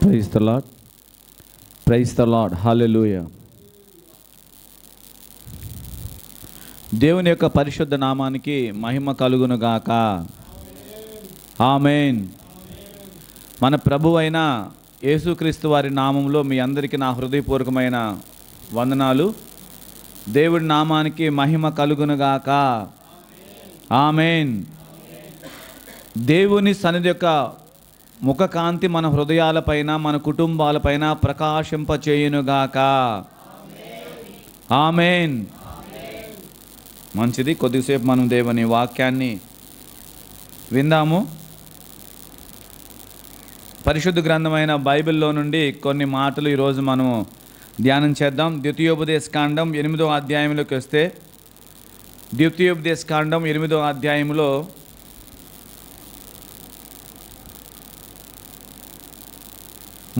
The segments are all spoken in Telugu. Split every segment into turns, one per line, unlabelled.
Praise the lord, praise the lord, hallelujah. దేవుని యొక్క పరిశుద్ధ నామానికి మహిమ కలుగును గాక. ఆమేన్. మన ప్రభువైన యేసుక్రీస్తు వారి నామంలో మీ అందరికీ నా హృదయపూర్వకమైన వందనాలు. దేవుడి నామానికి మహిమ కలుగును గాక. ఆమేన్. దేవుని సన్నిధి యొక్క ముఖకాంతి మన హృదయాలపైన, మన కుటుంబాలపైన ప్రకాశింపచేయునుగాక. ఆమేన్. మంచిది. కొద్దిసేపు మనం దేవుని వాక్యాన్ని విందాము. పరిశుద్ధ గ్రంథమైన బైబిల్లో నుండి కొన్ని మాటలు ఈరోజు మనము ధ్యానం చేద్దాం. ద్వితీయోపదేశకాండం 8వ అధ్యాయంలోకి వస్తే, ద్వితీయోపదేశకాండం 8వ అధ్యాయంలో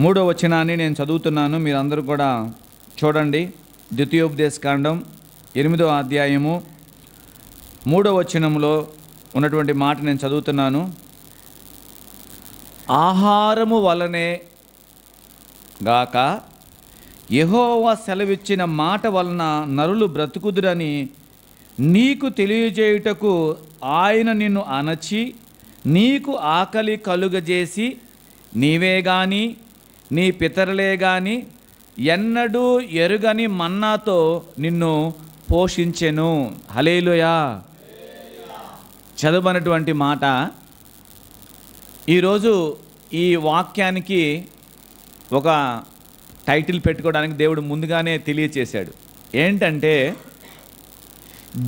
3వ వచనాన్ని నేను చదువుతున్నాను, మీరందరూ కూడా చూడండి. ద్వితీయోపదేశకాండం 8వ అధ్యాయము 3వ వచనంలో ఉన్నటువంటి మాట నేను చదువుతున్నాను. ఆహారము వలనే గాక యెహోవా సెలవిచ్చిన మాట వలన నరులు బ్రతుకుదురని నీకు తెలియజేయుటకు ఆయన నిన్ను అణచి నీకు ఆకలి కలుగజేసి నీవే గాని నీ పితరులే గాని ఎన్నడూ ఎరుగని మన్నాతో నిన్ను పోషించెను. హల్లెలూయా. చదవనటువంటి మాట. ఈరోజు ఈ వాక్యానికి ఒక టైటిల్ పెట్టుకోవడానికి దేవుడు ముందుగానే తెలియచేశాడు. ఏంటంటే,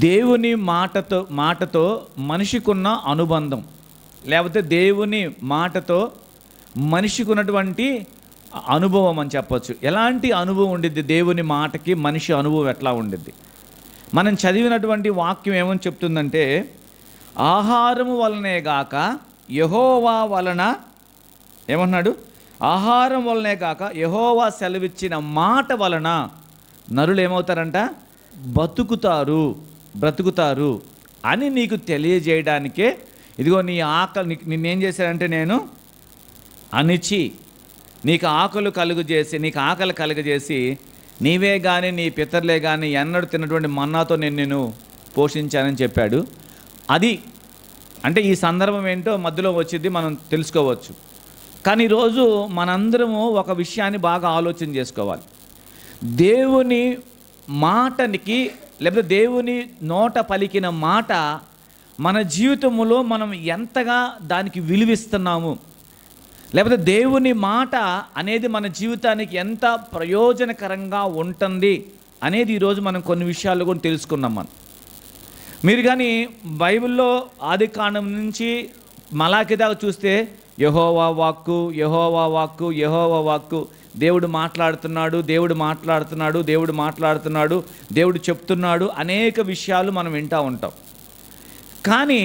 దేవుని మాటతో మనిషికున్న అనుబంధం, లేకపోతే దేవుని మాటతో మనిషికి ఉన్నటువంటి అనుభవం అని చెప్పచ్చు. ఎలాంటి అనుభవం ఉండిద్ది దేవుని మాటకి, మనిషి అనుభవం ఎట్లా ఉండిద్ది? మనం చదివినటువంటి వాక్యం ఏమని చెప్తుందంటే, ఆహారము వలనే గాక యెహోవా వలన, ఏమన్నాడు? ఆహారం వలనే కాక యెహోవా సెలవిచ్చిన మాట వలన నరులు ఏమవుతారంట? బ్రతుకుతారు అని నీకు తెలియజేయడానికే ఇదిగో నీ ఆకలి నిన్నేం చేశాడంటే నేను అణిచి నీకు ఆకలి కలుగజేసి నీవే కానీ నీ పితరులే కానీ ఎన్నడూ తిన్నటువంటి మన్నాతో నేను పోషించానని చెప్పాడు. అది అంటే ఈ సందర్భం ఏంటో మధ్యలో వచ్చింది, మనం తెలుసుకోవచ్చు. కానీ ఈరోజు మనందరము ఒక విషయాన్ని బాగా ఆలోచన చేసుకోవాలి. దేవుని మాటనికి, లేకపోతే దేవుని నోట పలికిన మాట మన జీవితంలో మనం ఎంతగా దానికి విలువిస్తున్నాము, లేకపోతే దేవుని మాట అనేది మన జీవితానికి ఎంత ప్రయోజనకరంగా ఉంటుంది అనేది ఈరోజు మనం కొన్ని విషయాలు కూడా తెలుసుకున్నాం. మీరు కానీ బైబిల్లో ఆదికాండం నుంచి మలాకి దాకా చూస్తే యెహోవా వాక్కు, దేవుడు మాట్లాడుతున్నాడు, దేవుడు చెప్తున్నాడు, అనేక విషయాలు మనం వింటూ ఉంటాం. కానీ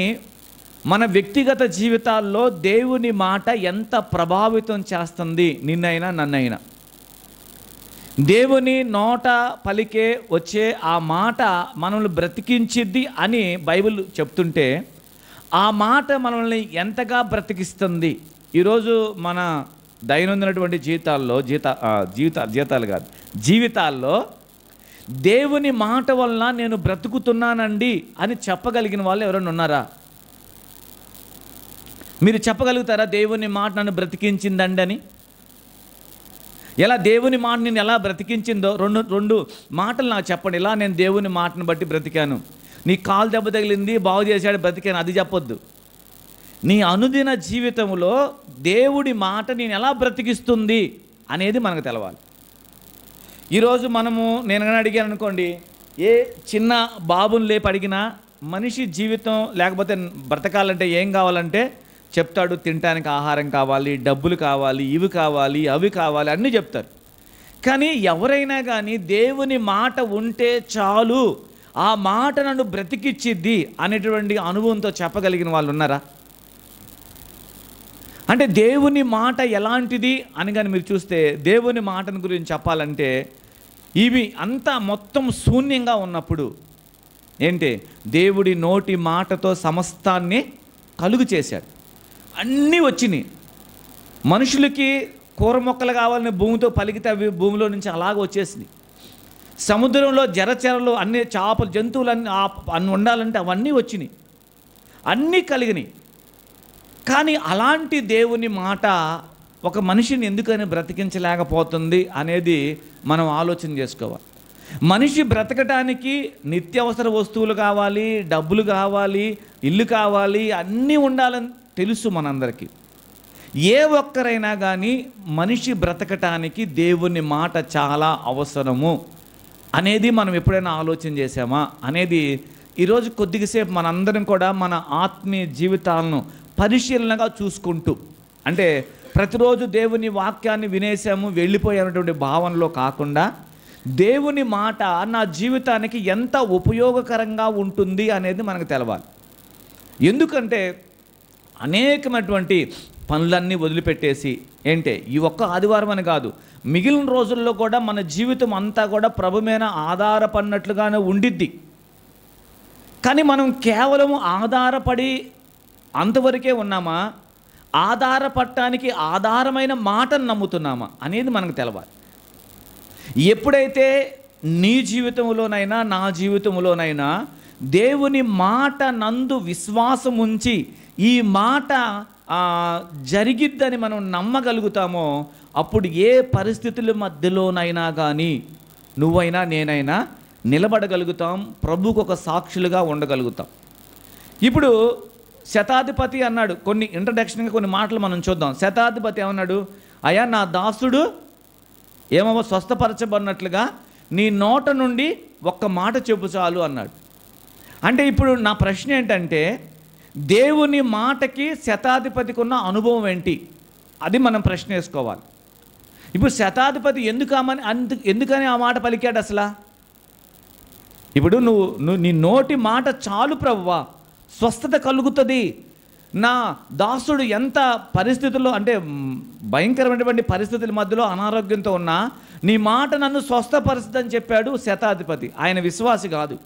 మన వ్యక్తిగత జీవితాల్లో దేవుని మాట ఎంత ప్రభావితం చేస్తుంది నిన్నైనా నన్నైనా? దేవుని నోట పలికే వచ్చే ఆ మాట మనల్ని బ్రతికించిద్ది అని బైబిల్ చెప్తుంటే, ఆ మాట మనల్ని ఎంతగా బ్రతికిస్తుంది? ఈరోజు మన దైనందినటువంటి జీవితాల్లో దేవుని మాట వలన నేను బ్రతుకుతున్నానండి అని చెప్పగలిగిన వాళ్ళు ఎవరైనా ఉన్నారా? మీరు చెప్పగలుగుతారా దేవుని మాట నన్ను బ్రతికించిందండి అని? ఎలా దేవుని మాట నేను ఎలా బ్రతికించిందో రెండు మాటలు నాకు చెప్పండి. ఇలా నేను దేవుని మాటను బట్టి బ్రతికాను. నీ కాలు దెబ్బ తగిలింది, బాగు చేశాడు, బ్రతికాను, అది చెప్పొద్దు. నీ అనుదిన జీవితంలో దేవుడి మాట నేను ఎలా బ్రతికిస్తుంది అనేది మనకు తెలవాలి. ఈరోజు నేను అడిగాను అనుకోండి, ఏ చిన్న బాబుని లేపి అడిగినా మనిషి జీవితం లేకపోతే బ్రతకాలంటే ఏం కావాలంటే చెప్తాడు. తినడానికి ఆహారం కావాలి, డబ్బులు కావాలి, ఇవి కావాలి, అవి కావాలి, అన్నీ చెప్తారు. కానీ ఎవరైనా కానీ దేవుని మాట ఉంటే చాలు, ఆ మాట నన్ను బ్రతికిచ్చిద్ది అనేటువంటి అనుభవంతో చెప్పగలిగిన వాళ్ళు ఉన్నారా? అంటే దేవుని మాట ఎలాంటిది అని కానీ మీరు చూస్తే, దేవుని మాటను గురించి చెప్పాలంటే ఇవి అంతా మొత్తం శూన్యంగా ఉన్నప్పుడు ఏంటి, దేవుడి నోటి మాటతో సమస్తాన్ని కలుగు చేశాడు. అన్నీ వచ్చినాయి. మనుషులకి కూర మొక్కలు కావాలని భూమితో పలికితే అవి భూమిలో నుంచి అలాగ వచ్చేసినాయి. సముద్రంలో జలచరలు అన్ని చేపలు జంతువులు అన్ని ఉండాలంటే అవన్నీ వచ్చినాయి, అన్నీ కలిగినాయి. కానీ అలాంటి దేవుని మాట ఒక మనిషిని ఎందుకని బ్రతికించలేకపోతుంది అనేది మనం ఆలోచన చేసుకోవాలి. మనిషి బ్రతకటానికి నిత్యావసర వస్తువులు కావాలి, డబ్బులు కావాలి, ఇల్లు కావాలి, అన్నీ ఉండాలని తెలుసు మనందరికీ. ఏ ఒక్కరైనా కానీ మనిషి బ్రతకటానికి దేవుని మాట చాలా అవసరము అనేది మనం ఎప్పుడైనా ఆలోచన చేసామా అనేది ఈరోజు కొద్దిసేపు మనందరం కూడా మన ఆత్మీయ జీవితాలను పరిశీలనగా చూసుకుంటూ, అంటే ప్రతిరోజు దేవుని వాక్యాన్ని వినేసాము వెళ్ళిపోయేటువంటి భావనలో కాకుండా దేవుని మాట నా జీవితానికి ఎంత ఉపయోగకరంగా ఉంటుంది అనేది మనకు తెలవాలి. ఎందుకంటే అనేకమైనటువంటి పనులన్నీ వదిలిపెట్టేసి ఈ ఒక్క ఆదివారం అని కాదు, మిగిలిన రోజుల్లో కూడా మన జీవితం అంతా కూడా ప్రభు మీద ఆధారపడినట్లుగానే ఉండిద్ది. కానీ మనం కేవలం ఆధారపడి అంతవరకే ఉన్నామా, ఆధారపడటానికి ఆధారమైన మాటను నమ్ముతున్నామా అనేది మనకు తెలవాలి. ఎప్పుడైతే నీ జీవితంలోనైనా నా జీవితంలోనైనా దేవుని మాట నందు విశ్వాసం ఉంచి ఈ మాట జరిగిద్దని మనం నమ్మగలుగుతామో అప్పుడు ఏ పరిస్థితుల మధ్యలోనైనా కానీ నువ్వైనా నేనైనా నిలబడగలుగుతాం, ప్రభువుకు ఒక సాక్షులుగా ఉండగలుగుతాం. ఇప్పుడు శతాధిపతి అన్నాడు, కొన్ని ఇంట్రడక్షన్గా కొన్ని మాటలు మనం చూద్దాం. శతాధిపతి ఏమన్నాడు? అయ్యా నా దాసుడు ఏమో స్వస్థపరచబడినట్లుగా నీ నోట నుండి ఒక్క మాట చెప్పు చాలు అన్నాడు. అంటే ఇప్పుడు నా ప్రశ్న ఏంటంటే దేవుని మాటకి శతాధిపతికి ఉన్న అనుభవం ఏంటి అది మనం ప్రశ్న వేసుకోవాలి. ఇప్పుడు శతాధిపతి ఎందుకని ఆ మాట పలికాడు అసలు? ఇప్పుడు నువ్వు నీ నోటి మాట చాలు ప్రభువా, స్వస్థత కలుగుతుంది, నా దాసుడు ఎంత పరిస్థితుల్లో అంటే భయంకరమైనటువంటి పరిస్థితుల మధ్యలో అనారోగ్యంతో ఉన్నా నీ మాట నన్ను స్వస్థపరుస్తుందని చెప్పాడు శతాధిపతి. ఆయన విశ్వాసి కాదు,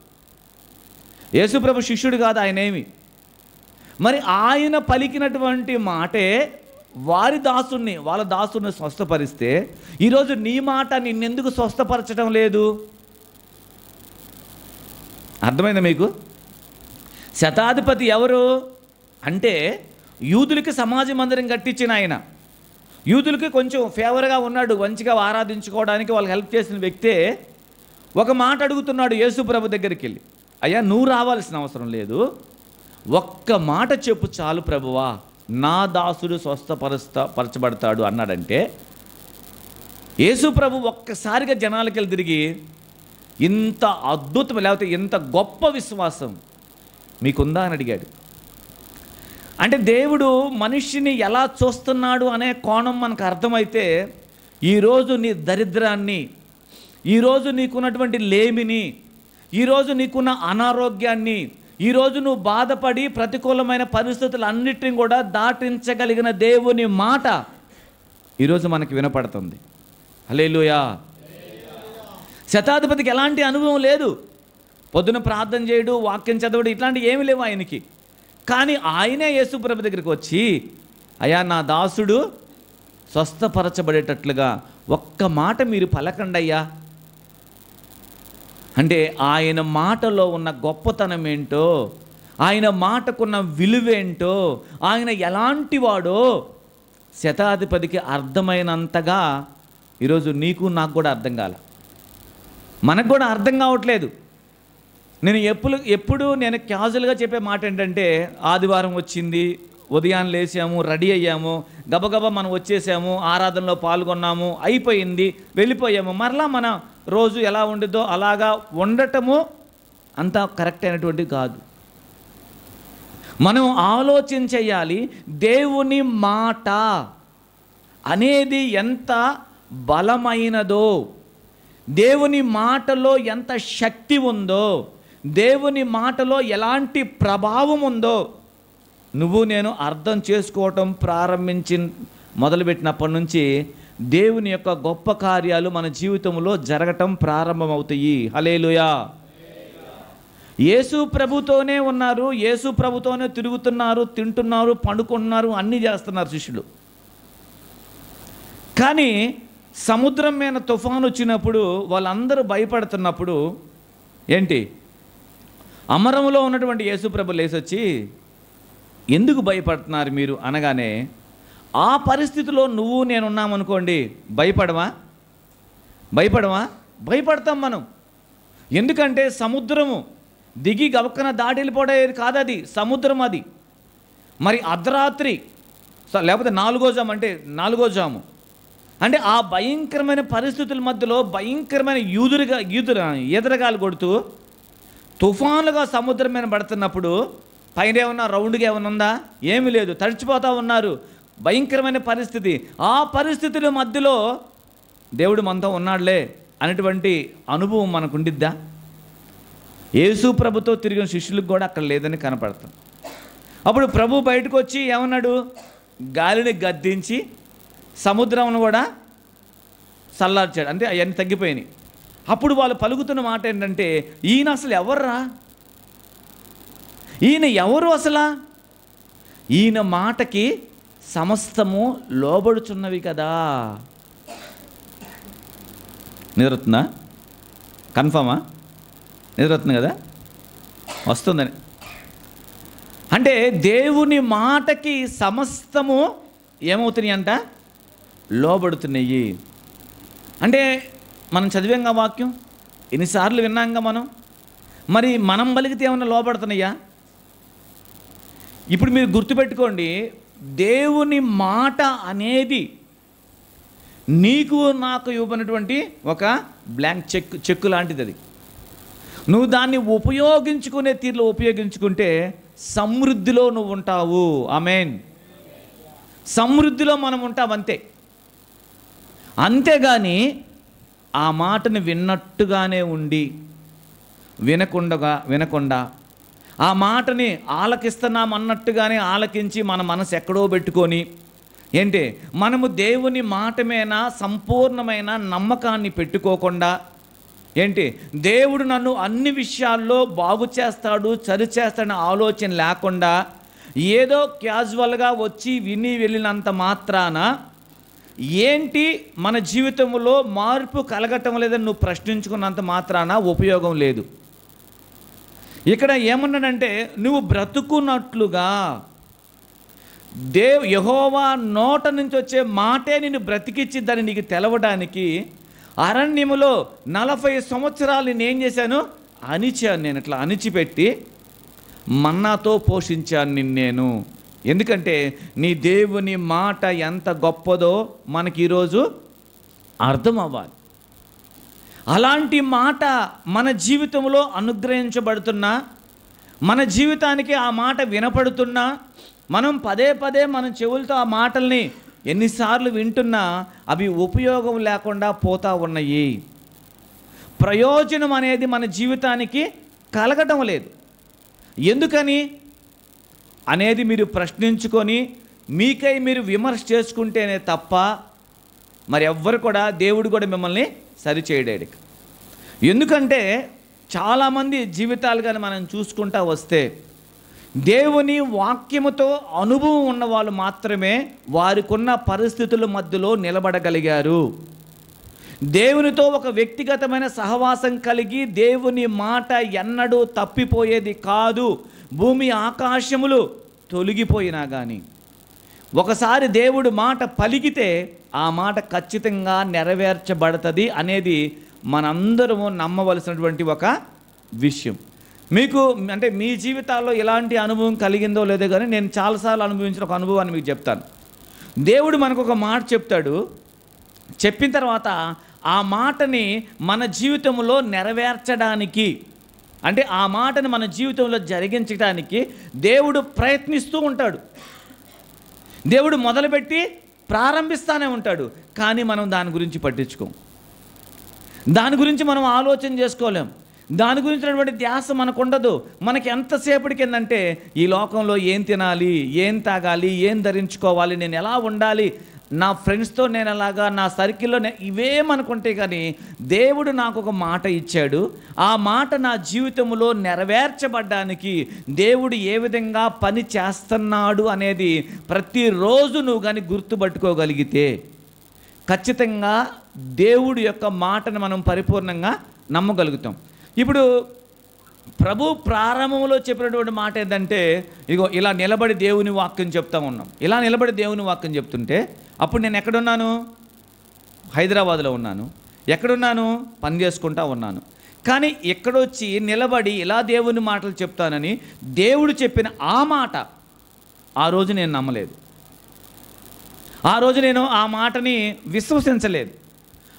యేసుప్రభు శిష్యుడు కాదు ఆయనేమి. మరి ఆయన పలికినటువంటి మాటే వాళ్ళ దాసుని స్వస్థపరిస్తే ఈరోజు నీ మాట నిన్నెందుకు స్వస్థపరచడం లేదు? అర్థమైందా మీకు? శతాధిపతి ఎవరు అంటే యూదులకి సమాజ మందిరం కట్టించిన ఆయన, యూదులకి కొంచెం ఫేవర్గా ఉన్నాడు, మంచిగా ఆరాధించుకోవడానికి వాళ్ళకి హెల్ప్ చేసిన వ్యక్తే ఒక మాట అడుగుతున్నాడు యేసుప్రభు దగ్గరికి వెళ్ళి, అయ్యా నువ్వు రావాల్సిన అవసరం లేదు, ఒక్క మాట చెప్పు చాలు ప్రభువా, నా దాసుడు స్వస్థపరచబడతాడు అన్నాడంటే యేసుప్రభు ఒక్కసారిగా జనాలకి వెళ్ళి తిరిగి ఇంత అద్భుతం లేకపోతే ఇంత గొప్ప విశ్వాసం మీకుందా అని అడిగాడు. అంటే దేవుడు మనిషిని ఎలా చూస్తున్నాడు అనే కోణం మనకు అర్థమైతే ఈరోజు నీ దరిద్రాన్ని, ఈరోజు నీకున్నటువంటి లేమిని, ఈరోజు నీకున్న అనారోగ్యాన్ని, ఈరోజు నువ్వు బాధపడి ప్రతికూలమైన పరిస్థితులన్నిటిని కూడా దాటించగలిగిన దేవుని మాట ఈరోజు మనకి వినపడుతుంది. హల్లెలూయా. శతాధిపతికి ఎలాంటి అనుభవం లేదు, పొద్దున ప్రార్థన చేయడు, వాక్యం చదవడు, ఇట్లాంటివి ఏమీ లేవు ఆయనకి. కానీ ఆయనే యేసుప్రభు దగ్గరికి వచ్చి అయ్యా నా దాసుడు స్వస్థపరచబడేటట్లుగా ఒక్క మాట మీరు పలకండి అయ్యా అంటే ఆయన మాటలో ఉన్న గొప్పతనం ఏంటో, ఆయన మాటకున్న విలువేంటో, ఆయన ఎలాంటి వాడో శతాధిపతికి అర్థమైనంతగా ఈరోజు నీకు నాకు కూడా అర్థం కాల, మనకు కూడా అర్థం కావట్లేదు. నేను ఎప్పుడు నేను క్యాజువల్గా చెప్పే మాట ఏంటంటే ఆదివారం వచ్చింది, ఉదయాన్నే లేచాము, రెడీ అయ్యాము, గబగబా మనం వచ్చేసాము, ఆరాధనలో పాల్గొన్నాము, అయిపోయింది, వెళ్ళిపోయాము. మరలా మన రోజు ఎలా ఉండిద్దో అలాగా ఉండటము అంత కరెక్ట్ అయినటువంటి కాదు. మనం ఆలోచన చేయాలి, దేవుని మాట అనేది ఎంత బలమైనదో, దేవుని మాటలో ఎంత శక్తి ఉందో, దేవుని మాటలో ఎలాంటి ప్రభావం ఉందో నువ్వు నేను అర్థం చేసుకోవటం మొదలుపెట్టినప్పటి నుంచి దేవుని యొక్క గొప్ప కార్యాలు మన జీవితంలో జరగటం ప్రారంభమవుతాయి. హల్లెలూయా. యేసు ప్రభుతోనే ఉన్నారు, యేసు ప్రభుతోనే తిరుగుతున్నారు, తింటున్నారు, పండుకుంటున్నారు, అన్నీ చేస్తున్నారు శిష్యులు. కానీ సముద్రం మీద తుఫాను వచ్చినప్పుడు వాళ్ళందరూ భయపడుతున్నప్పుడు ఏంటి, అమరంలో ఉన్నటువంటి యేసుప్రభు లేసొచ్చి ఎందుకు భయపడుతున్నారు మీరు అనగానే, ఆ పరిస్థితిలో నువ్వు నేనున్నామనుకోండి, భయపడమా? భయపడతాం మనం. ఎందుకంటే సముద్రము దిగి గవక్కన దాటి వెళ్ళిపోయేది కాదు, అది సముద్రం. అది మరి అర్ధరాత్రి లేకపోతే నాలుగో జాము అంటే ఆ భయంకరమైన పరిస్థితుల మధ్యలో భయంకరమైన ఎదురుగాలు కొడుతూ తుఫానుగా సముద్రం మీద పడుతున్నప్పుడు పైన ఏమన్నా రౌండ్గా ఏమన్నా ఉందా? ఏమీ లేదు, తడిచిపోతూ ఉన్నారు. భయంకరమైన పరిస్థితి. ఆ పరిస్థితుల మధ్యలో దేవుడు మనతో ఉన్నాడులే అనేటువంటి అనుభవం మనకు ఉండిద్దా? యేసు ప్రభుతో తిరిగిన శిష్యులకు కూడా అక్కడ లేదని కనపడతాం. అప్పుడు ప్రభు బయటకు వచ్చి ఏమన్నాడు? గాలిని గద్దించి సముద్రంను కూడా చల్లార్చాడు. అంటే అవన్నీ తగ్గిపోయినాయి. అప్పుడు వాళ్ళు పలుకుతున్న మాట ఏంటంటే, ఈయన అసలు ఎవర్రా? ఈయన ఎవరు అసలు? ఈయన మాటకి సమస్తము లోబడుచున్నవి కదా. నిద్రవుతుందా? కన్ఫర్మా? నిద్రవుతుంది కదా, వస్తుందని. అంటే దేవుని మాటకి సమస్తము ఏమవుతున్నాయి అంట? లోబడుతున్నాయి. అంటే మనం చదివాంగా వాక్యం, ఎన్నిసార్లు విన్నాంగా మనం. మరి మనం పలికితే ఏమన్నా లోబడుతున్నాయా? ఇప్పుడు మీరు గుర్తుపెట్టుకోండి, దేవుని మాట అనేది నీకు నాకు ఇవ్వబడినటువంటి ఒక బ్లాంక్ చెక్కు లాంటిది. అది నువ్వు దాన్ని ఉపయోగించుకునే తీరులో ఉపయోగించుకుంటే సమృద్ధిలో నువ్వు ఉంటావు. ఆమేన్. సమృద్ధిలో మనం ఉంటాం, అంతే. అంతేగాని ఆ మాటని విన్నట్టుగానే ఉండి వినకుండా ఆ మాటని ఆలకిస్తున్నాం అన్నట్టుగానే ఆలకించి మన మనసు ఎక్కడో పెట్టుకొని ఏంటి, మనము దేవుని మాట మీద సంపూర్ణమైన నమ్మకాన్ని పెట్టుకోకుండా ఏంటి, దేవుడు నన్ను అన్ని విషయాల్లో బాగు చేస్తాడు, సరిచేస్తాడని ఆలోచన లేకుండా ఏదో క్యాజువల్గా వచ్చి విని వెళ్ళినంత మాత్రాన ఏంటి మన జీవితంలో మార్పు కలగటం లేదని నువ్వు ప్రశ్నించుకున్నంత మాత్రాన ఉపయోగం లేదు. ఇక్కడ ఏమన్నాడంటే, నువ్వు బ్రతుకున్నట్లుగా యెహోవా నోట నుంచి వచ్చే మాటే నిన్ను బ్రతికిచ్చిద్దని నీకు తెలవడానికి అరణ్యములో 40 సంవత్సరాలు నేనేం చేశాను? అణిచాను. నేను ఇట్లా అణిచిపెట్టి మన్నాతో పోషించాను నిన్నేను. ఎందుకంటే నీ దేవుని మాట ఎంత గొప్పదో మనకి ఈరోజు అర్థం అవ్వాలి. అలాంటి మాట మన జీవితంలో అనుగ్రహించబడుతున్నా, మన జీవితానికి ఆ మాట వినపడుతున్నా, మనం పదే మన చెవులతో ఆ మాటల్ని ఎన్నిసార్లు వింటున్నా అవి ఉపయోగం లేకుండా పోతా ఉన్నాయి. ప్రయోజనం అనేది మన జీవితానికి కలగటం లేదు. ఎందుకని అనేది మీరు ప్రశ్నించుకొని మీకై మీరు విమర్శ చేసుకుంటేనే తప్ప మరి ఎవ్వరు కూడా, దేవుడు కూడా మిమ్మల్ని సరిచేయడాడు. ఎందుకంటే చాలామంది జీవితాలు కానీ మనం చూసుకుంటా వస్తే దేవుని వాక్యముతో అనుభవం ఉన్న వాళ్ళు మాత్రమే వారికున్న పరిస్థితుల మధ్యలో నిలబడగలిగారు. దేవునితో ఒక వ్యక్తిగతమైన సహవాసం కలిగి దేవుని మాట ఎన్నడూ తప్పిపోయేది కాదు. భూమి ఆకాశములు తొలగిపోయినా కానీ ఒకసారి దేవుడు మాట పలికితే ఆ మాట ఖచ్చితంగా నెరవేర్చబడుతుంది అనేది మనందరము నమ్మవలసినటువంటి ఒక విషయం. మీకు అంటే మీ జీవితాల్లో ఎలాంటి అనుభవం కలిగిందో లేదో కానీ నేను చాలాసార్లు అనుభవించిన ఒక అనుభవాన్ని మీకు చెప్తాను. దేవుడు మనకు ఒక మాట చెప్తాడు, చెప్పిన తర్వాత ఆ మాటని మన జీవితంలో నెరవేర్చడానికి, అంటే ఆ మాటని మన జీవితంలో జరిగించడానికి దేవుడు ప్రయత్నిస్తూ ఉంటాడు. దేవుడు మొదలుపెట్టి ప్రారంభిస్తూనే ఉంటాడు. కానీ మనం దాని గురించి పట్టించుకోం, దాని గురించి మనం ఆలోచన చేసుకోలేం, దాని గురించినటువంటి ధ్యాస మనకు ఉండదు. మనకి ఎంతసేపటికి ఏంటంటే ఈ లోకంలో ఏం తినాలి, ఏం తాగాలి, ఏం ధరించుకోవాలి, నేను ఎలా ఉండాలి, నా ఫ్రెండ్స్తో నేను ఎలాగా, నా సర్కిల్లో ఇవేమనుకుంటే కానీ దేవుడు నాకు ఒక మాట ఇచ్చాడు. ఆ మాట నా జీవితంలో నెరవేర్చబడ్డానికి దేవుడు ఏ విధంగా పని చేస్తున్నాడు అనేది ప్రతిరోజు నువ్వు కానీ గుర్తుపట్టుకోగలిగితే, ఖచ్చితంగా దేవుడి యొక్క మాటను మనం పరిపూర్ణంగా నమ్మగలుగుతాం. ఇప్పుడు ప్రభు ప్రారంభంలో చెప్పినటువంటి మాట ఏంటంటే, ఇగో ఇలా నిలబడి దేవుని వాక్యం చెప్తా ఉన్నాం. ఇలా నిలబడి దేవుని వాక్యం చెప్తుంటే అప్పుడు నేను ఎక్కడున్నాను? హైదరాబాద్లో ఉన్నాను. ఎక్కడున్నాను? పని చేసుకుంటా ఉన్నాను. కానీ ఎక్కడొచ్చి నిలబడి ఇలా దేవుని మాటలు చెప్తానని దేవుడు చెప్పిన ఆ మాట ఆ రోజు నేను నమ్మలేదు. ఆ రోజు నేను ఆ మాటని విశ్వసించలేదు.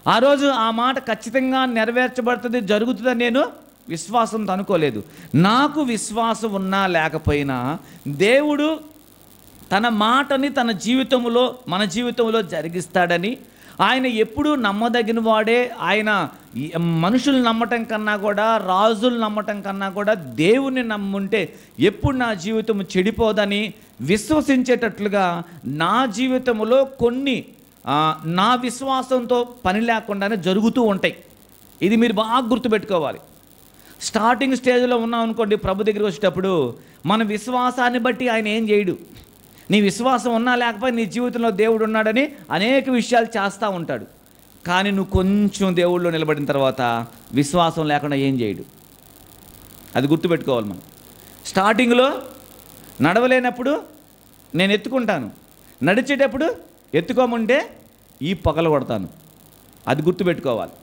ఆ రోజు ఆ మాట ఖచ్చితంగా నెరవేర్చబడుతుంది, జరుగుతుందని నేను విశ్వాసంతో అనుకోలేదు. నాకు విశ్వాసం ఉన్నా లేకపోయినా దేవుడు తన మాటని తన జీవితంలో, మన జీవితంలో జరిగిస్తాడని, ఆయన ఎప్పుడూ నమ్మదగిన వాడే. ఆయన మనుషులు నమ్మటం కన్నా కూడా, రాజులు నమ్మటం కన్నా కూడా దేవుని నమ్ముంటే ఎప్పుడు నా జీవితం చెడిపోదని విశ్వసించేటట్లుగా నా జీవితంలో కొన్ని నా విశ్వాసంతో పని లేకుండానే జరుగుతూ ఉంటాయి. ఇది మీరు బాగా గుర్తుపెట్టుకోవాలి. స్టార్టింగ్ స్టేజ్లో ఉన్నాం అనుకోండి, ప్రభు దగ్గరికి వచ్చేటప్పుడు మన విశ్వాసాన్ని బట్టి ఆయన ఏం చేయడు. నీ విశ్వాసం ఉన్నా లేకపోతే నీ జీవితంలో దేవుడు ఉన్నాడని అనేక విషయాలు చేస్తూ ఉంటాడు. కానీ నువ్వు కొంచెం దేవుళ్ళో నిలబడిన తర్వాత విశ్వాసం లేకుండా ఏం చేయడు. అది గుర్తుపెట్టుకోవాలి మనం. స్టార్టింగ్లో నడవలేనప్పుడు నేను ఎత్తుకుంటాను, నడిచేటప్పుడు ఎత్తుకోమంటే ఈ పగల కొడతాను. అది గుర్తుపెట్టుకోవాలి.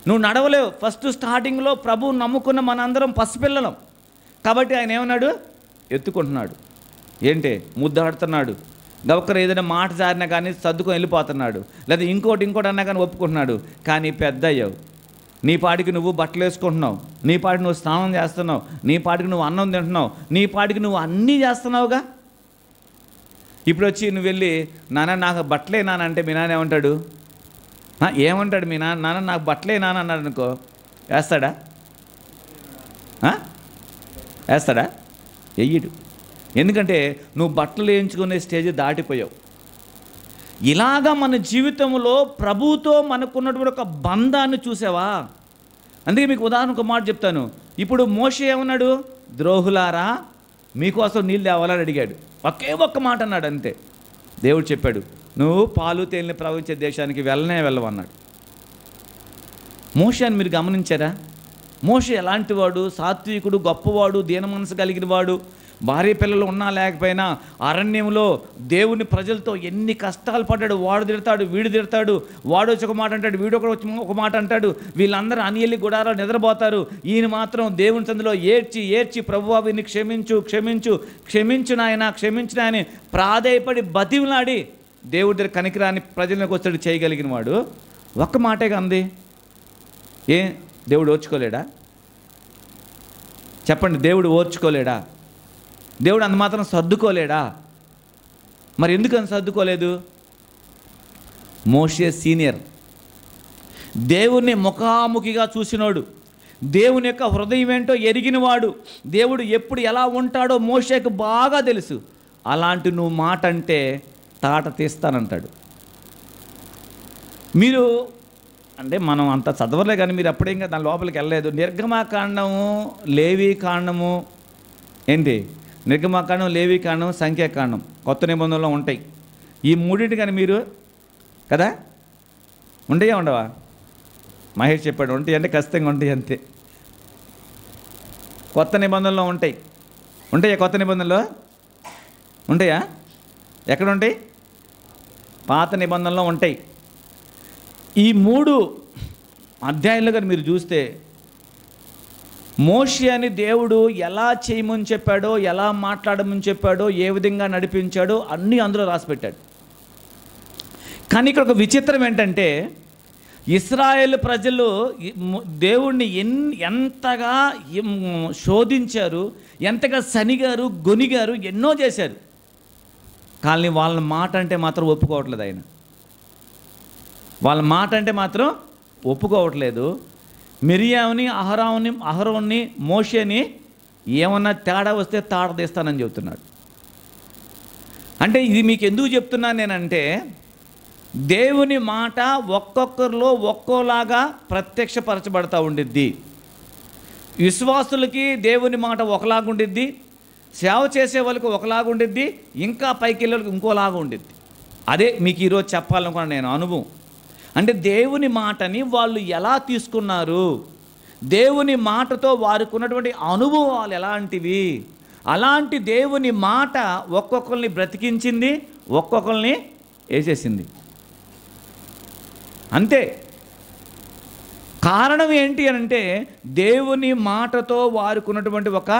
నువ్వు నడవలేవు. ఫస్ట్ స్టార్టింగ్లో ప్రభువు నమ్ముకున్న మనందరం పసిపిల్లలం కాబట్టి ఆయన ఏమన్నాడు? ఎత్తుకుంటున్నాడు. ఏంటి? ముద్దాడుతున్నాడు. గవక్కర ఏదైనా మాట జారినా కానీ సర్దుకొని వెళ్ళిపోతున్నాడు. లేదా ఇంకోటి అన్నా కానీ ఒప్పుకుంటున్నాడు. కానీ పెద్ద అయ్యావు, నీ పాటికి నువ్వు బట్టలు వేసుకుంటున్నావు, నీ పాటికి నువ్వు స్నానం చేస్తున్నావు, నీ పాటికి నువ్వు అన్నం తింటున్నావు, నీ పాటికి నువ్వు అన్నీ చేస్తున్నావుగా. ఇప్పుడు వచ్చి నువ్వు వెళ్ళి నాన్న నాకు బట్టలే నాన్న అంటే మీ నాన్న ఏమంటాడు? ఏమంటాడు మీ నాన్న? నాకు బట్టలే నాన్న అన్నాడు అనుకో, వేస్తాడా? వేస్తాడా? వెయ్యడు. ఎందుకంటే నువ్వు బట్టలు వేయించుకునే స్టేజ్ దాటిపోయావు. ఇలాగా మన జీవితంలో ప్రభువుతో మనకున్నటువంటి ఒక బంధాన్ని చూసావా? అందుకే మీకు ఉదాహరణకు ఒక మాట చెప్తాను. ఇప్పుడు మోషే ఏమన్నాడు? ద్రోహులారా మీకోసం నీళ్ళు తేవాలని అడిగాడు. ఒకే ఒక్క మాట అన్నాడు అంతే. దేవుడు చెప్పాడు, నువ్వు పాలు తేలిని ప్రవహించే దేశానికి వెళ్ళవన్నాడు. మోషే అని మీరు గమనించారా? మోషే ఎలాంటి వాడు? సాత్వికుడు, గొప్పవాడు, దీన మనసు కలిగిన వాడు. భార్య పిల్లలు ఉన్నా లేకపోయినా అరణ్యంలో దేవుని ప్రజలతో ఎన్ని కష్టాలు పడ్డాడు. వాడు తిడతాడు, వీడు తిడతాడు, వాడు వచ్చి ఒక మాట అంటాడు, వీడు ఒక మాట అంటాడు. వీళ్ళందరూ అనియలి గుడారాలు నిద్రపోతారు. ఈయన మాత్రం దేవుని సందులో ఏడ్చి ప్రభువా వీరిని క్షమించు నాయన ప్రాధేయపడి బతిమలాడి దేవుడి దగ్గర కనికరాన్ని ప్రజలకు వచ్చాడు చేయగలిగిన వాడు. ఒక్క మాటేగా అంది. దేవుడు ఓర్చుకోలేడా? చెప్పండి, దేవుడు ఓర్చుకోలేడా? దేవుడు అంత మాత్రం సర్దుకోలేడా? మరి ఎందుకని సర్దుకోలేదు? మోషే సీనియర్, దేవుణ్ణి ముఖాముఖిగా చూసినోడు, దేవుని యొక్క హృదయం ఏంటో ఎరిగినవాడు, దేవుడు ఎప్పుడు ఎలా ఉంటాడో మోషేకు బాగా తెలుసు. అలాంటి నువ్వు మాట అంటే తాట తీస్తానంటాడు. మీరు అంటే మనం అంత చదవలే కానీ మీరు అప్పుడేం కదా దాని లోపలికి వెళ్ళలేదు. నిర్గమాకాండము, లేవీకాండము, ఏంటి? నిర్గమాకాండం, లేవీకాండం, సంఖ్యాకాండం కొత్త నిబంధనలో ఉంటాయి. ఈ మూడింటి కానీ మీరు కదా ఉంటాయా ఉండవా? మహేష్ చెప్పాడు ఉంటాయి అంటే ఖచ్చితంగా ఉంటాయి అంతే. కొత్త నిబంధనలో ఉంటాయా? కొత్త నిబంధనలో ఉంటాయా? ఎక్కడ ఉంటాయి? పాత నిబంధనలో ఉంటాయి. ఈ 3 అధ్యాయాలు కానీ మీరు చూస్తే మోషే అని దేవుడు ఎలా చేయమని చెప్పాడో, ఎలా మాట్లాడమని చెప్పాడో, ఏ విధంగా నడిపించాడో అన్నీ అందులో రాసిపెట్టాడు. కానీ ఇక్కడ ఒక విచిత్రం ఏంటంటే ఇశ్రాయేలు ప్రజలు దేవుణ్ణి ఎంతగా శోధించారు, ఎంతగా సనిగారు, గొనిగారు, ఎన్నో చేశారు. కానీ వాళ్ళ మాట అంటే మాత్రం ఒప్పుకోవట్లేదు. ఆయన వాళ్ళ మాట అంటే మాత్రం ఒప్పుకోవట్లేదు. మిరియాముని, అహరోన్ని, మోషేని ఏమన్నా తేడా వస్తే తాడ తీస్తానని చెప్తున్నాడు. అంటే ఇది మీకు ఎందుకు చెప్తున్నాను నేనంటే, దేవుని మాట ఒక్కొక్కరిలో ఒక్కోలాగా ప్రత్యక్షపరచబడతా ఉండిద్ది. విశ్వాసులకి దేవుని మాట ఒకలాగా ఉండిద్ది, సేవ చేసే వాళ్ళకి ఒకలాగా ఉండిద్ది, ఇంకా పైకి వెళ్ళే వాళ్ళకి ఇంకోలాగా ఉండిద్ది. అదే మీకు ఈరోజు చెప్పాలనుకున్నా నేను అనుభవం. అంటే దేవుని మాటని వాళ్ళు ఎలా తీసుకున్నారు, దేవుని మాటతో వారికి ఉన్నటువంటి అనుభవాలు ఎలాంటివి, అలాంటి దేవుని మాట ఒక్కొక్కరిని బ్రతికించింది, ఒక్కొక్కరిని వేసేసింది. అంతే. కారణం ఏంటి అని అంటే దేవుని మాటతో వారికి ఉన్నటువంటి ఒక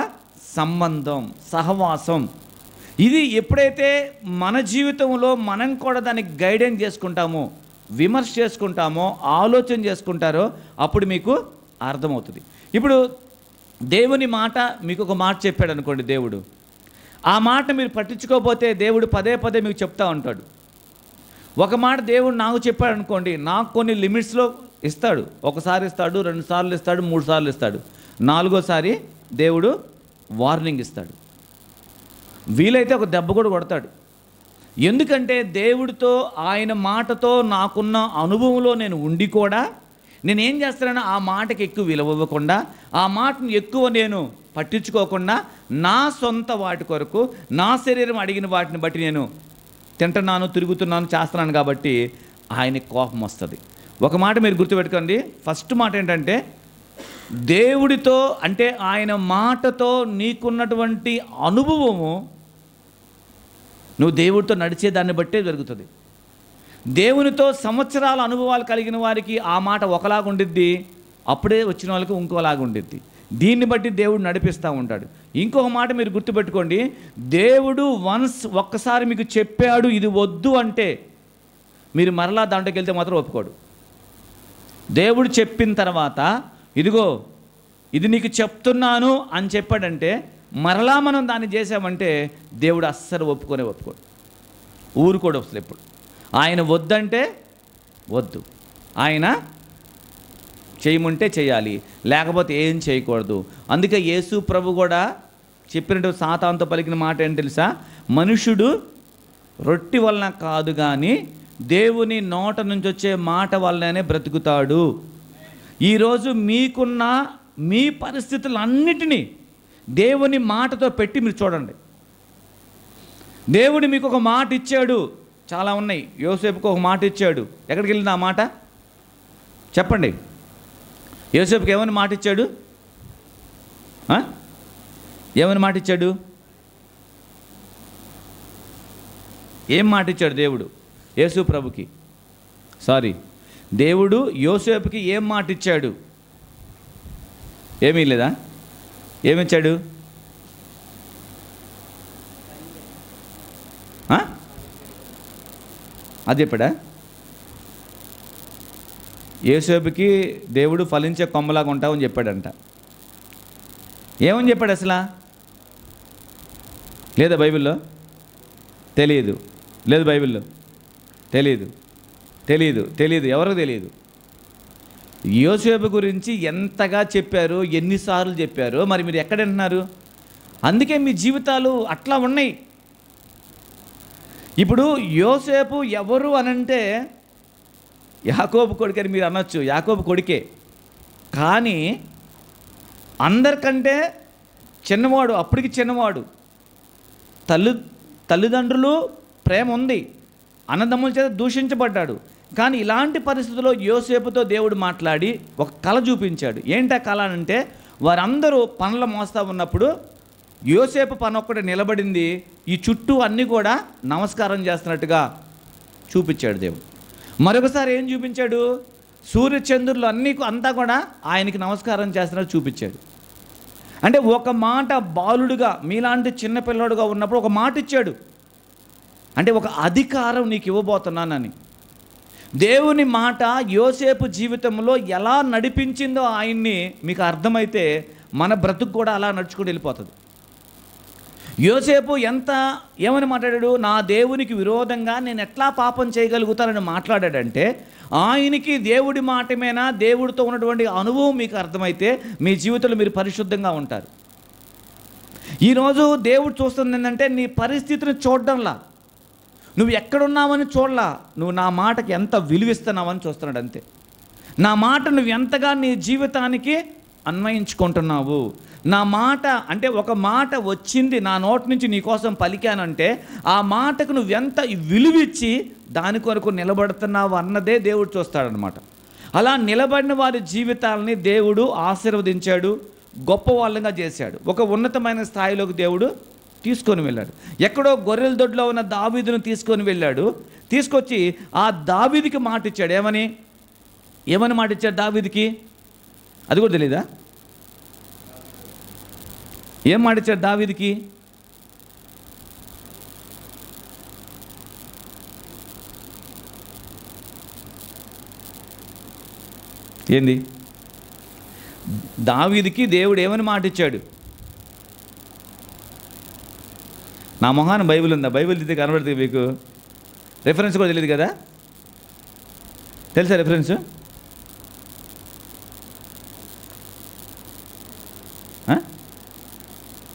సంబంధం, సహవాసం. ఇది ఎప్పుడైతే మన జీవితంలో మనం కూడా దానికి గైడెన్స్ చేసుకుంటామో, విమర్శ చేసుకుంటామో, ఆలోచన చేసుకుంటారో అప్పుడు మీకు అర్థమవుతుంది. ఇప్పుడు దేవుని మాట మీకు ఒక మాట చెప్పాడు అనుకోండి దేవుడు, ఆ మాట మీరు పట్టించుకోకపోతే దేవుడు పదే పదే మీకు చెప్తా ఉంటాడు. ఒక మాట దేవుడు నాకు చెప్పాడు అనుకోండి, నాకు కొన్ని లిమిట్స్లో ఇస్తాడు. ఒకసారి ఇస్తాడు, 2 సార్లు ఇస్తాడు, 3 సార్లు ఇస్తాడు, 4వసారి దేవుడు వార్నింగ్ ఇస్తాడు. వీలైతే ఒక దెబ్బ కూడా కొడతాడు. ఎందుకంటే దేవుడితో, ఆయన మాటతో నాకున్న అనుభవంలో నేను ఉండి కూడా నేనేం చేస్తానని ఆ మాటకి ఎక్కువ విలువ ఇవ్వకుండా, ఆ మాటను ఎక్కువ నేను పట్టించుకోకుండా నా సొంత వాటి కొరకు, నా శరీరం అడిగిన వాటిని బట్టి నేను తింటున్నాను, తిరుగుతున్నాను, చేస్తున్నాను కాబట్టి ఆయనకి కోపం వస్తుంది. ఒక మాట మీరు గుర్తుపెట్టుకోండి. ఫస్ట్ మాట ఏంటంటే దేవుడితో, అంటే ఆయన మాటతో నీకున్నటువంటి అనుభవము నువ్వు దేవుడితో నడిచేదాన్ని బట్టే జరుగుతుంది. దేవునితో సంవత్సరాల అనుభవాలు కలిగిన వారికి ఆ మాట ఒకలాగా ఉండిద్ది, అప్పుడే వచ్చిన వాళ్ళకి ఇంకోలాగా ఉండిద్ది. దీన్ని బట్టి దేవుడు నడిపిస్తూ ఉంటాడు. ఇంకొక మాట మీరు గుర్తుపెట్టుకోండి, దేవుడు ఒక్కసారి మీకు చెప్పాడు ఇది వద్దు అంటే మీరు మరలా దాంట్లోకి వెళ్తే మాత్రం ఒప్పుకోడు. దేవుడు చెప్పిన తర్వాత ఇదిగో ఇది నీకు చెప్తున్నాను అని చెప్పాడంటే మరలా మనం దాన్ని చేసామంటే దేవుడు అస్సలు ఒప్పుకోడు, ఊరుకోడు అసలు. ఎప్పుడు ఆయన వద్దంటే వద్దు, ఆయన చేయమంటే చేయాలి, లేకపోతే ఏం చేయకూడదు. అందుకే యేసు ప్రభు కూడా చెప్పినట్టు సాతానుతో పలికిన మాట ఏంటి తెలుసా, మనుషుడు రొట్టె వలన కాదు కానీ దేవుని నోట నుంచి వచ్చే మాట వలననే బ్రతుకుతాడు. ఈరోజు మీకున్న మీ పరిస్థితులన్నిటినీ దేవుని మాటతో పెట్టి మీరు చూడండి. దేవుడు మీకు ఒక మాట ఇచ్చాడు, చాలా ఉన్నాయి. యోసేపుకు ఒక మాట ఇచ్చాడు. ఎక్కడికి వెళ్ళింది ఆ మాట చెప్పండి. యోసేపుకి ఏమని మాట ఇచ్చాడు? ఏమని మాట ఇచ్చాడు? ఏం మాట ఇచ్చాడు దేవుడు యేసు ప్రభుకి? దేవుడు యోసేపుకి ఏం మాట ఇచ్చాడు? ఏమీ లేదా? ఏమిచ్చాడు? అది చెప్పాడా? యోసేపుకి దేవుడు ఫలించే కొమ్మలాగా ఉంటావని చెప్పాడంట. ఏమని చెప్పాడు అసలు? లేదా బైబిల్లో? తెలియదు. లేదు బైబిల్లో? తెలియదు, ఎవరికి తెలియదు. యోసేపు గురించి ఎంతగా చెప్పారు, ఎన్నిసార్లు చెప్పారు, మరి మీరు ఎక్కడ వింటున్నారు? అందుకే మీ జీవితాలు అట్లా ఉన్నాయి. ఇప్పుడు యోసేపు ఎవరు అనంటే యాకోబు కొడుకు అని మీరు అనొచ్చు, యాకోబు కొడుకే. కానీ అందరికంటే చిన్నవాడు, అప్పటికి చిన్నవాడు. తల్లిదండ్రులు ప్రేమ ఉంది, అన్నదమ్ముల చేత దూషించబడ్డాడు. కానీ ఇలాంటి పరిస్థితుల్లో యోసేపుతో దేవుడు మాట్లాడి ఒక కళ చూపించాడు. ఏంటా కళ అంటే, వారందరూ పనులు మోస్తూ ఉన్నప్పుడు యోసేపు పని ఒక్కటి నిలబడింది, ఈ చుట్టూ అన్నీ కూడా నమస్కారం చేస్తున్నట్టుగా చూపించాడు దేవుడు. మరొకసారి ఏం చూపించాడు? సూర్యచంద్రులు అంతా కూడా ఆయనకి నమస్కారం చేస్తున్నట్టు చూపించాడు. అంటే ఒక మాట బాలుడుగా, మీలాంటి చిన్నపిల్లడుగా ఉన్నప్పుడు ఒక మాట ఇచ్చాడు. అంటే ఒక అధికారం నీకు ఇవ్వబోతున్నానని. దేవుని మాట యోసేపు జీవితంలో ఎలా నడిపించిందో ఆయన్ని మీకు అర్థమైతే మన బ్రతుకు కూడా అలా నడుచుకుంటూ వెళ్ళిపోతుంది. యోసేపు ఏమని మాట్లాడాడు? నా దేవునికి విరోధంగా నేను ఎట్లా పాపం చేయగలుగుతానని మాట్లాడాడంటే, ఆయనకి దేవుడి మాటమేనా, దేవుడితో ఉన్నటువంటి అనుభవం మీకు అర్థమైతే మీ జీవితంలో మీరు పరిశుద్ధంగా ఉంటారు. ఈరోజు దేవుడు చూస్తుంది ఏంటంటే నీ పరిస్థితిని చూడడంలా, నువ్వు ఎక్కడున్నావని చూడలా, నువ్వు నా మాటకి ఎంత విలువిస్తున్నావని చూస్తున్నాడు అంతే. నా మాట నువ్వు ఎంతగా నీ జీవితానికి అన్వయించుకుంటున్నావు? నా మాట అంటే ఒక మాట వచ్చింది నా నోటి నుంచి నీ కోసం పలికానంటే ఆ మాటకు నువ్వెంత విలువిచ్చి దాని కొరకు నిలబడుతున్నావు అన్నదే దేవుడు చూస్తాడనమాట. అలా నిలబడిన వారి జీవితాలని దేవుడు ఆశీర్వదించాడు, గొప్ప వాళ్ళంగా చేశాడు. ఒక ఉన్నతమైన స్థాయిలోకి దేవుడు తీసుకొని వెళ్ళాడు. ఎక్కడో గొర్రెల దొడ్లో ఉన్న దావీదును తీసుకొని వెళ్ళాడు. తీసుకొచ్చి ఆ దావీదుకి మాట ఇచ్చాడు. ఏమని మాట ఇచ్చాడు దావీదుకి? అది కూడా తెలీదా? ఏం మాట ఇచ్చాడు దావీదుకి? ఏంది? దావీదుకి దేవుడు ఏమని మాట ఇచ్చాడు? నా మొహాన బైబిల్ ఉందా? బైబిల్ ఇది కనబడుతుంది మీకు. రెఫరెన్స్ కూడా తెలియదు కదా? తెలుసా రెఫరెన్స్?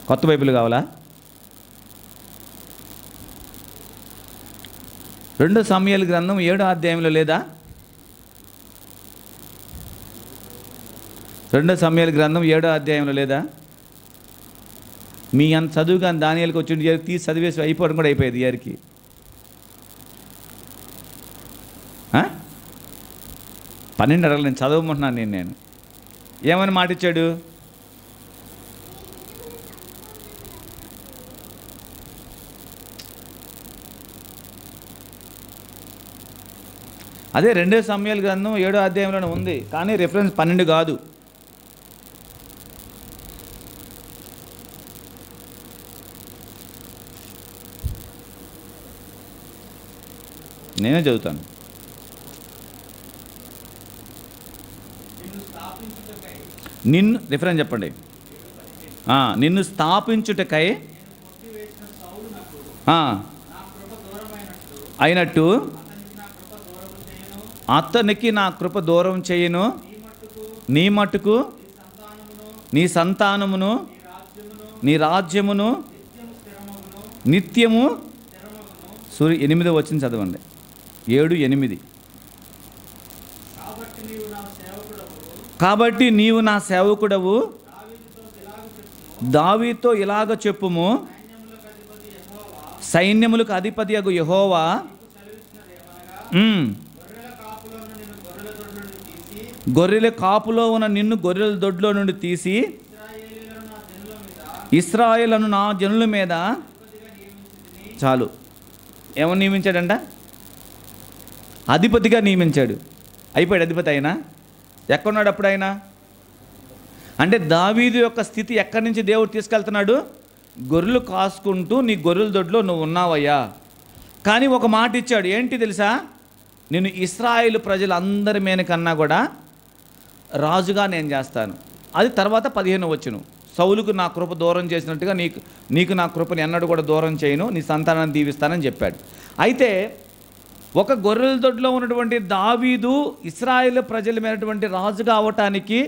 కొత్త బైబిల్ కావాలా? 2 సమూయేలు గ్రంథం 7వ అధ్యాయంలో లేదా? 2 సమూయేలు గ్రంథం 7వ అధ్యాయంలో లేదా? మీ అంత చదువు కానీ దానియేలుకి వచ్చి తీసి చదివేసి అయిపోవడం కూడా అయిపోయేది ఇయర్కి. 12 అడగలు నేను చదవమంటున్నాను. నేను ఏమని మాట ఇచ్చాడు? అదే 2 సమూయేలు గ్రంథం 7వ అధ్యాయంలోనే ఉంది, కానీ రెఫరెన్స్ 12 కాదు. నేనే చదువుతాను. నిన్ను రిఫరెన్స్ చెప్పండి. నిన్ను స్థాపించుటకై అయినట్టు అతనికి నా కృప దూరం చేయను, నీ మట్టుకు నీ సంతానమును నీ రాజ్యమును నిత్యము. 8వ వచనం చదవండి. 7:8. కాబట్టి నీవు నా సేవకుడవు, దావీదుతో ఇలాగ చెప్పుము, సైన్యములకు అధిపతియగు యెహోవా గొర్రెల కాపులో ఉన్న నిన్ను గొర్రెల దొడ్లో నుండి తీసి ఇశ్రాయేలును నా జనుల మీద. చాలు. ఏమని నియమించాడంట? అధిపతిగా నియమించాడు. అయిపోయాడు అధిపతి. అయినా ఎక్కడున్నాడు అప్పుడు ఆయన? అంటే దావీదు యొక్క స్థితి ఎక్కడి నుంచి దేవుడు తీసుకెళ్తున్నాడు? గొర్రెలు కాసుకుంటూ నీ గొర్రెల దొడ్లో నువ్వు ఉన్నావయ్యా. కానీ ఒక మాట ఇచ్చాడు. ఏంటి తెలుసా? నేను ఇశ్రాయేలు ప్రజలందరి మీద కన్నా కూడా రాజుగా నేను చేస్తాను. అది తర్వాత 15వ వచనం. సౌలుకు నా కృప దూరం చేసినట్టుగా నీకు నా కృపని ఎన్నడూ కూడా దూరం చేయను, నీ సంతానాన్ని దీవిస్తానని చెప్పాడు. అయితే ఒక గొర్రెల దొడ్లో ఉన్నటువంటి దావీదు ఇశ్రాయేలు ప్రజల మీదటువంటి రాజుగా అవటానికి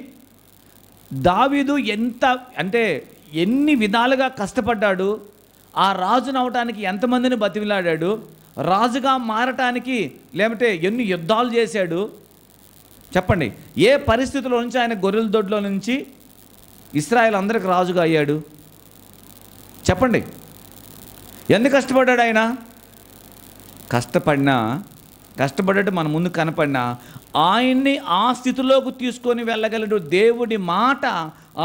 దావీదు ఎన్ని విధాలుగా కష్టపడ్డాడు, ఆ రాజును అవటానికి ఎంతమందిని బతిమిలాడాడు, రాజుగా మారటానికి లేకపోతే ఎన్ని యుద్ధాలు చేశాడు చెప్పండి. ఏ పరిస్థితుల్లో నుంచి ఆయన గొర్రెల దొడ్లో నుంచి ఇశ్రాయేలు అందరికి రాజుగా అయ్యాడు చెప్పండి. ఎందుకు కష్టపడ్డాడు ఆయన? కష్టపడ్డట్టు మన ముందు కనపడినా ఆయన్ని ఆ స్థితిలోకి తీసుకొని వెళ్ళగలడు. దేవుడి మాట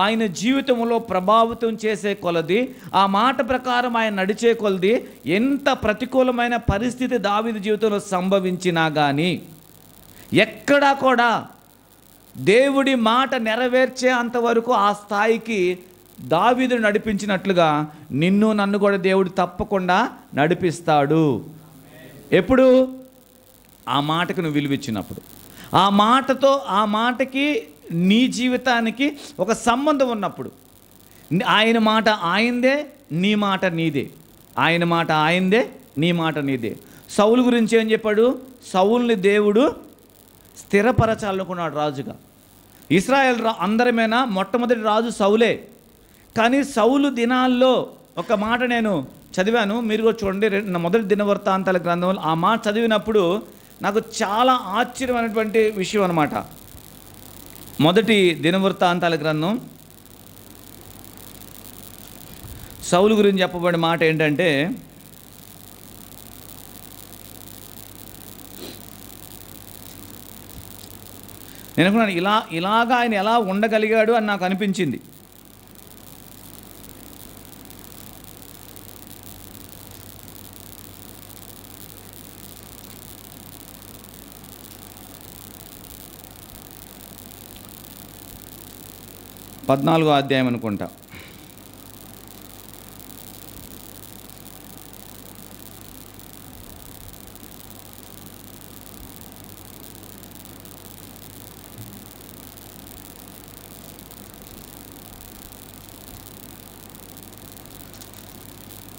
ఆయన జీవితంలో ప్రభావితం చేసే కొలది, ఆ మాట ప్రకారం ఆయన నడిచే కొలది, ఎంత ప్రతికూలమైన పరిస్థితి దావీదు జీవితంలో సంభవించినా కానీ ఎక్కడా కూడా దేవుడి మాట నెరవేర్చే అంతవరకు ఆ స్థాయికి దావీదును నడిపించినట్లుగా నిన్ను నన్ను కూడా దేవుడు తప్పకుండా నడిపిస్తాడు. ఎప్పుడు? ఆ మాటకు నువ్వు విలువిచ్చినప్పుడు. ఆ మాటతో ఆ మాటకి నీ జీవితానికి ఒక సంబంధం ఉన్నప్పుడు. ఆయన మాట ఆయనదే, నీ మాట నీదే. ఆయన మాట ఆయనదే, నీ మాట నీదే. సౌలు గురించి ఏం చెప్పాడు? సౌలుని దేవుడు స్థిరపరచాలనుకున్నాడు రాజుగా. ఇశ్రాయేల్ అందరమేనా మొట్టమొదటి రాజు సౌలే. కానీ సౌలు దినాల్లో ఒక మాట నేను చదివాను, మీరు కూడా చూడండి. మొదటి దినవృత్తాంతాల గ్రంథంలో ఆ మాట చదివినప్పుడు నాకు చాలా ఆశ్చర్యమైనటువంటి విషయం అన్నమాట. మొదటి దినవృత్తాంతాల గ్రంథం సౌలు గురించి చెప్పబడిన మాట ఏంటంటే, నేను అనుకున్నాను ఇలాగా ఆయన ఎలా ఉండగలిగాడు అని నాకు అనిపించింది. పద్నాలుగో అధ్యాయం అనుకుంటా.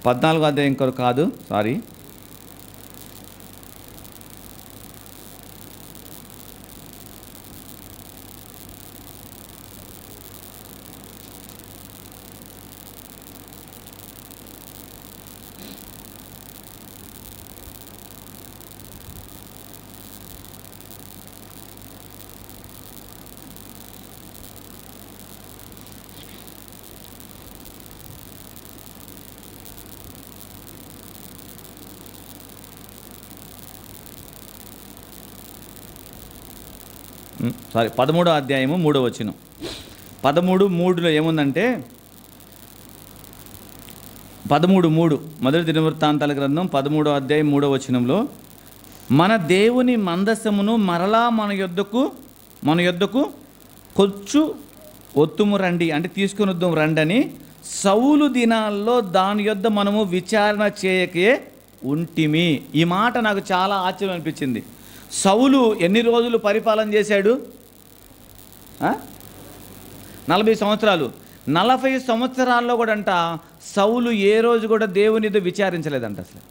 పద్నాలుగో అధ్యాయం ఇంకొక కాదు, సారీ, 13వ అధ్యాయము 3వ వచనం. 13:3లో ఏముందంటే, 13:3 మొదటి దినవృత్తాంతాల గ్రంథం 13వ అధ్యాయం 3వ వచనంలో, మన దేవుని మందసమును మరలా మన యొద్దకు కొచ్చు ఒత్తుము రండి, అంటే తీసుకుని వద్దాం రండి అని సౌలు దినాల్లో దాని యొద్ద మనము విచారణ చేయకే ఉంటిమి. ఈ మాట నాకు చాలా ఆశ్చర్యం అనిపించింది. సౌలు ఎన్ని రోజులు పరిపాలన చేశాడు? 40 సంవత్సరాలు. 40 సంవత్సరాల్లో కూడా అంట సౌలు ఏ రోజు కూడా దేవునితో విచారించలేదంట అసలు.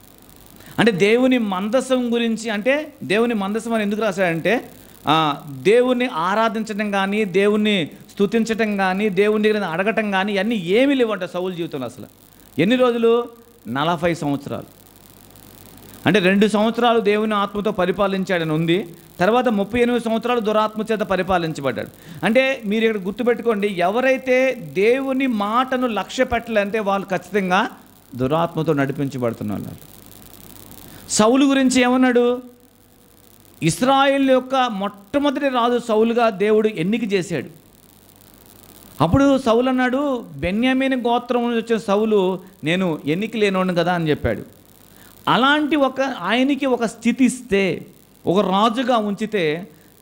అంటే దేవుని మందసం గురించి, అంటే దేవుని మందసం అని ఎందుకు రాశాడంటే, దేవుణ్ణి ఆరాధించడం కానీ, దేవుణ్ణి స్తుతించటం కానీ, దేవుని దగ్గర అడగటం కానీ అన్నీ ఏమీ లేవంట సౌలు జీవితంలో అసలు. ఎన్ని రోజులు? 40 సంవత్సరాలు. అంటే 2 సంవత్సరాలు దేవుని ఆత్మతో పరిపాలించాడని ఉంది, తర్వాత 38 సంవత్సరాలు దురాత్మ చేత పరిపాలించబడ్డాడు. అంటే మీరు ఇక్కడ గుర్తుపెట్టుకోండి, ఎవరైతే దేవుని మాటను లక్ష్య పెట్టాలంటే వాళ్ళు ఖచ్చితంగా దురాత్మతో నడిపించబడుతున్నారు. సౌలు గురించి ఏమన్నాడు? ఇశ్రాయేలు యొక్క మొట్టమొదటి రాజు సౌలుగా దేవుడు ఎన్నిక చేశాడు. అప్పుడు సౌలు అన్నాడు, బెన్యామీను గోత్రం నుంచి వచ్చిన సౌలు నేను ఎన్నిక లేనోను కదా అని చెప్పాడు. అలాంటి ఆయనకి ఒక స్థితి ఇస్తే, ఒక రాజుగా ఉంచితే,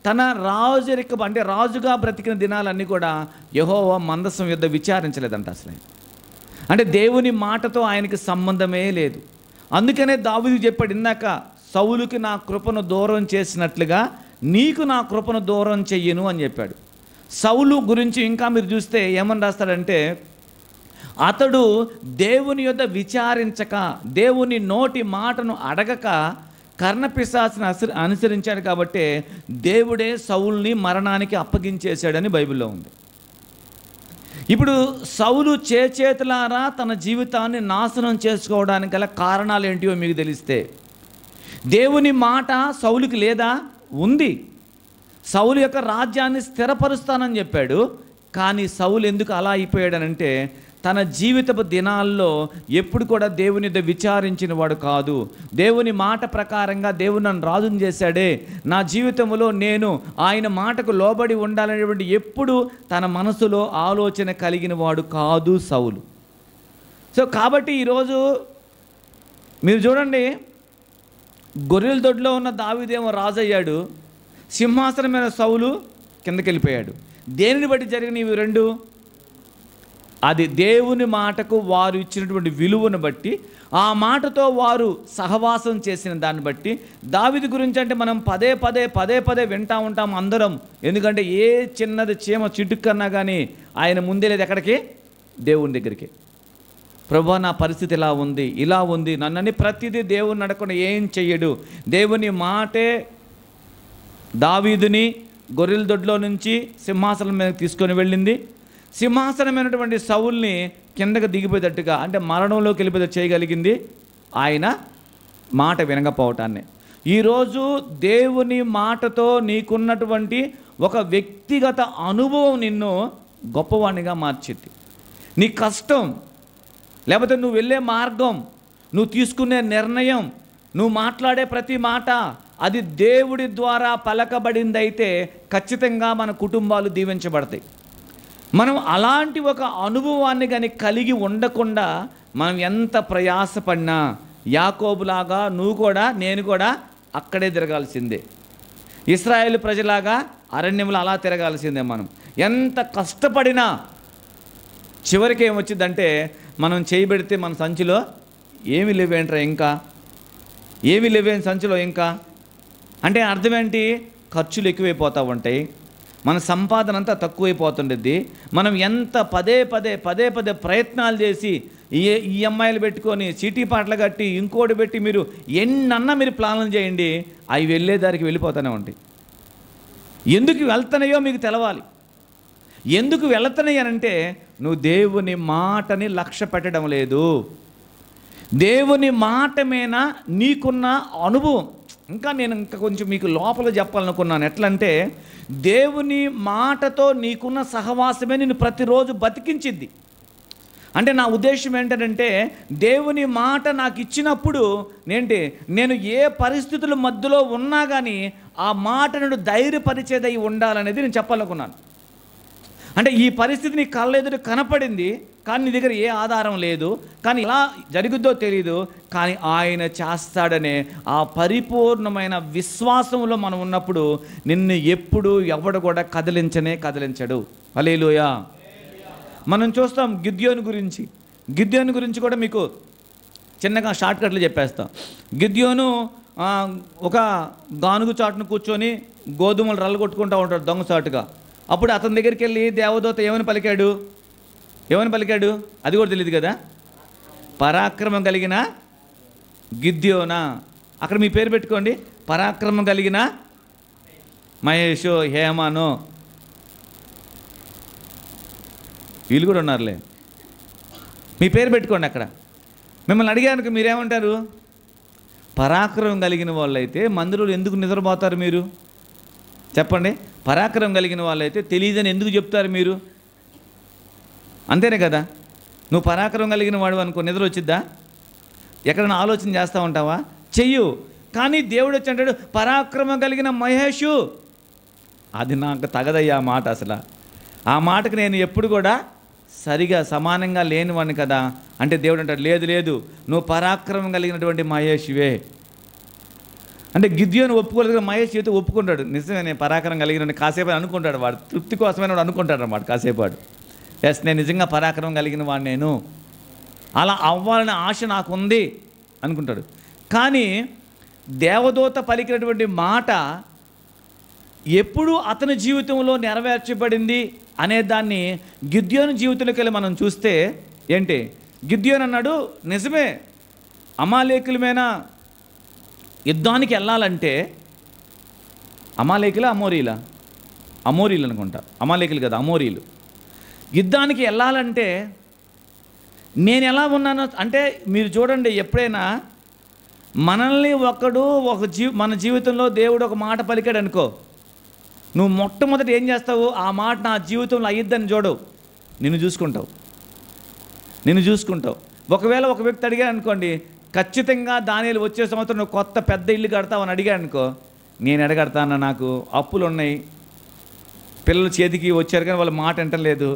తన రాజరిక అంటే రాజుగా బ్రతికిన దినాలన్నీ కూడా యెహోవా మందసం యొద్ద విచారించలేదంట అసలు. అంటే దేవుని మాటతో ఆయనకి సంబంధమే లేదు. అందుకనే దావీదు చెప్పాడు ఇందాక, సౌలుకి నా కృపను దూరం చేసినట్లుగా నీకు నా కృపను దూరం చెయ్యను అని చెప్పాడు. సౌలు గురించి ఇంకా మీరు చూస్తే ఏమని రాస్తాడంటే, అతడు దేవుని యొద్ద విచారించక, దేవుని నోటి మాటను అడగక కర్ణపిశాచిని అనుసరించాడు కాబట్టి దేవుడే సౌలుని మరణానికి అప్పగించేశాడని బైబిల్లో ఉంది. ఇప్పుడు సౌలు చేతులారా తన జీవితాన్ని నాశనం చేసుకోవడానికి గల కారణాలు ఏంటివో మీకు తెలిస్తే, దేవుని మాట సౌలుకి లేదా? ఉంది. సౌలు యొక్క రాజ్యాన్ని స్థిరపరుస్తానని చెప్పాడు. కానీ సౌలు ఎందుకు అలా అయిపోయాడనంటే, తన జీవితపు దినాల్లో ఎప్పుడు కూడా దేవుని విచారించిన వాడు కాదు. దేవుని మాట ప్రకారంగా దేవుడు నన్ను రాజుని చేశాడే, నా జీవితంలో నేను ఆయన మాటకు లోబడి ఉండాలనేటువంటి ఎప్పుడు తన మనసులో ఆలోచన కలిగిన వాడు కాదు సౌలు. సో కాబట్టి ఈరోజు మీరు చూడండి, గొర్రెల దొడ్లో ఉన్న దావీదేమో రాజు అయ్యాడు, సింహాసనమైన సౌలు కిందకి వెళ్ళిపోయాడు. దేనిని బట్టి జరిగిన ఇవి రెండు? అది దేవుని మాటకు వారు ఇచ్చినటువంటి విలువను బట్టి, ఆ మాటతో వారు సహవాసం చేసిన దాన్ని బట్టి. దావీదు గురించి అంటే మనం పదే పదే వింటూ ఉంటాం అందరం. ఎందుకంటే ఏ చిన్నది చీమ చిటుక్కన్నా కానీ ఆయన ముందే లేదు ఎక్కడికి? దేవుని దగ్గరికి. ప్రభువా నా పరిస్థితి ఇలా ఉంది నన్నని ప్రతిదీ దేవుని నడకుండా ఏం చెయ్యడు. దేవుని మాటే దావీదుని గొర్రెల దొడ్లో నుంచి సింహాసనం మీద తీసుకొని వెళ్ళింది. సింహాసనమైనటువంటి సౌల్ని కిందకు దిగిపోయేటట్టుగా, అంటే మరణంలోకి వెళ్ళిపోతే చేయగలిగింది ఆయన మాట వినకపోవటాన్ని. ఈరోజు దేవుని మాటతో నీకున్నటువంటి ఒక వ్యక్తిగత అనుభవం నిన్ను గొప్పవాణిగా మార్చింది. నీ కష్టం, లేకపోతే నువ్వు వెళ్ళే మార్గం, నువ్వు తీసుకునే నిర్ణయం, నువ్వు మాట్లాడే ప్రతి మాట అది దేవుడి ద్వారా పలకబడిందైతే ఖచ్చితంగా మన కుటుంబాలు దీవించబడతాయి. మనం అలాంటి ఒక అనుభవాన్ని కానీ కలిగి ఉండకుండా మనం ఎంత ప్రయాసపడినా యాకోబులాగా నువ్వు కూడా నేను కూడా అక్కడే తిరగాల్సిందే. ఇశ్రాయేలు ప్రజలాగా అరణ్యంలో అలా తిరగాల్సిందే. మనం ఎంత కష్టపడినా చివరికి ఏమొచ్చిందంటే మనం చేయబెడితే మన సంచిలో ఏమి లేవేంట్రా, ఇంకా ఏమి లేవేం సంచిలో ఇంకా అంటే అర్థం ఏంటి? ఖర్చులు ఎక్కువైపోతూ ఉంటాయి, మన సంపాదన అంతా తక్కువైపోతుండేది. మనం ఎంత పదే పదే ప్రయత్నాలు చేసి ఈఎంఐలు పెట్టుకొని చీటీ పాటలు కట్టి ఇంకోటి పెట్టి మీరు ఎన్నన్నా మీరు ప్లాన్లు చేయండి, అవి వెళ్ళేదారికి వెళ్ళిపోతూనే ఉంటాయి. ఎందుకు వెళ్తున్నాయో మీకు తెలవాలి. ఎందుకు వెళుతున్నాయి అనంటే నువ్వు దేవుని మాటని లక్ష్య పెట్టడం లేదు. దేవుని మాట మీద నీకున్న అనుభవం ఇంకా కొంచెం మీకు లోపల చెప్పాలనుకున్నాను. ఎట్లంటే దేవుని మాటతో నీకున్న సహవాసమే నిన్ను ప్రతిరోజు బతికించింది. అంటే నా ఉద్దేశం ఏంటంటే దేవుని మాట నాకు ఇచ్చినప్పుడు నేను ఏ పరిస్థితుల మధ్యలో ఉన్నా కానీ ఆ మాటను ధైర్యపరిచేదై ఉండాలనేది నేను చెప్పాలనుకున్నాను. అంటే ఈ పరిస్థితి నీ కళ్ళెదురు కనపడింది, కానీ నీ దగ్గర ఏ ఆధారం లేదు, కానీ ఎలా జరుగుద్దో తెలియదు, కానీ ఆయన చేస్తాడనే ఆ పరిపూర్ణమైన విశ్వాసంలో మనం ఉన్నప్పుడు నిన్ను ఎప్పుడు ఎవడు కూడా కదిలించడు. హల్లెలూయా. మనం చూస్తాం గిద్యోను గురించి కూడా మీకు చిన్నగా షార్ట్కట్లు చెప్పేస్తాం. గిద్యోను ఒక గానుగు చాటును కూర్చొని గోధుమలు రల్లగొట్టుకుంటూ ఉంటాడు దొంగచాటుగా. అప్పుడు అతని దగ్గరికి వెళ్ళి దేవదూత ఏమని పలికాడు? అది కూడా తెలియదు కదా. పరాక్రమం కలిగిన గిద్యోనా. అక్కడ మీ పేరు పెట్టుకోండి, పరాక్రమం కలిగిన మహేషో హేమానో, వీళ్ళు కూడా ఉన్నారులే, మీ పేరు పెట్టుకోండి. అక్కడ మిమ్మల్ని అడిగాను, మీరేమంటారు? పరాక్రమం కలిగిన వాళ్ళైతే మందిరంలో ఎందుకు నిద్రపోతారు మీరు? చెప్పండి. పరాక్రమం కలిగిన వాళ్ళైతే తెలియదని ఎందుకు చెప్తారు మీరు? అంతేనే కదా. నువ్వు పరాక్రమం కలిగిన వాడు అనుకో, నిద్ర వచ్చిద్దా? ఎక్కడైనా ఆలోచన చేస్తూ ఉంటావా? చెయ్యు. కానీ దేవుడు వచ్చి అంటాడు పరాక్రమం కలిగిన మహేషు. అది నాకు తగదయ్యా మాట. అసలు ఆ మాటకు నేను ఎప్పుడు కూడా సరిగా సమానంగా లేనివాడిని కదా. అంటే దేవుడు అంటాడు లేదు, నువ్వు పరాక్రమం కలిగినటువంటి మహేషువే. అంటే గిద్యోను ఒప్పుకోలేదు, మహేష్ అయితే ఒప్పుకుంటాడు. నిజమే, నేను పరాక్రమం కలిగిన కాసేపు అనుకుంటాడు. వాడు తృప్తి కోసమైన వాడు అనుకుంటాడు అన్నమాట కాసేపు వాడు. ఎస్, నేను నిజంగా పరాక్రమం కలిగిన వాడు, నేను అలా అవ్వాలనే ఆశ నాకు ఉంది అనుకుంటాడు. కానీ దేవదూత పలికినటువంటి మాట ఎప్పుడు అతని జీవితంలో నెరవేర్చబడింది అనే దాన్ని గిద్యోను జీవితంలోకి వెళ్ళి మనం చూస్తే గిద్యోను అన్నాడు, నిజమే అమాలేకుల మీద యుద్ధానికి వెళ్ళాలంటే, అమాలేకులా అమోరీలు అనుకుంటా, అమాలేకులు కదా అమోరీలు. యుద్ధానికి వెళ్ళాలంటే నేను ఎలా ఉన్నానో అంటే మీరు చూడండి, ఎప్పుడైనా మనల్ని మన జీవితంలో దేవుడు ఒక మాట పలికాడు అనుకో, నువ్వు మొట్టమొదటి ఏం చేస్తావు? ఆ మాట నా జీవితంలో అయ్యిద్దని చూడవు, నిన్ను చూసుకుంటావు. ఒకవేళ ఒక వ్యక్తి అడిగాడు అనుకోండి, ఖచ్చితంగా దానిలో వచ్చే సంవత్సరం నువ్వు కొత్త పెద్ద ఇల్లు కడతావని అడిగాడు అనుకో, నేను ఎడగడతాను, నాకు అప్పులు ఉన్నాయి, పిల్లలు చేతికి వచ్చారు కానీ వాళ్ళ మాట వింటలేదు,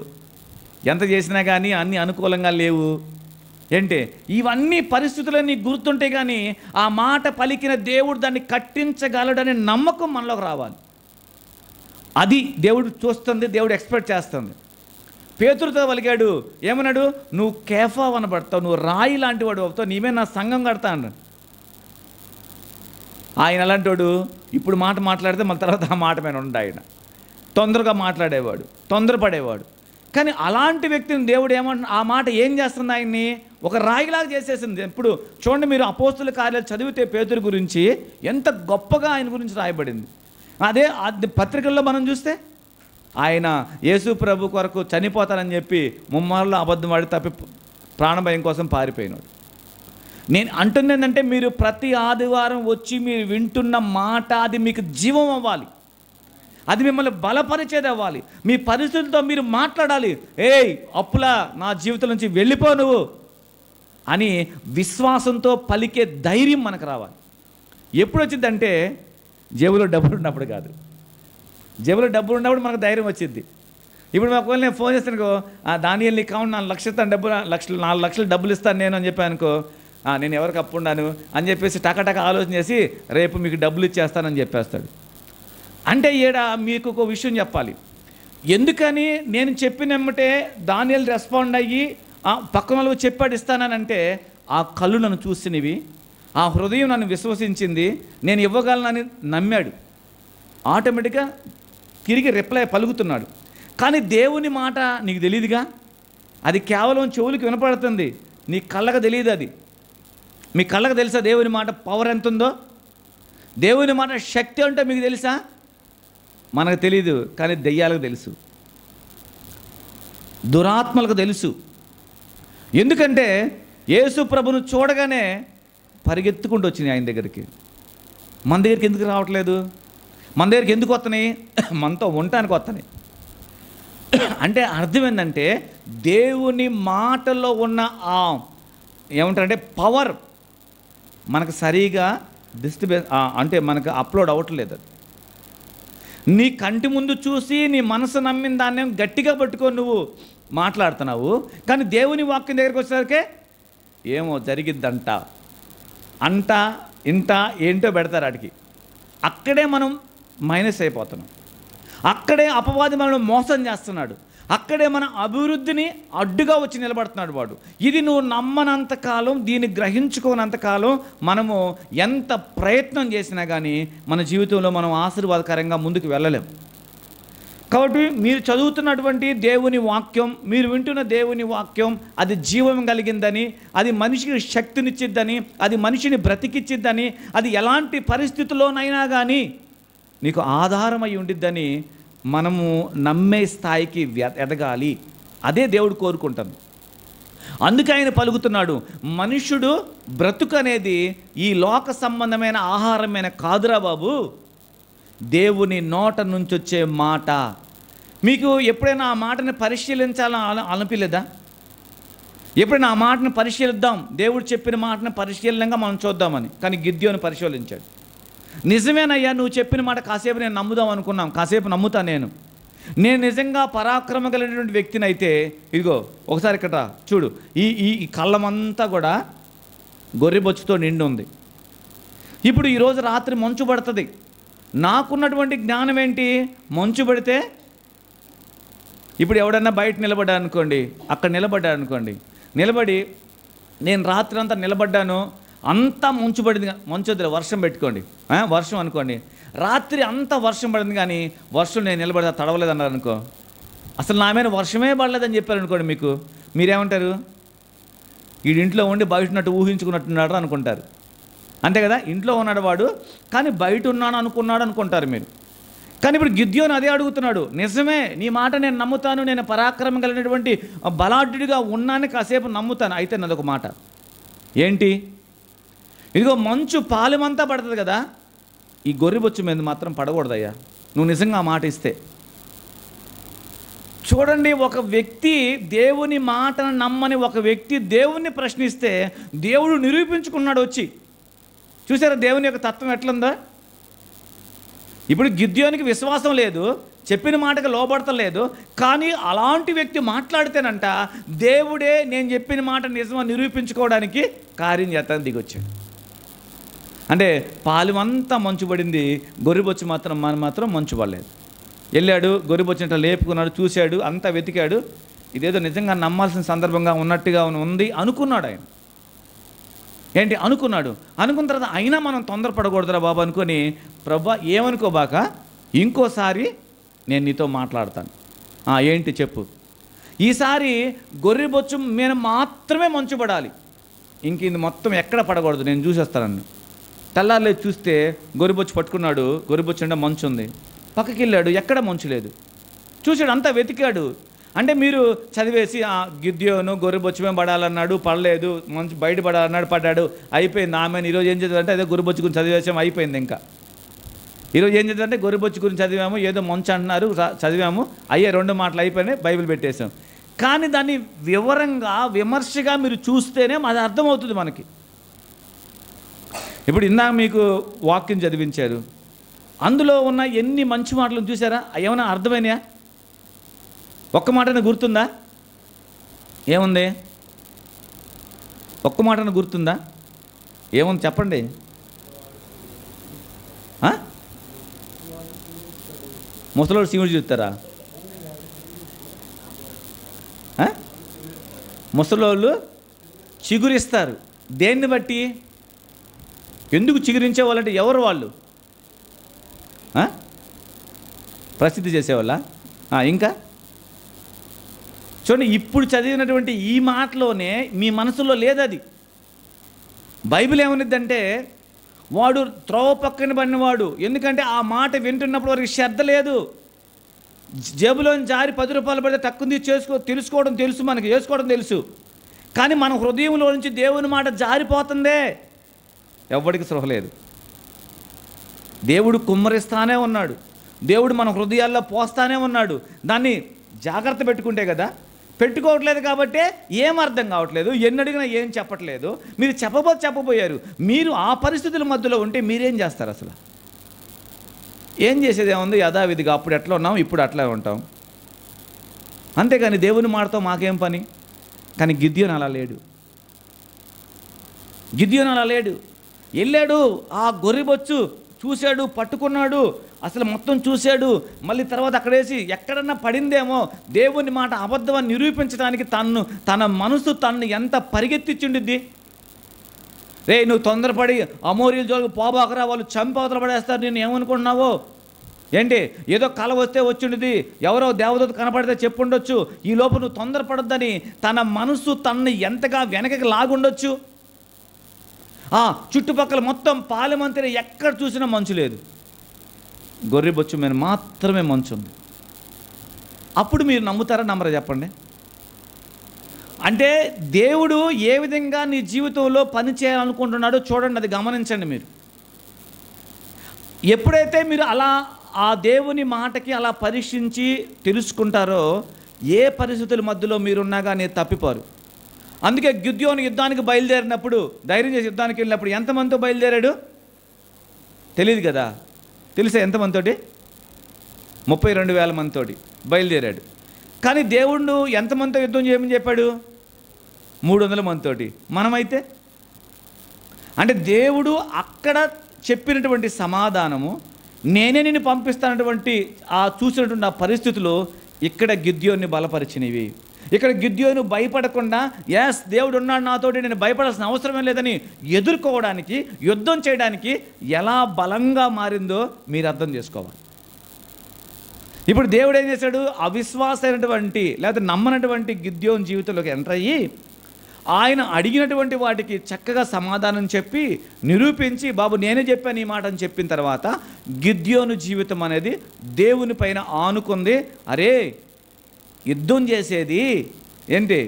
ఎంత చేసినా కానీ అన్నీ అనుకూలంగా లేవు. ఇవన్నీ పరిస్థితులన్నీ గుర్తుంటే కానీ ఆ మాట పలికిన దేవుడు దాన్ని కట్టించగలడనే నమ్మకం మనలోకి రావాలి. అది దేవుడు చూస్తుంది, దేవుడు ఎక్స్పెక్ట్ చేస్తుంది. పేతురుతో పలికాడు, ఏమన్నాడు? నువ్వు కేఫా అనబడతావు, నువ్వు రాయి లాంటి వాడు అవుతావు, నీవే నా సంఘం కడతా అన్నాడు. ఆయన అలాంటి వాడు, ఇప్పుడు మాట మాట్లాడితే మళ్ళీ తర్వాత ఆ మాట మీద ఉండ. ఆయన తొందరగా మాట్లాడేవాడు, తొందరపడేవాడు. కానీ అలాంటి వ్యక్తిని దేవుడు ఆ మాట ఏం చేస్తుంది? ఆయన్ని ఒక రాయిలాగా చేసేసింది. ఇప్పుడు చూడండి, మీరు అపోస్తుల కార్యాలు చదివితే పేతురు గురించి ఎంత గొప్పగా ఆయన గురించి రాయబడింది. అదే పత్రికల్లో మనం చూస్తే ఆయన యేసు ప్రభు కొరకు చనిపోతానని చెప్పి ముమ్మారులో అబద్ధం ఆడి తప్పి ప్రాణభయం కోసం పారిపోయినాడు. నేను అంటుంది ఏంటంటే, మీరు ప్రతి ఆదివారం వచ్చి మీరు వింటున్న మాట అది మీకు జీవం అవ్వాలి, అది మిమ్మల్ని బలపరిచేది అవ్వాలి. మీ పరిస్థితులతో మీరు మాట్లాడాలి. ఏయ్ అప్పులా నా జీవితం నుంచి వెళ్ళిపో నువ్వు అని విశ్వాసంతో పలికే ధైర్యం మనకు రావాలి. ఎప్పుడు వచ్చిందంటే జేబులో డబ్బులు ఉన్నప్పుడు కాదు. జేబులో డబ్బులు ఉన్నప్పుడు మనకు ధైర్యం వచ్చింది. ఇప్పుడు ఒకవేళ నేను ఫోన్ చేస్తానుకో, దానియల్ నీకు కావాలి 4 లక్షలు ఇస్తాను, 4 లక్షలు డబ్బులు ఇస్తాను నేను అని చెప్పాను అనుకో, నేను ఎవరికి అప్పు ఉన్నాను అని చెప్పేసి టకటక ఆలోచన చేసి రేపు మీకు డబ్బులు ఇచ్చేస్తానని చెప్పేస్తాడు. అంటే ఈడ మీకు ఒక విషయం చెప్పాలి. ఎందుకని నేను చెప్పినమ్మటే దానియల్ రెస్పాండ్ అయ్యి పక్కన వాళ్ళకు చెప్పాడు ఇస్తానంటే, ఆ కళ్ళు నన్ను చూసినవి, ఆ హృదయం నన్ను విశ్వసించింది, నేను ఇవ్వగలనని నమ్మాడు. ఆటోమేటిక్గా తిరిగి రిప్లై పలుకుతున్నాడు. కానీ దేవుని మాట నీకు తెలియదుగా, అది కేవలం చెవులకు వినపడుతుంది, నీ కళ్ళకు తెలియదు. అది మీ కళ్ళకు తెలుసా దేవుని మాట పవర్ ఎంత ఉందో? దేవుని మాట శక్తి అంటే మీకు తెలుసా? మనకు తెలీదు, కానీ దెయ్యాలకు తెలుసు, దురాత్మలకు తెలుసు. ఎందుకంటే యేసు ప్రభును చూడగానే పరిగెత్తుకుంటూ వచ్చినాయి ఆయన దగ్గరికి. మన దగ్గరికి ఎందుకు రావట్లేదు? మన దగ్గరికి ఎందుకు వస్తున్నాయి? మనతో ఉండటానికి వస్తున్నాయి. అంటే అర్థం ఏంటంటే, దేవుని మాటల్లో ఉన్న ఏమంటారంటే పవర్ మనకు సరిగా అంటే మనకు అప్లోడ్ అవ్వట్లేదు. అది నీ కంటి ముందు చూసి నీ మనసు నమ్మిన దాన్ని గట్టిగా పట్టుకొని నువ్వు మాట్లాడుతున్నావు, కానీ దేవుని వాక్యం దగ్గరికి వచ్చేసరికి ఏమో జరిగిద్దంట, అంట ఇంట ఏంటో పెడతారు ఆడికి. అక్కడే మనం మైనస్ అయిపోతున్నాం, అక్కడే అపవాది మనల్ని మోసం చేస్తున్నాడు, అక్కడే మన అభివృద్ధిని అడ్డుగా వచ్చి నిలబడుతున్నాడు వాడు. ఇది నువ్వు నమ్మనంతకాలం, దీన్ని గ్రహించుకోనంతకాలం మనము ఎంత ప్రయత్నం చేసినా కానీ మన జీవితంలో మనం ఆశీర్వాదకరంగా ముందుకు వెళ్ళలేం. కాబట్టి మీరు చదువుతున్నటువంటి దేవుని వాక్యం, మీరు వింటున్న దేవుని వాక్యం అది జీవం కలిగిందని, అది మనిషికి శక్తినిచ్చిద్దని, అది మనిషిని బ్రతికిచ్చిద్దని, అది ఎలాంటి పరిస్థితుల్లోనైనా కానీ నీకు ఆధారమై ఉండిద్దని మనము నమ్మే స్థాయికి ఎదగాలి. అదే దేవుడు కోరుకుంటాను. అందుకే ఆయన పలుకుతున్నాడు, మనుష్యుడు బ్రతుకు అనేది ఈ లోక సంబంధమైన ఆహారమైన కాదురా బాబు, దేవుని నోట నుంచి వచ్చే మాట. మీకు ఎప్పుడైనా ఆ మాటని పరిశీలించాలని అనిపించలేదా? ఎప్పుడైనా ఆ మాటను పరిశీలిద్దాం, దేవుడు చెప్పిన మాటను పరిశీలనంగా మనం చూద్దామని. కానీ గిద్యోను పరిశీలించాడు. నిజమేనయ్యా, నువ్వు చెప్పిన మాట కాసేపు నేను నమ్ముదాం అనుకున్నాం, కాసేపు నమ్ముతా నేను నిజంగా పరాక్రమ కలిగినటువంటి వ్యక్తిని అయితే, ఇదిగో ఒకసారి ఇక్కడ చూడు, ఈ కళ్ళమంతా కూడా గొర్రెబొచ్చుతో నిండి ఉంది. ఇప్పుడు ఈరోజు రాత్రి మంచు పడుతుంది. నాకున్నటువంటి జ్ఞానం ఏంటి? మంచు పడితే ఇప్పుడు ఎవడన్నా బయట నిలబడ్డా అనుకోండి, నిలబడి నేను రాత్రి అంతా నిలబడ్డాను, అంతా మంచు పడింది, మంచు వద్దు వర్షం పెట్టుకోండి, వర్షం అనుకోండి, రాత్రి అంతా వర్షం పడింది కానీ వర్షం నేను నిలబడతా తడవలేదన్నారు అనుకో, అసలు నా మీద వర్షమే పడలేదని చెప్పారు అనుకోండి, మీరేమంటారు? వీడింట్లో ఉండి బయట ఉన్నట్టు ఊహించుకున్నట్టున్నాడు అనుకుంటారు. అంతే కదా, ఇంట్లో ఉన్నాడు వాడు కానీ బయట ఉన్నాను అనుకుంటారు మీరు. కానీ ఇప్పుడు గిద్యోను అదే అడుగుతున్నాడు, నిజమే నీ మాట నేను నమ్ముతాను, నేను పరాక్రమం కలిగినటువంటి బలాఢ్యుడిగా ఉన్నాను, కాసేపు నమ్ముతాను. అయితే నాదొక మాట ఏంటి? ఇదిగో మంచు పాలెమంతా పడుతుంది కదా, ఈ గొర్రెబొచ్చు మీద మాత్రం పడకూడదయ్యా, నువ్వు నిజంగా ఆ మాట ఇస్తే. చూడండి, ఒక వ్యక్తి దేవుని మాటను నమ్మని ఒక వ్యక్తి దేవుణ్ణి ప్రశ్నిస్తే దేవుడు నిరూపించుకున్నాడు వచ్చి. చూసారా దేవుని యొక్క తత్వం ఎట్లుందో? ఇప్పుడు గిద్యోనికి విశ్వాసం లేదు, చెప్పిన మాటకు లోబడతలేదు, కానీ అలాంటి వ్యక్తి మాట్లాడితేనంట దేవుడే నేను చెప్పిన మాట నిజమని నిరూపించుకోవడానికి కార్యం చేస్తాను దిగొచ్చాడు. అంటే పాలెమంతా మంచు పడింది, గొర్రెబొచ్చు మాత్రం మంచు పడలేదు. వెళ్ళాడు, గొర్రెబొచ్చినట్టు లేపుకున్నాడు, చూశాడు, అంతా వెతికాడు, ఇదేదో నిజంగా నమ్మాల్సిన సందర్భంగా ఉన్నట్టుగా ఉంది అనుకున్నాడు ఆయన. ఏంటి అనుకున్నాడు? అనుకున్న తర్వాత అయినా మనం తొందరపడకూడదురా బాబు అనుకొని, ప్రభా ఏమనుకోబాక, ఇంకోసారి నేను నీతో మాట్లాడతాను. ఏంటి చెప్పు, ఈసారి గొర్రెబొచ్చు మీద మాత్రమే మంచు పడాలి, ఇంక ఇది మొత్తం ఎక్కడ పడకూడదు, నేను చూసేస్తానన్ను. తెల్లారులేదు చూస్తే గొర్రెబొచ్చు పట్టుకున్నాడు, గొర్రెబొచ్చు అంటే మంచు ఉంది. పక్కకి వెళ్ళాడు, ఎక్కడ మంచు లేదు. చూశాడు, అంతా వెతికాడు, అంటే మీరు చదివేసి గిద్యోను గొర్రెబొచ్చు పడాలన్నాడు, పడలేదు, మంచి బయట పడాలన్నాడు, పడ్డాడు, అయిపోయింది. ఆమెను ఈరోజు ఏం చదివారంటే అదే గొర్రెబొచ్చు గురించి చదివేసాం, అయిపోయింది. ఇంకా ఈరోజు ఏం చదివారంటే గొర్రెబొచ్చు గురించి చదివాము, ఏదో మంచు అంటున్నారు, చదివాము, అయ్యే 2 మాటలు అయిపోయినాయి, బైబిల్ పెట్టేసాం. కానీ దాన్ని వివరంగా విమర్శగా మీరు చూస్తేనే అది అర్థమవుతుంది మనకి. ఇప్పుడు ఇందాక మీకు వాక్యం చదివించారు, అందులో ఉన్న ఎన్ని మంచి మాటలను చూసారా? ఏమైనా అర్థమైనాయా? ఒక్క మాటను గుర్తుందా? ఏముంది? ఒక్క మాటను గుర్తుందా? ఏముంది చెప్పండి. ముసలోడు శివుడు చూస్తారా? ముసలోళ్ళు చిగురిస్తారు. దేన్ని బట్టి? ఎందుకు చిగురించే వాళ్ళంటే ఎవరు వాళ్ళు? ప్రసిద్ధి చేసేవాళ్ళ? ఇంకా చూడండి, ఇప్పుడు చదివినటువంటి ఈ మాటలోనే మీ మనసులో లేదు అది. బైబిల్ ఏమనిద్దంటే వాడు త్రోవ పక్కన పడినవాడు. ఎందుకంటే ఆ మాట వింటున్నప్పుడు వారికి శ్రద్ధ లేదు. జేబులోని జారి 10 రూపాయలు పడితే తక్కువ తెలుసుకోవడం తెలుసు, మనకి చేసుకోవడం తెలుసు. కానీ మన హృదయంలో నుంచి దేవుని మాట జారిపోతుందే, ఎవరికి స్పృహ లేదు. దేవుడు కుమ్మరిస్తానే ఉన్నాడు, దేవుడు మన హృదయాల్లో పోస్తానే ఉన్నాడు. దాన్ని జాగ్రత్త పెట్టుకుంటే కదా. పెట్టుకోవట్లేదు కాబట్టే ఏం అర్థం కావట్లేదు, ఎన్ని అడిగినా ఏం చెప్పట్లేదు. మీరు చెప్పబోయారు. మీరు ఆ పరిస్థితుల మధ్యలో ఉంటే మీరేం చేస్తారు? అసలు ఏం చేసేది ఏముంది? యథావిధిగా అప్పుడు ఎట్లా ఉన్నాం, ఇప్పుడు అట్లా ఉంటాం, అంతేగాని దేవుని మాటతో మాకేం పని? కానీ గిద్యోను అలా లేడు. గిద్యోను అలా లేడు. వెళ్ళాడు, ఆ గొర్రెబొచ్చు చూశాడు, పట్టుకున్నాడు, అసలు మొత్తం చూశాడు. మళ్ళీ తర్వాత అక్కడేసి ఎక్కడన్నా పడిందేమో దేవుని మాట అబద్ధమని నిరూపించడానికి తన మనసు తనను ఎంత పరిగెత్తిచ్చిండిద్ది. రే, నువ్వు తొందరపడి అమోరీల జోలికి పోబాకరా, వాళ్ళు చంపవతల పడేస్తారు, నేను ఏమనుకుంటున్నావో ఏంటి? ఏదో కల వస్తే వచ్చిండిది, ఎవరో దేవదూత కనపడితే చెప్పుండొచ్చు, ఈ లోపు నువ్వు తొందరపడొద్దని తన మనసు తనని ఎంతగా వెనకకి లాగుండొచ్చు. చుట్టుపక్కల మొత్తం పాలెమంతరి ఎక్కడ చూసినా మంచు లేదు, గొర్రెబొచ్చు మీద మాత్రమే మంచు ఉంది. అప్పుడు మీరు నమ్ముతారా నమ్మరా చెప్పండి? అంటే దేవుడు ఏ విధంగా నీ జీవితంలో పని చేయాలనుకుంటున్నాడో చూడండి, అది గమనించండి మీరు. ఎప్పుడైతే మీరు అలా ఆ దేవుని మాటకి అలా పరీక్షించి తెలుసుకుంటారో ఏ పరిస్థితుల మధ్యలో మీరున్నా కానీ తప్పిపోరు. అందుకే గిద్యోను యుద్ధానికి బయలుదేరినప్పుడు, ధైర్యం చేసి యుద్ధానికి వెళ్ళినప్పుడు ఎంతమందితో బయలుదేరాడు తెలియదు కదా. తెలుసా ఎంతమందితోటి? 32,000 మందితోటి బయలుదేరాడు. కానీ దేవుడు ఎంతమందితో యుద్ధం చేయమని చెప్పాడు? 300 మందితోటి. మనమైతే అంటే దేవుడు అక్కడ చెప్పినటువంటి సమాధానము, నేనే నిన్ను పంపిస్తానటువంటి చూసినటువంటి ఆ పరిస్థితులు ఇక్కడ గిద్యోన్ని బలపరిచినవి. ఇక్కడ గిద్యోను భయపడకుండా, ఎస్ దేవుడు ఉన్నాడు నాతోటి, నేను భయపడాల్సిన అవసరమే లేదని ఎదుర్కోవడానికి, యుద్ధం చేయడానికి ఎలా బలంగా మారిందో మీరు అర్థం చేసుకోవాలి. ఇప్పుడు దేవుడు ఏం చేశాడు? అవిశ్వాసమైనటువంటి లేదా నమ్మనటువంటి గిద్యోను జీవితంలోకి ఎంటర్ అయ్యి ఆయన అడిగినటువంటి వాటికి చక్కగా సమాధానం చెప్పి నిరూపించి, బాబు నేనే చెప్పాను ఈ మాట అని చెప్పిన తర్వాత గిద్యోను జీవితం అనేది దేవుని పైన ఆనుకుంది. అరే, యుద్ధం చేసేది ఏంటి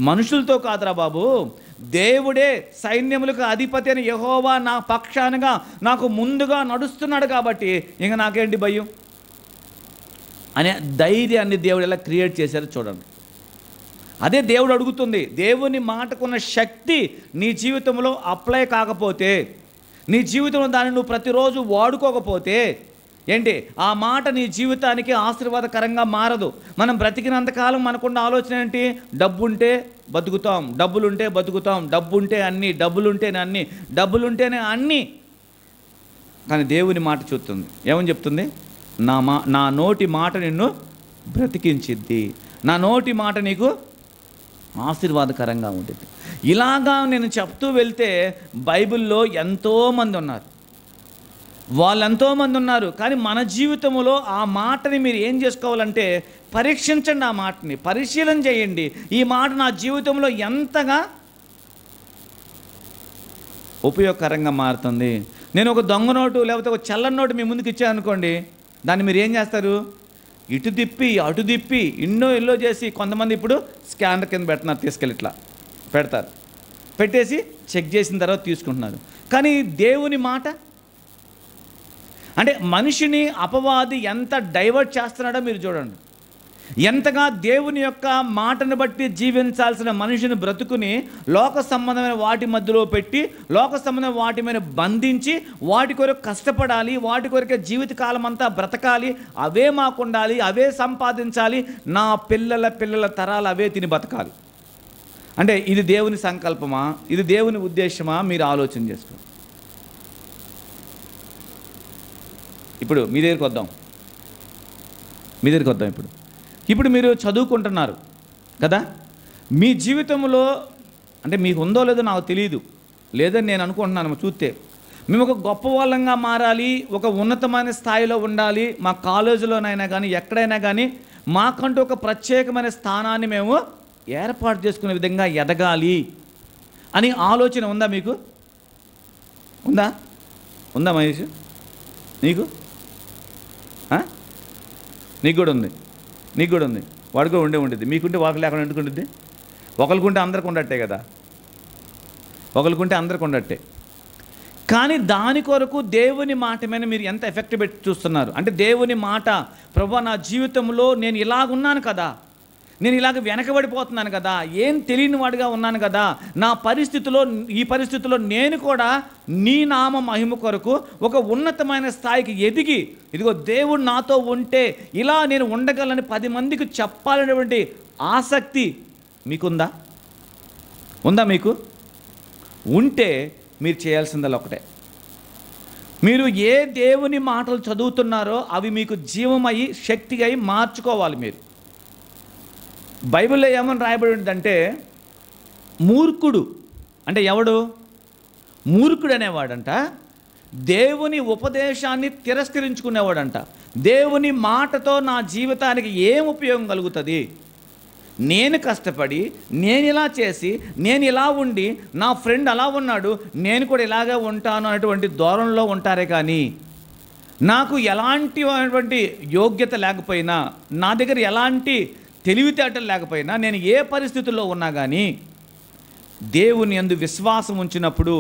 మనుషులతో కాదురా బాబు, దేవుడే సైన్యములకు అధిపతి అని యెహోవా నా పక్షానగా నాకు ముందుగా నడుస్తున్నాడు కాబట్టి ఇంక నాకేంటి భయం అనే ధైర్యాన్ని దేవుడు ఎలా క్రియేట్ చేశారో చూడండి. అదే దేవుడు అడుగుతుంది. దేవుని మాటకున్న శక్తి నీ జీవితంలో అప్లై కాకపోతే, నీ జీవితంలో దాన్ని నువ్వు ప్రతిరోజు వాడుకోకపోతే ఏంటి, ఆ మాట నీ జీవితానికి ఆశీర్వాదకరంగా మారదు. మనం బ్రతికినంతకాలం మనకున్న ఆలోచన ఏంటి? డబ్బుంటే బతుకుతాం, డబ్బులుంటే బతుకుతాం, డబ్బుంటే అన్నీ, డబ్బులుంటేనే అన్నీ, డబ్బులుంటేనే అన్నీ. కానీ దేవుని మాట చూస్తుంది, ఏమని చెప్తుంది? నా నోటి మాట నిన్ను బ్రతికించిద్ది, నా నోటి మాట నీకు ఆశీర్వాదకరంగా ఉంటుంది. ఇలాగా నేను చెప్తూ వెళ్తే బైబిల్లో ఎంతోమంది ఉన్నారు, వాళ్ళు ఎంతోమంది ఉన్నారు. కానీ మన జీవితంలో ఆ మాటని మీరు ఏం చేసుకోవాలంటే పరీక్షించండి, ఆ మాటని పరిశీలన చేయండి. ఈ మాట నా జీవితంలో ఎంతగా ఉపయోగకరంగా మారుతుంది. నేను ఒక దొంగ నోటు లేకపోతే ఒక చల్లని నోటు మీ ముందుకు ఇచ్చాను అనుకోండి, దాన్ని మీరు ఏం చేస్తారు? ఇటు తిప్పి అటు తిప్పి ఎన్నో చేసి కొంతమంది ఇప్పుడు స్కానర్ కింద పెడుతున్నారు, తీసుకెళ్ళి ఇట్లా పెడతారు, పెట్టేసి చెక్ చేసిన తర్వాత తీసుకుంటున్నారు. కానీ దేవుని మాట అంటే మనిషిని అపవాది ఎంత డైవర్ట్ చేస్తున్నాడో మీరు చూడండి. ఎంతగా దేవుని యొక్క మాటను బట్టి జీవించాల్సిన మనిషిని బ్రతుకుని లోక సంబంధమైన వాటి మధ్యలో పెట్టి, లోక సంబంధమైన వాటి మీద బంధించి, వాటి కొరకు కష్టపడాలి, వాటి కొరకే జీవితకాలం అంతా బ్రతకాలి, అవే మాకుండాలి, అవే సంపాదించాలి, నా పిల్లల తరాలు అవే తిని బతకాలి. అంటే ఇది దేవుని సంకల్పమా? ఇది దేవుని ఉద్దేశమా? మీరు ఆలోచన చేసుకోండి. ఇప్పుడు మీ దగ్గరికి వద్దాం. ఇప్పుడు మీరు చదువుకుంటున్నారు కదా, మీ జీవితంలో అంటే మీకు ఉందో లేదో నాకు తెలియదు, లేదని నేను అనుకుంటున్నాను. చూస్తే మేము ఒక గొప్ప వాళ్ళంగా మారాలి, ఒక ఉన్నతమైన స్థాయిలో ఉండాలి, మా కాలేజీలోనైనా కానీ ఎక్కడైనా కానీ మాకంటూ ఒక ప్రత్యేకమైన స్థానాన్ని మేము ఏర్పాటు చేసుకునే విధంగా ఎదగాలి అని ఆలోచన ఉందా మీకు? ఉందా మహేష్? నీకు కూడా ఉంది, నీకు కూడా ఉంది, వాడు కూడా ఉండేది. మీకుంటే వాళ్ళకి లేకుండా ఎందుకుంటుంది? ఒకరికుంటే అందరికి ఉండట్టే కదా, ఒకరికుంటే అందరికి ఉండట్టే. కానీ దాని కొరకు దేవుని మాట మీద మీరు ఎంత ఎఫెక్ట్ పెట్టి చూస్తున్నారు అంటే, దేవుని మాట, ప్రభువా నా జీవితంలో నేను ఇలాగున్నాను కదా, నేను ఇలాగ వెనకబడిపోతున్నాను కదా, ఏం తెలియని వాడిగా ఉన్నాను కదా, నా ఈ పరిస్థితిలో నేను కూడా నీ నామ మహిమ కొరకు ఒక ఉన్నతమైన స్థాయికి ఎదిగి, ఇదిగో దేవుడు నాతో ఉంటే ఇలా నేను ఉండగలని 10 మందికి చెప్పాలనేటువంటి ఆసక్తి మీకుందా? మీకు ఉంటే మీరు చేయాల్సిందల్లా ఒకటే, మీరు ఏ దేవుని మాటలు చదువుతున్నారో అవి మీకు జీవమయ్యి శక్తిగా అయి మార్చుకోవాలి. మీరు బైబిల్లో ఏమని రాయబడి ఉంటుందంటే, మూర్ఖుడు అంటే ఎవడు? మూర్ఖుడు అనేవాడంట దేవుని ఉపదేశాన్ని తిరస్కరించుకునేవాడంట. దేవుని మాటతో నా జీవితానికి ఏం ఉపయోగం కలుగుతుంది? నేను కష్టపడి, నేను ఇలా చేసి, నేను ఇలా ఉండి, నా ఫ్రెండ్ అలా ఉన్నాడు, నేను కూడా ఇలాగే ఉంటాను అనేటువంటి ధోరణిలో ఉంటారే. కానీ నాకు ఎలాంటి యోగ్యత లేకపోయినా, నా దగ్గర ఎలాంటి తెలివితేటలు లేకపోయినా, నేను ఏ పరిస్థితుల్లో ఉన్నా కానీ దేవుని యందు విశ్వాసం ఉంచినప్పుడు,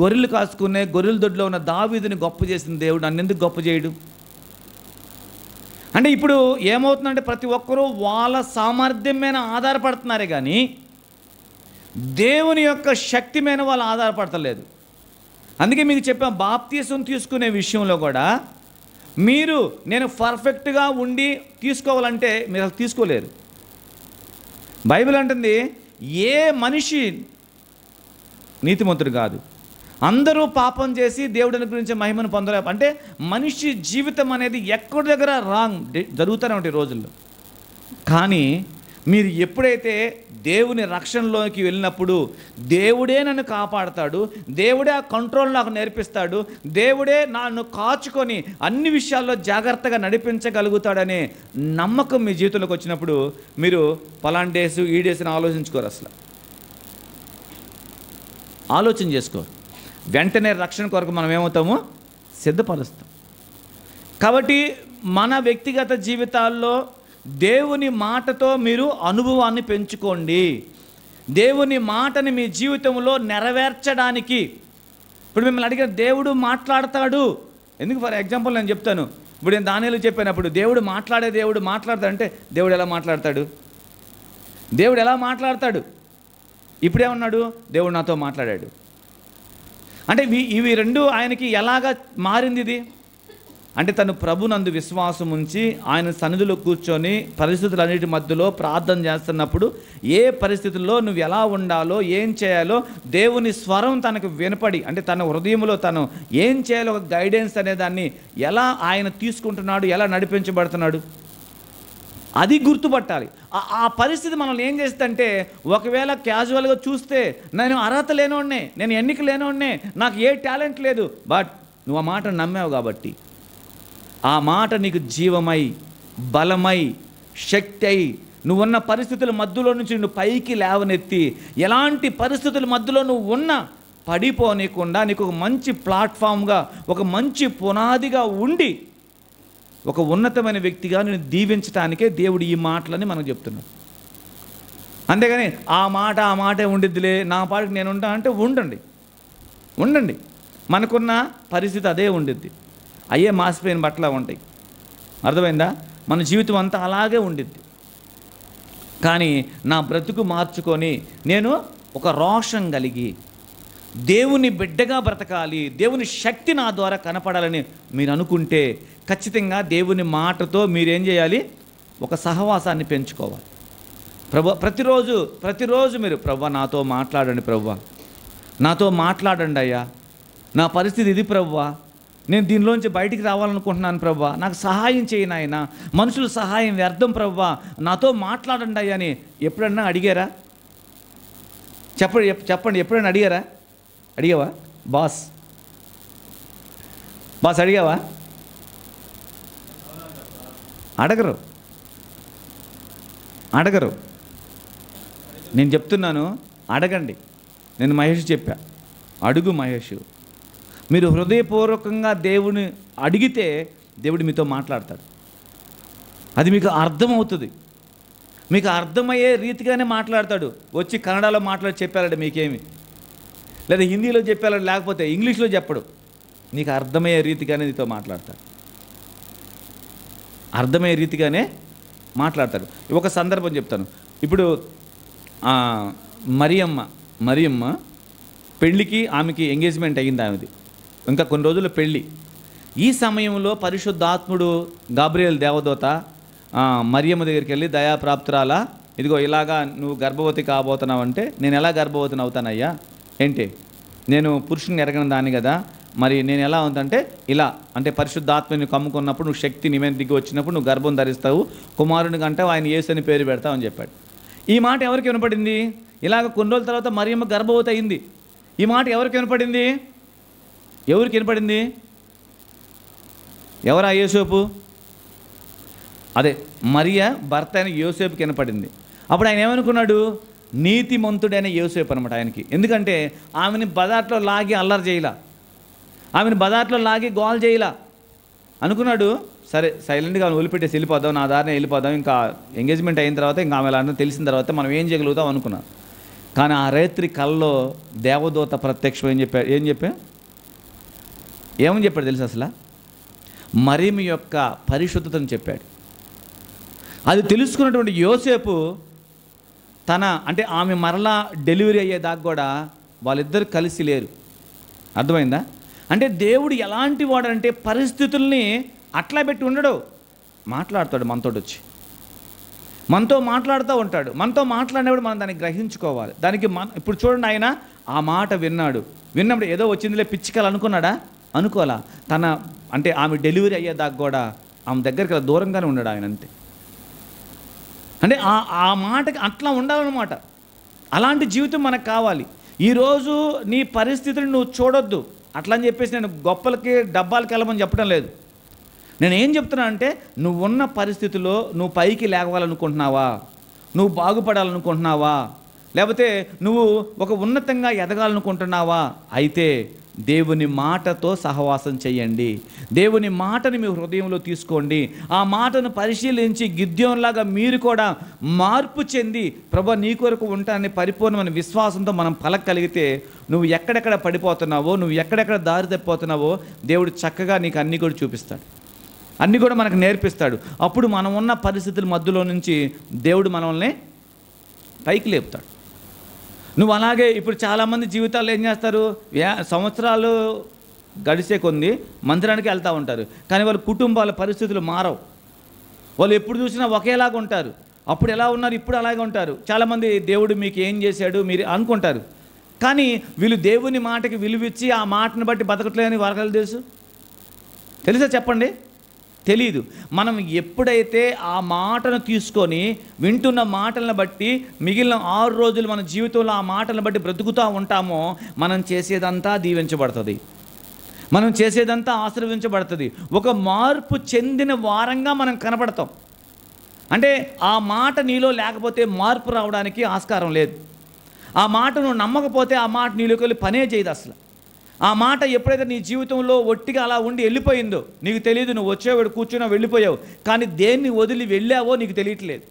గొర్రెలు కాసుకునే గొర్రెల దొడ్లో ఉన్న దావీదుని గొప్ప చేసిన దేవుడు నన్నెందుకు గొప్ప చేయడు? అంటే ఇప్పుడు ఏమవుతుందంటే, ప్రతి ఒక్కరూ వాళ్ళ సామర్థ్యం మీద ఆధారపడుతున్నారే కానీ దేవుని యొక్క శక్తి మీద వాళ్ళు ఆధారపడతలేదు. అందుకే మీకు చెప్పాం, బాప్తీసం తీసుకునే విషయంలో కూడా నేను పర్ఫెక్ట్గా ఉండి తీసుకోవాలంటే మీరు అసలు తీసుకోలేరు. బైబిల్ అంటుంది, ఏ మనిషి నీతిమంతుడు కాదు, అందరూ పాపం చేసి దేవుడిని గురించి మహిమను పొందలేరు. అంటే మనిషి జీవితం అనేది ఎక్కడి దగ్గర జరుగుతూనే ఉంటాయి రోజుల్లో. కానీ మీరు ఎప్పుడైతే దేవుని రక్షణలోకి వెళ్ళినప్పుడు, దేవుడే నన్ను కాపాడుతాడు, దేవుడే ఆ కంట్రోల్ నాకు నేర్పిస్తాడు, దేవుడే నన్ను కాచుకొని అన్ని విషయాల్లో జాగ్రత్తగా నడిపించగలుగుతాడనే నమ్మకం మీ జీవితంలోకి వచ్చినప్పుడు మీరు పలానా డేస్ ఈ డేస్ని ఆలోచించుకోరు, అసలు ఆలోచన చేసుకోరు. వెంటనే రక్షణ కొరకు మనం ఏమవుతామో సిద్ధపరుస్తాం. కాబట్టి మన వ్యక్తిగత జీవితాల్లో దేవుని మాటతో మీరు అనుభవాన్ని పెంచుకోండి. దేవుని మాటని మీ జీవితంలో నెరవేర్చడానికి, ఇప్పుడు మిమ్మల్ని అడిగిన దేవుడు మాట్లాడతాడు ఎందుకు? ఫర్ ఎగ్జాంపుల్ నేను చెప్తాను. ఇప్పుడు నేను దానియేలు చెప్పినప్పుడు దేవుడు మాట్లాడతాడంటే దేవుడు ఎలా మాట్లాడతాడు? ఇప్పుడేమన్నాడు? దేవుడు నాతో మాట్లాడాడు అంటే ఇవి రెండు ఆయనకి ఎలాగా మారింది ఇది అంటే, తను ప్రభునందు విశ్వాసం ఉంచి ఆయన సన్నిధిలో కూర్చొని పరిస్థితులన్నిటి మధ్యలో ప్రార్థన చేస్తున్నప్పుడు ఏ పరిస్థితుల్లో నువ్వు ఎలా ఉండాలో, ఏం చేయాలో దేవుని స్వరం తనకు వినపడి, అంటే తన హృదయంలో తను ఏం చేయాలో ఒక గైడెన్స్ అనేదాన్ని ఎలా ఆయన తీసుకుంటున్నాడు, ఎలా నడిపించబడుతున్నాడు, అది గుర్తుపట్టాలి. ఆ పరిస్థితి మనల్ని ఏం చేస్తుందంటే, ఒకవేళ క్యాజువల్గా చూస్తే నేను అర్హత లేనోడ్నే, నేను ఎన్నిక లేనోడ్నే, నాకు ఏ టాలెంట్ లేదు, బట్ నువ్వు ఆ మాట నమ్మావు కాబట్టి ఆ మాట నీకు జీవమై, బలమై, శక్తి అయి, నువ్వున్న పరిస్థితుల మధ్యలో నుంచి నువ్వు పైకి లేవనెత్తి, ఎలాంటి పరిస్థితుల మధ్యలో నువ్వు ఉన్నా పడిపోనీయకుండా నీకు ఒక మంచి ప్లాట్ఫామ్గా, ఒక మంచి పునాదిగా ఉండి ఒక ఉన్నతమైన వ్యక్తిగా నేను దీవించడానికే దేవుడు ఈ మాటలని మనకు చెప్తున్నాడు. అంతేగాని ఆ మాటే ఉండిద్దిలే, నా పాటికి నేను ఉంటా అంటే ఉండండి. మనకున్న పరిస్థితి అదే ఉండిద్ది. అయ్యే మాసిపోయిన బట్టలా ఉంటాయి. అర్థమైందా? మన జీవితం అంతా అలాగే ఉండిద్ది. కానీ నా బ్రతుకు మార్చుకొని నేను ఒక రోషం కలిగి దేవుని బిడ్డగా బ్రతకాలి, దేవుని శక్తి నా ద్వారా కనపడాలని మీరు అనుకుంటే ఖచ్చితంగా దేవుని మాటతో మీరేం చేయాలి? ఒక సహవాసాన్ని పెంచుకోవాలి. ప్రతిరోజు మీరు ప్రభువా నాతో మాట్లాడండి, ప్రభువా నాతో మాట్లాడండి అయ్యా, నా పరిస్థితి ఇది ప్రభువా, నేను దీనిలోంచి బయటికి రావాలనుకుంటున్నాను ప్రభువా, నాకు సహాయం చేయి నాయన, మనుషుల సహాయం వ్యర్థం ప్రభువా, నాతో మాట్లాడండి అయ్యా అని ఎప్పుడన్నా అడిగారా? చెప్పండి ఎప్పుడైనా అడిగావా? బాస్ అడిగావా? అడగరు. నేను చెప్తున్నాను, అడగండి. నేను మహేష్ చెప్పా, అడుగు మహేష్. మీరు హృదయపూర్వకంగా దేవుని అడిగితే దేవుడు మీతో మాట్లాడతాడు. అది మీకు అర్థమవుతుంది, మీకు అర్థమయ్యే రీతిగానే మాట్లాడతాడు. వచ్చి కన్నడలో చెప్పాలంటే మీకేమి, లేదా హిందీలో చెప్పాలంటే, లేకపోతే ఇంగ్లీష్లో చెప్పడు. నీకు అర్థమయ్యే రీతిగానే నీతో మాట్లాడతాడు. అర్థమయ్యే రీతిగానే మాట్లాడతాడు. ఒక సందర్భం చెప్తాను. ఇప్పుడు మరియమ్మ పెళ్ళికి ఆమెకి ఎంగేజ్మెంట్ అయ్యింది. ఆమెది ఇంకా కొన్ని రోజుల్లో పెళ్ళి. ఈ సమయంలో పరిశుద్ధాత్ముడు గాబ్రియల్ దేవదూత మరియమ్మ దగ్గరికి వెళ్ళి, దయాప్రాప్తురాలా, ఇదిగో ఇలాగా నువ్వు గర్భవతి కాబోతున్నావు అంటే, నేను ఎలా గర్భవతిని అవుతానయ్యా? ఏంటి, నేను పురుషుని ఎరగని దాన్ని కదా, మరి నేను ఎలా ఉందంటే ఇలా, అంటే పరిశుద్ధాత్మని కమ్ముకున్నప్పుడు నువ్వు శక్తి నీ మీద దిగి వచ్చినప్పుడు నువ్వు గర్భం ధరిస్తావు, కుమారుని కంటే ఆయన యేసు అని పేరు పెడతావు అని చెప్పాడు. ఈ మాట ఎవరికి వినపడింది? ఇలాగ కొన్ని రోజుల తర్వాత మరియమ్మ గర్భవతి అయింది. ఈ మాట ఎవరికి వినపడింది? ఎవరా? యోసేపు. అదే మరియ భర్త అయిన యోసేపుకి వినపడింది. అప్పుడు ఆయన ఏమనుకున్నాడు? నీతిమంతుడైన యోసేపు అనమాట ఆయనకి. ఎందుకంటే ఆమెని బజార్లో లాగి అల్లరి చేయలా, ఆమెను బజార్లో లాగి గోల్ చేయలా. అనుకున్నాడు, సరే సైలెంట్గా వదిలిపెట్టేసి వెళ్ళిపోదాం, నా దారిని వెళ్ళిపోదాం, ఇంకా ఎంగేజ్మెంట్ అయిన తర్వాత ఇంకా ఆమె అలా తెలిసిన తర్వాత మనం ఏం చేయగలుగుతాం అనుకున్నాను. కానీ ఆ రాత్రి కల్లో దేవదూత ప్రత్యక్షం ఏమని చెప్పాడు తెలుసు? అసలు మరియమ్మ యొక్క పరిశుద్ధతను చెప్పాడు. అది తెలుసుకున్నటువంటి యోసేపు అంటే ఆమె మరలా డెలివరీ అయ్యేదాకా కూడా వాళ్ళిద్దరు కలిసి లేరు. అర్థమైందా? అంటే దేవుడు ఎలాంటి వాడంటే పరిస్థితుల్ని అట్లా పెట్టి ఉండడు, మాట్లాడతాడు మనతో వచ్చి, మనతో మాట్లాడుతూ ఉంటాడు. మనతో మాట్లాడినప్పుడు మనం దాన్ని గ్రహించుకోవాలి. దానికి ఇప్పుడు చూడండి, ఆయన ఆ మాట విన్నప్పుడు ఏదో వచ్చిందిలే పిచ్చికలు అనుకున్నాడా? అనుకోవాలా. అంటే ఆమె డెలివరీ అయ్యేదాకా కూడా ఆమె దగ్గరికి దూరంగానే ఉన్నాడు ఆయన. అంతే. అంటే ఆ మాటకి అట్లా ఉండాలన్నమాట. అలాంటి జీవితం మనకు కావాలి. ఈరోజు నీ పరిస్థితిని నువ్వు చూడొద్దు. అట్లా అని చెప్పేసి నేను గొప్పలకి డబ్బాలకి వెళ్ళమని చెప్పడం లేదు. నేను ఏం చెప్తున్నా అంటే, నువ్వు ఉన్న పరిస్థితిలో నువ్వు పైకి లేవాలనుకుంటున్నావా, నువ్వు బాగుపడాలనుకుంటున్నావా, లేకపోతే నువ్వు ఒక ఉన్నతంగా ఎదగాలనుకుంటున్నావా, అయితే దేవుని మాటతో సహవాసం చేయండి. దేవుని మాటని మీ హృదయంలో తీసుకోండి. ఆ మాటను పరిశీలించి గిద్యోన్లాగా మీరు కూడా మార్పు చెంది ప్రభు నీ కొరకు ఉంటానని పరిపూర్ణమైన విశ్వాసంతో మనం పలకగలిగితే, నువ్వు ఎక్కడెక్కడ పడిపోతున్నావో, నువ్వు ఎక్కడెక్కడ దారి తప్పిపోతున్నావో దేవుడు చక్కగా నీకు అన్నీ కూడా చూపిస్తాడు, అన్నీ కూడా మనకు నేర్పిస్తాడు. అప్పుడు మనం ఉన్న పరిస్థితుల మధ్యలో నుంచి దేవుడు మనల్ని పైకి లేపుతాడు. నువ్వు అలాగే ఇప్పుడు చాలామంది జీవితాల్లో ఏం చేస్తారు? సంవత్సరాలు గడిచే కొంది మందిరానికి వెళ్తూ ఉంటారు, కానీ వాళ్ళ కుటుంబాల పరిస్థితులు మారవు. వాళ్ళు ఎప్పుడు చూసినా ఒకేలాగా ఉంటారు. అప్పుడు ఎలా ఉన్నారు, ఇప్పుడు అలాగే ఉంటారు. చాలామంది దేవుడు మీకు ఏం చేశాడు మీరు అనుకుంటారు, కానీ వీళ్ళు దేవుని మాటకి విలువిచ్చి ఆ మాటను బట్టి బతకట్లేదని వాళ్ళకి తెలుసా? చెప్పండి. తెలీదు. మనం ఎప్పుడైతే ఆ మాటను తీసుకొని వింటున్న మాటలను బట్టి మిగిలిన 6 రోజులు మన జీవితంలో ఆ మాటలను బట్టి బ్రతుకుతూ ఉంటామో, మనం చేసేదంతా దీవించబడుతుంది, మనం చేసేదంతా ఆశీర్వదించబడుతుంది. ఒక మార్పు చెందిన వారంగా మనం కనపడతాం. అంటే ఆ మాట నీలో లేకపోతే మార్పు రావడానికి ఆస్కారం లేదు. ఆ మాట నువ్వు నమ్మకపోతే ఆ మాట నీలోకి వెళ్ళి పనే చేయదు. అసలు ఆ మాట ఎప్పుడైతే నీ జీవితంలో ఒట్టిగా అలా ఉండి వెళ్ళిపోయిందో నీకు తెలియదు, నువ్వు వచ్చేవాడు కూర్చున్నావు వెళ్ళిపోయావు, కానీ దేన్ని వదిలి వెళ్ళావో నీకు తెలియట్లేదు.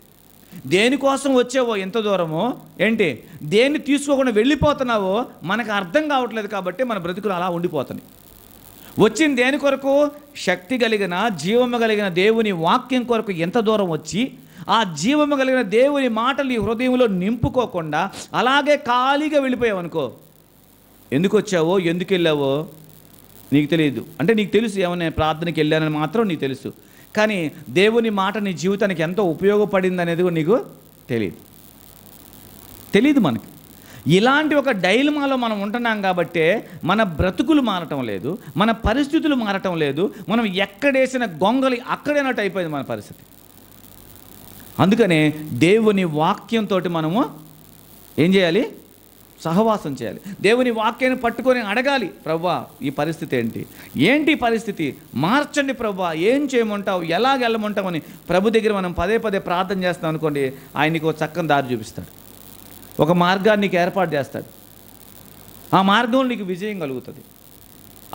దేనికోసం వచ్చావో ఎంత దూరమో ఏంటి, దేన్ని తీసుకోకుండా వెళ్ళిపోతున్నావో మనకు అర్థం కావట్లేదు. కాబట్టి మన బ్రతుకులు అలా ఉండిపోతున్నాయి. వచ్చిన దేని కొరకు? శక్తి కలిగిన జీవము కలిగిన దేవుని వాక్యం కొరకు ఎంత దూరం వచ్చి ఆ జీవము కలిగిన దేవుని మాటలు ఈ హృదయంలో నింపుకోకుండా అలాగే ఖాళీగా వెళ్ళిపోయావు అనుకో, ఎందుకు వచ్చావో ఎందుకు వెళ్ళావో నీకు తెలియదు. అంటే నీకు తెలుసు ఏమన్నా ప్రార్థనకి వెళ్ళానని మాత్రం నీకు తెలుసు, కానీ దేవుని మాట నీ జీవితానికి ఎంతో ఉపయోగపడింది అనేది నీకు తెలియదు మనకి. ఇలాంటి ఒక డైలమాలో మనం ఉంటున్నాం కాబట్టే మన బ్రతుకులు మారటం లేదు, మన పరిస్థితులు మారటం లేదు, మనం ఎక్కడేసిన గొంగలి అక్కడేనట్టు అయిపోయింది మన పరిస్థితి. అందుకనే దేవుని వాక్యంతో మనము ఏం చేయాలి? సహవాసం చేయాలి. దేవుని వాక్యాన్ని పట్టుకొని అడగాలి, ప్రభువా ఈ పరిస్థితి ఏంటి పరిస్థితి, మార్చండి ప్రభువా, ఏం చేయమంటావు, ఎలాగ వెళ్ళమంటావు అని ప్రభు దగ్గర మనం పదే పదే ప్రార్థన చేస్తాం అనుకోండి, ఆయనకి ఒక చక్కని దారి చూపిస్తాడు, ఒక మార్గాన్ని నీకు ఏర్పాటు చేస్తాడు. ఆ మార్గంలో నీకు విజయం కలుగుతుంది.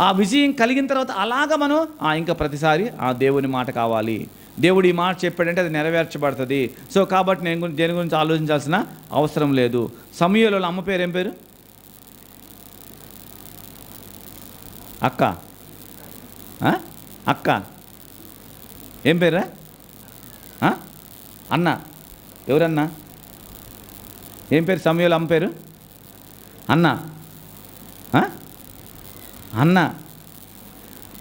ఆ విజయం కలిగిన తర్వాత అలాగ మనం ఇంకా ప్రతిసారి ఆ దేవుని మాట కావాలి, దేవుడు ఈ మాట చెప్పాడంటే అది నెరవేర్చబడుతుంది. సో కాబట్టి నేను దేని గురించి ఆలోచించాల్సిన అవసరం లేదు. సమూయేలు అమ్మ పేరు ఏం పేరు? అక్క అక్క ఏం పేరా? అన్న ఎవరన్నా? ఏం పేరు సమూయేలు అమ్మ పేరు? అన్న అన్న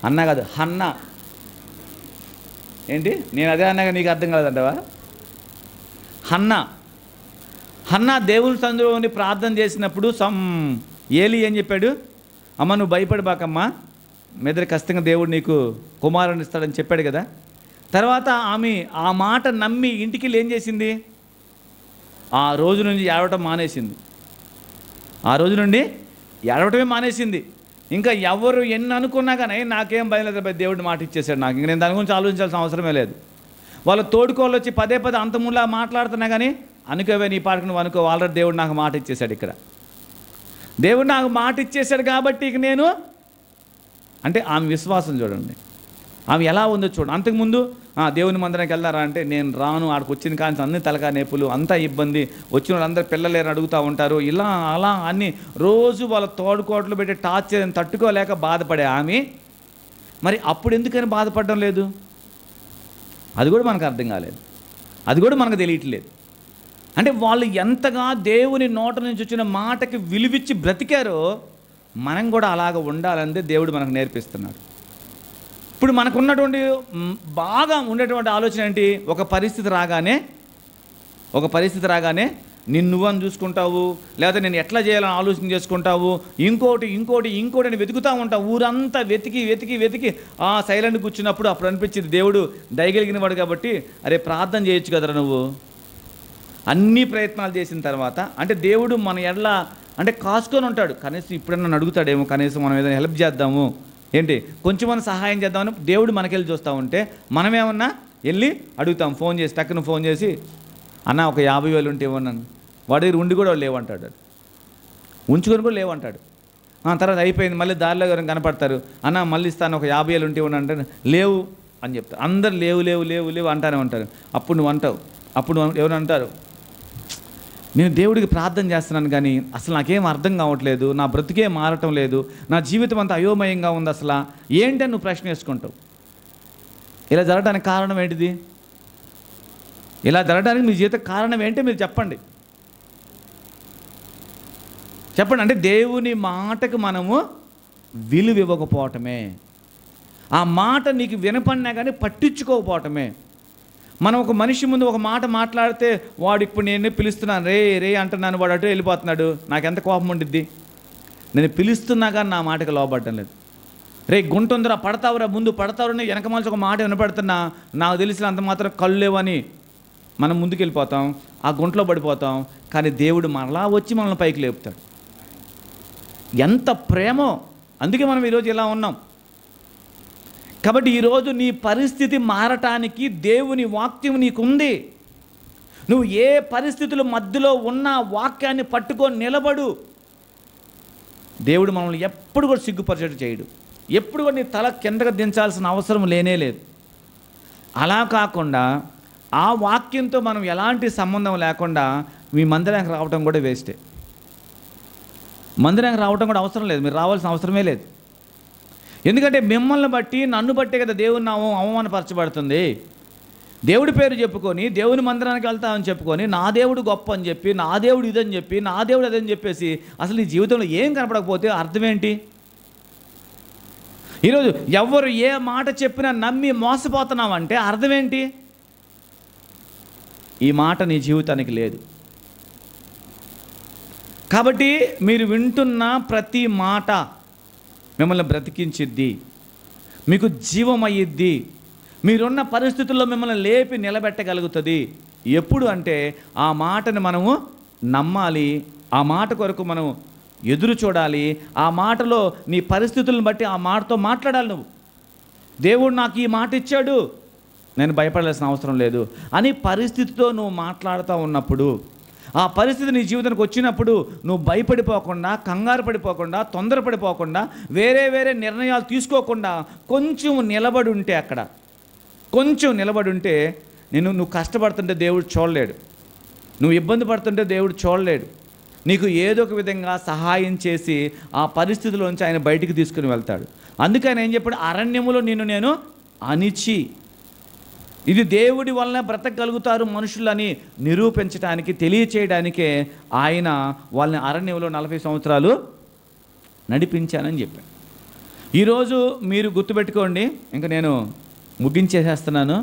అన్న కాదు, హన్న. ఏంటి నేను అదే అన్నాగా నీకు అర్థం కాలేదంటావా? హన్నా దేవుని సందులోని ప్రార్థన చేసినప్పుడు ఏలి ఏం చెప్పాడు? అమ్మ నువ్వు భయపడిబాకమ్మా, మెదడు ఖచ్చితంగా దేవుడు నీకు కుమారుని ఇస్తాడని చెప్పాడు కదా. తర్వాత ఆమె ఆ మాట నమ్మి ఇంటికి ఏం చేసింది? ఆ రోజు నుంచి ఏడవటం మానేసింది. ఆ రోజు నుండి ఏడవటమే మానేసింది. ఇంకా ఎవరు ఎన్ని అనుకున్నా కానీ నాకేం భయం లేదు, దేవుడు మాట ఇచ్చేసాడు నాకు, ఇంక నేను దాని గురించి ఆలోచించాల్సిన అవసరమే లేదు. వాళ్ళ తోడుకోళ్ళు వచ్చి పదే పదే అంతములా మాట్లాడుతున్నా కానీ అనుకోవే నీ పాటకు నువ్వు అనుకో, ఆల్రెడీ దేవుడు నాకు మాట ఇచ్చేసాడు. ఇక్కడ దేవుడు నాకు మాట ఇచ్చేసాడు కాబట్టి ఇక నేను అంటే ఆమె విశ్వాసం చూడండి, ఆమె ఎలా ఉందో చూడండి. అంతకుముందు దేవుని మందిరానికి వెళ్తారా అంటే నేను రాను, ఆడికి వచ్చిన కానీ అన్ని తలకా నొప్పులు, అంతా ఇబ్బంది, వచ్చిన వాళ్ళందరూ పిల్లలేరని అడుగుతూ ఉంటారు, ఇలా అలా అన్ని రోజు వాళ్ళ తోడుకోట్లు పెట్టి టార్చర్ తట్టుకోలేక బాధపడే ఆమె మరి అప్పుడు ఎందుకని బాధపడడం లేదు? అది కూడా మనకు అర్థం కాలేదు, అది కూడా మనకు తెలియట్లేదు. అంటే వాళ్ళు ఎంతగా దేవుని నోట నుంచి వచ్చిన మాటకి విలువిచ్చి బ్రతికారో మనం కూడా అలాగ ఉండాలంటే దేవుడు మనకు నేర్పిస్తున్నాడు. ఇప్పుడు మనకున్నటువంటి బాగా ఉండేటువంటి ఆలోచన ఏంటి? ఒక పరిస్థితి రాగానే నువ్వని చూసుకుంటావు, లేదా నేను ఎట్లా చేయాలని ఆలోచన చేసుకుంటావు, ఇంకోటి అని వెతుకుతూ ఉంటావు. ఊరంతా వెతికి సైలెంట్ కూర్చున్నప్పుడు అప్పుడు అనిపించింది దేవుడు దయగలిగిన వాడు కాబట్టి అరే ప్రార్థన చేయొచ్చు కదరా నువ్వు. అన్ని ప్రయత్నాలు చేసిన తర్వాత అంటే దేవుడు మన ఎడ్ల అంటే కాసుకొని ఉంటాడు, కనీసం ఇప్పుడన్నా నన్ను అడుగుతాడేమో, కనీసం మనం ఏదైనా హెల్ప్ చేద్దాము, ఏంటి కొంచెం మనం సహాయం చేద్దామని దేవుడు మనకెళ్ళి చూస్తూ ఉంటే మనమేమన్నా వెళ్ళి అడుగుతాం, ఫోన్ చేసి టక్కున ఫోన్ చేసి అన్న ఒక 50,000 ఉంటే ఇవ్వన్నాను, వాడి దగ్గర ఉండి కూడా లేవంటాడు, ఉంచుకొని కూడా లేవంటాడు. తర్వాత అయిపోయింది, మళ్ళీ దారిలో ఎవరైనా కనపడతారు, అన్న మళ్ళీ ఇస్తాను ఒక 50,000 ఉంటే ఇవ్వను అంటే లేవు అని చెప్తారు. అందరు లేవు అంటానే ఉంటారు. అప్పుడు నువ్వు అంటావు, అప్పుడు ఎవరు అంటారు నేను దేవుడికి ప్రార్థన చేస్తున్నాను కానీ అసలు నాకేం అర్థం కావట్లేదు, నా బ్రతికే మారటం లేదు, నా జీవితం అంతా అయోమయంగా ఉంది, అసలు ఏంటని నువ్వు ప్రశ్న వేసుకుంటావు. ఇలా జరగడానికి కారణం ఏంటిది? ఇలా జరగడానికి మీ జీవిత కారణం ఏంటో మీరు చెప్పండి. అంటే దేవుని మాటకు మనము విలువ ఇవ్వకపోవటమే, ఆ మాట నీకు వినపడినా కానీ పట్టించుకోకపోవటమే. మనం ఒక మనిషి ముందు ఒక మాట మాట్లాడితే వాడు ఇప్పుడు నేను పిలుస్తున్నాను రే అంటున్నాను, వాడు అటు వెళ్ళిపోతున్నాడు, నాకెంత కోపం ఉండిద్ది. నేను పిలుస్తున్నా కానీ నా మాటకి లోపడటం లేదు. రే గుంటుందిరా పడతావురా, ముందు పడతావురా, వెనక మనిషి ఒక మాట వినపడుతున్నా నాకు తెలిసినంత మాత్రం కళ్ళు లేవని మనం ముందుకు వెళ్ళిపోతాం, ఆ గుంటలో పడిపోతాం. కానీ దేవుడు మరలా వచ్చి మనల్ని పైకి లేపుతాడు. ఎంత ప్రేమో, అందుకే మనం ఈరోజు ఇలా ఉన్నాం. కాబట్టి ఈరోజు నీ పరిస్థితి మారటానికి దేవుని వాక్యం నీకుంది. నువ్వు ఏ పరిస్థితుల మధ్యలో ఉన్న వాక్యాన్ని పట్టుకొని నిలబడు. దేవుడు మనల్ని ఎప్పుడు కూడా సిగ్గుపరిచేట్టు చేయడు. ఎప్పుడు కూడా నీ తల కిందకు దించాల్సిన అవసరం లేనే లేదు. అలా కాకుండా ఆ వాక్యంతో మనం ఎలాంటి సంబంధం లేకుండా మీ మందిరానికి రావటం కూడా వేస్టే. మందిరానికి రావటం కూడా అవసరం లేదు, మీరు రావాల్సిన అవసరమే లేదు. ఎందుకంటే మిమ్మల్ని బట్టి, నన్ను బట్టే కదా దేవుని నామం అవమానపరచబడుతుంది. దేవుడి పేరు చెప్పుకొని, దేవుని మందిరానికి వెళ్తామని చెప్పుకొని, నా దేవుడు గొప్ప అని చెప్పి, నా దేవుడు ఇదని చెప్పి, నా దేవుడు అదని చెప్పేసి అసలు నీ జీవితంలో ఏం కనపడకపోతే అర్థం ఏంటి? ఈరోజు ఎవరు ఏ మాట చెప్పినా నమ్మి మోసపోతున్నామంటే అర్థం ఏంటి? ఈ మాట నీ జీవితానికి లేదు. కాబట్టి మీరు వింటున్న ప్రతి మాట మిమ్మల్ని బ్రతికించిద్ది, మీకు జీవమయ్యిద్ది, మీరున్న పరిస్థితుల్లో మిమ్మల్ని లేపి నిలబెట్టగలుగుతుంది. ఎప్పుడు అంటే ఆ మాటని మనము నమ్మాలి, ఆ మాట కొరకు మనం ఎదురు చూడాలి. ఆ మాటలో నీ పరిస్థితులను బట్టి ఆ మాటతో మాట్లాడాలి. నువ్వు దేవుడు నాకు ఈ మాట ఇచ్చాడు, నేను భయపడాల్సిన అవసరం లేదు అని పరిస్థితితో నువ్వు మాట్లాడుతూ ఉన్నప్పుడు, ఆ పరిస్థితి నీ జీవితానికి వచ్చినప్పుడు నువ్వు భయపడిపోకుండా, కంగారు పడిపోకుండా, తొందరపడిపోకుండా, వేరే వేరే నిర్ణయాలు తీసుకోకుండా కొంచెం నిలబడి ఉంటే, అక్కడ కొంచెం నిలబడి ఉంటే నువ్వు కష్టపడుతుంటే దేవుడు చూడలేడు, నువ్వు ఇబ్బంది పడుతుంటే దేవుడు చూడలేడు. నీకు ఏదో ఒక విధంగా సహాయం చేసి ఆ పరిస్థితిలోంచి ఆయన బయటికి తీసుకుని వెళ్తాడు. అందుకే ఆయన ఏం చెప్పాడు? అరణ్యములో నిన్ను నేను అణిచి, ఇది దేవుడి వలన బ్రతకగలుగుతారు మనుషులని నిరూపించడానికి, తెలియచేయడానికే ఆయన వాళ్ళని అరణ్యంలో 40 సంవత్సరాలు నడిపించానని చెప్పాను. ఈరోజు మీరు గుర్తుపెట్టుకోండి, ఇంకా నేను ముగించేసేస్తున్నాను.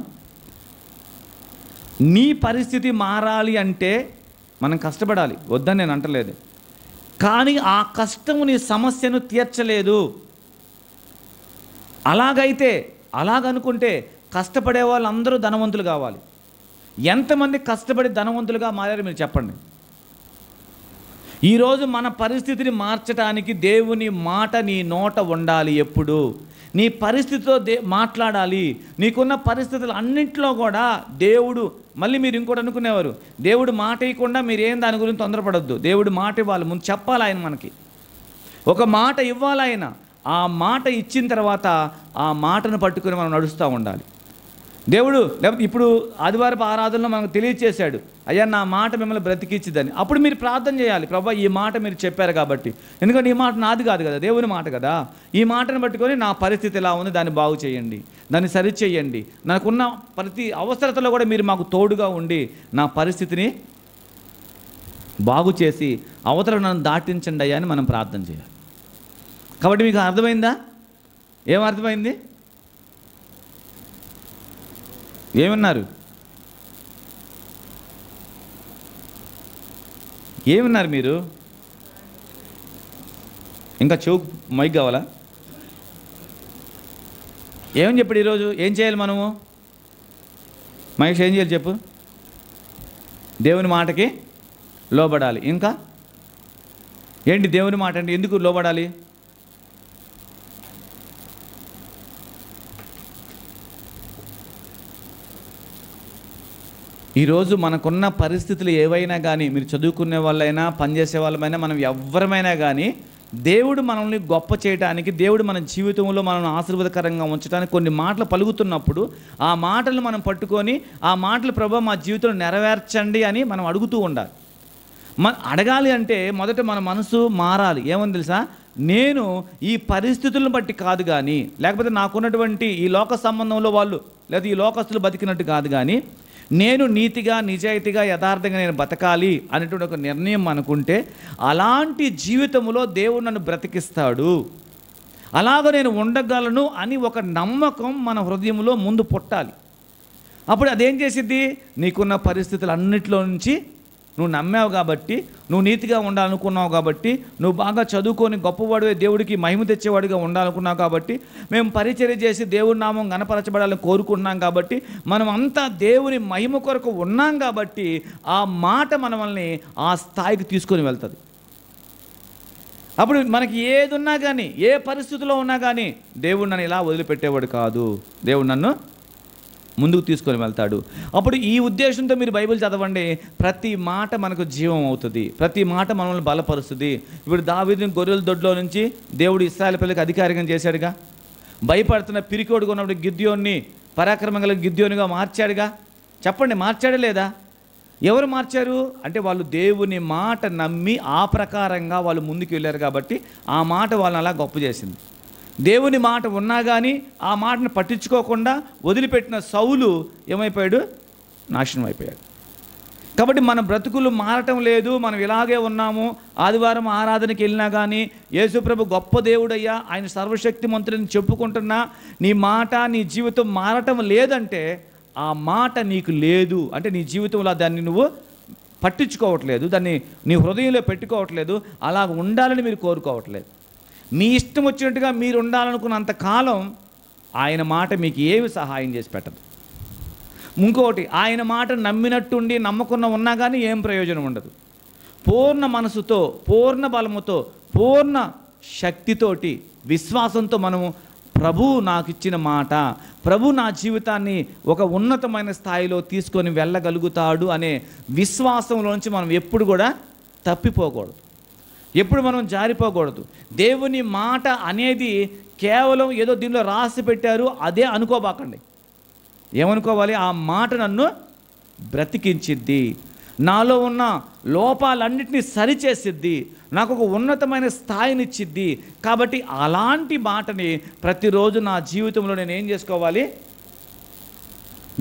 నీ పరిస్థితి మారాలి అంటే మనం కష్టపడాలి, వద్దని నేను అంటలేదు. కానీ ఆ కష్టము నీ సమస్యను తీర్చలేదు. అలాగనుకుంటే కష్టపడే వాళ్ళందరూ ధనవంతులు కావాలి. ఎంతమంది కష్టపడి ధనవంతులుగా మారారు మీరు చెప్పండి. ఈరోజు మన పరిస్థితిని మార్చడానికి దేవుని మాట నీ నోట ఉండాలి. ఎప్పుడు నీ పరిస్థితితో మాట్లాడాలి. నీకున్న పరిస్థితులు అన్నింటిలో కూడా దేవుడు, మళ్ళీ మీరు ఇంకోటి అనుకునేవారు, దేవుడు మాట ఇవ్వకుండా మీరేం దాని గురించి తొందరపడొద్దు. దేవుడు మాట ఇవ్వాలి, ముందు చెప్పాలి ఆయన మనకి, ఒక మాట ఇవ్వాలి ఆయన. ఆ మాట ఇచ్చిన తర్వాత ఆ మాటను పట్టుకుని మనం నడుస్తూ ఉండాలి. దేవుడు లేకపోతే ఇప్పుడు ఆదివారపు ఆరాధనలో మనకు తెలియచేశాడు, అయ్యా నా మాట మిమ్మల్ని బ్రతికిచ్చిద్దని. అప్పుడు మీరు ప్రార్థన చేయాలి, ప్రభా ఈ మాట మీరు చెప్పారు కాబట్టి, ఎందుకంటే ఈ మాట నాది కాదు కదా, దేవుని మాట కదా. ఈ మాటను పట్టుకొని నా పరిస్థితి ఎలా ఉంది దాన్ని బాగు చేయండి, దాన్ని సరిచేయండి, నాకున్న ప్రతి అవసరతలో కూడా మీరు మాకు తోడుగా ఉండి నా పరిస్థితిని బాగు చేసి అవతల నన్ను దాటించండి అయ్యా అని మనం ప్రార్థన చేయాలి. కాబట్టి మీకు అర్థమైందా? ఏమర్థమైంది? ఏమన్నారు? ఏమన్నారు మీరు? ఇంకా చౌక్ మైక్ కావాలా? ఏమని చెప్పాడు ఈరోజు? ఏం చేయాలి మనము? మహేష్ ఏం చేయాలి చెప్పు? దేవుని మాటకి లోబడాలి. ఇంకా ఏంటి దేవుని మాట అంటే? ఎందుకు లోబడాలి? ఈరోజు మనకున్న పరిస్థితులు ఏవైనా కానీ, మీరు చదువుకునే వాళ్ళైనా, పనిచేసే వాళ్ళమైనా, మనం ఎవరమైనా కానీ, దేవుడు మనల్ని గొప్ప చేయడానికి, దేవుడు మన జీవితంలో మనల్ని ఆశీర్వాదకరంగా ఉంచడానికి కొన్ని మాటలు పలుకుతున్నప్పుడు ఆ మాటలు మనం పట్టుకొని, ఆ మాటలు ప్రభు మా జీవితంలో నెరవేర్చండి అని మనం అడుగుతూ ఉండాలి. అడగాలి అంటే మొదట మన మనసు మారాలి. ఏమని తెలుసా? నేను ఈ పరిస్థితులను బట్టి కాదు కానీ, లేకపోతే నాకున్నటువంటి ఈ లోక సంబంధంలో వాళ్ళు లేదా ఈ లోకస్తులు బతికినట్టు కాదు కానీ, నేను నీతిగా, నిజాయితీగా, యథార్థంగా నేను బతకాలి అనేటువంటి ఒక నిర్ణయం అనుకుంటే అలాంటి జీవితంలో దేవుడు నన్ను బ్రతికిస్తాడు, అలాగ నేను ఉండగలను అని ఒక నమ్మకం మన హృదయంలో ముందు పుట్టాలి. అప్పుడు అదేం చేసిద్ది? నీకున్న పరిస్థితులు అన్నిటిలో నుంచి నువ్వు నమ్మావు కాబట్టి, నువ్వు నీతిగా ఉండాలనుకున్నావు కాబట్టి, నువ్వు బాగా చదువుకొని గొప్పవాడివే దేవుడికి మహిమ తెచ్చేవాడిగా ఉండాలనుకున్నావు కాబట్టి, మేము పరిచర్య చేసి దేవుడి నామం గణపరచబడాలని కోరుకుంటున్నాం కాబట్టి, మనం అంతా దేవుని మహిమ కొరకు ఉన్నాం కాబట్టి ఆ మాట మనల్ని ఆ స్థాయికి తీసుకొని వెళ్తుంది. అప్పుడు మనకి ఏది ఉన్నా కానీ, ఏ పరిస్థితిలో ఉన్నా కానీ దేవుడు నన్ను ఇలా వదిలిపెట్టేవాడు కాదు, దేవుడు నన్ను ముందుకు తీసుకొని వెళ్తాడు. అప్పుడు ఈ ఉద్దేశంతో మీరు బైబిల్ చదవండి. ప్రతి మాట మనకు జీవం అవుతుంది, ప్రతి మాట మనల్ని బలపరుస్తుంది. ఇప్పుడు దావీదుని గొర్రెల దొడ్లో నుంచి దేవుడు ఇశ్రాయేలు పిల్లలకు అధికారిగా చేశాడుగా. భయపడుతున్న పిరికోడుగా ఉన్నప్పుడు గిద్యోన్ని పరాక్రమం గల గిద్యోనిగా మార్చాడుగా. చెప్పండి, మార్చాడా లేదా? ఎవరు మార్చారు అంటే వాళ్ళు దేవుని మాట నమ్మి ఆ ప్రకారంగా వాళ్ళు ముందుకు వెళ్ళారు కాబట్టి ఆ మాట వాళ్ళని అలా గొప్ప చేసింది. దేవుని మాట ఉన్నా కానీ ఆ మాటను పట్టించుకోకుండా వదిలిపెట్టిన సౌలు ఏమైపోయాడు? నాశనం అయిపోయాడు. కాబట్టి మన బ్రతుకులు మారటం లేదు, మనం ఇలాగే ఉన్నాము. ఆదివారం ఆరాధనకి వెళ్ళినా కానీ యేసుప్రభు గొప్ప దేవుడయ్యా, ఆయన సర్వశక్తిమంతుడని చెప్పుకుంటున్నా నీ మాట నీ జీవితం మారటం లేదంటే ఆ మాట నీకు లేదు అంటే నీ జీవితంలో దాన్ని నువ్వు పట్టించుకోవట్లేదు, దాన్ని నీ హృదయంలో పెట్టుకోవట్లేదు, అలా ఉండాలని మీరు కోరుకోవట్లేదు. మీ ఇష్టం వచ్చినట్టుగా మీరు ఉండాలనుకున్నంత కాలం ఆయన మాట మీకు ఏమి సహాయం చేసి పెట్టదు. ఇంకొకటి, ఆయన మాట నమ్మినట్టుండి నమ్మకుండా ఉన్నా కానీ ఏం ప్రయోజనం ఉండదు. పూర్ణ మనసుతో, పూర్ణ బలముతో, పూర్ణ శక్తితోటి, విశ్వాసంతో మనము ప్రభు నాకు ఇచ్చిన మాట, ప్రభు నా జీవితాన్ని ఒక ఉన్నతమైన స్థాయిలో తీసుకొని వెళ్ళగలుగుతాడు అనే విశ్వాసంలోంచి మనం ఎప్పుడు కూడా తప్పిపోకూడదు, ఎప్పుడు మనం జారిపోకూడదు. దేవుని మాట అనేది కేవలం ఏదో దీనిలో రాసి పెట్టారు అదే అనుకోబాకండి. ఏమనుకోవాలి? ఆ మాట నన్ను బ్రతికించిద్ది, నాలో ఉన్న లోపాలన్నింటినీ సరిచేసిద్ది, నాకు ఒక ఉన్నతమైన స్థాయినిచ్చిద్ది. కాబట్టి అలాంటి మాటని ప్రతిరోజు నా జీవితంలో నేను ఏం చేసుకోవాలి?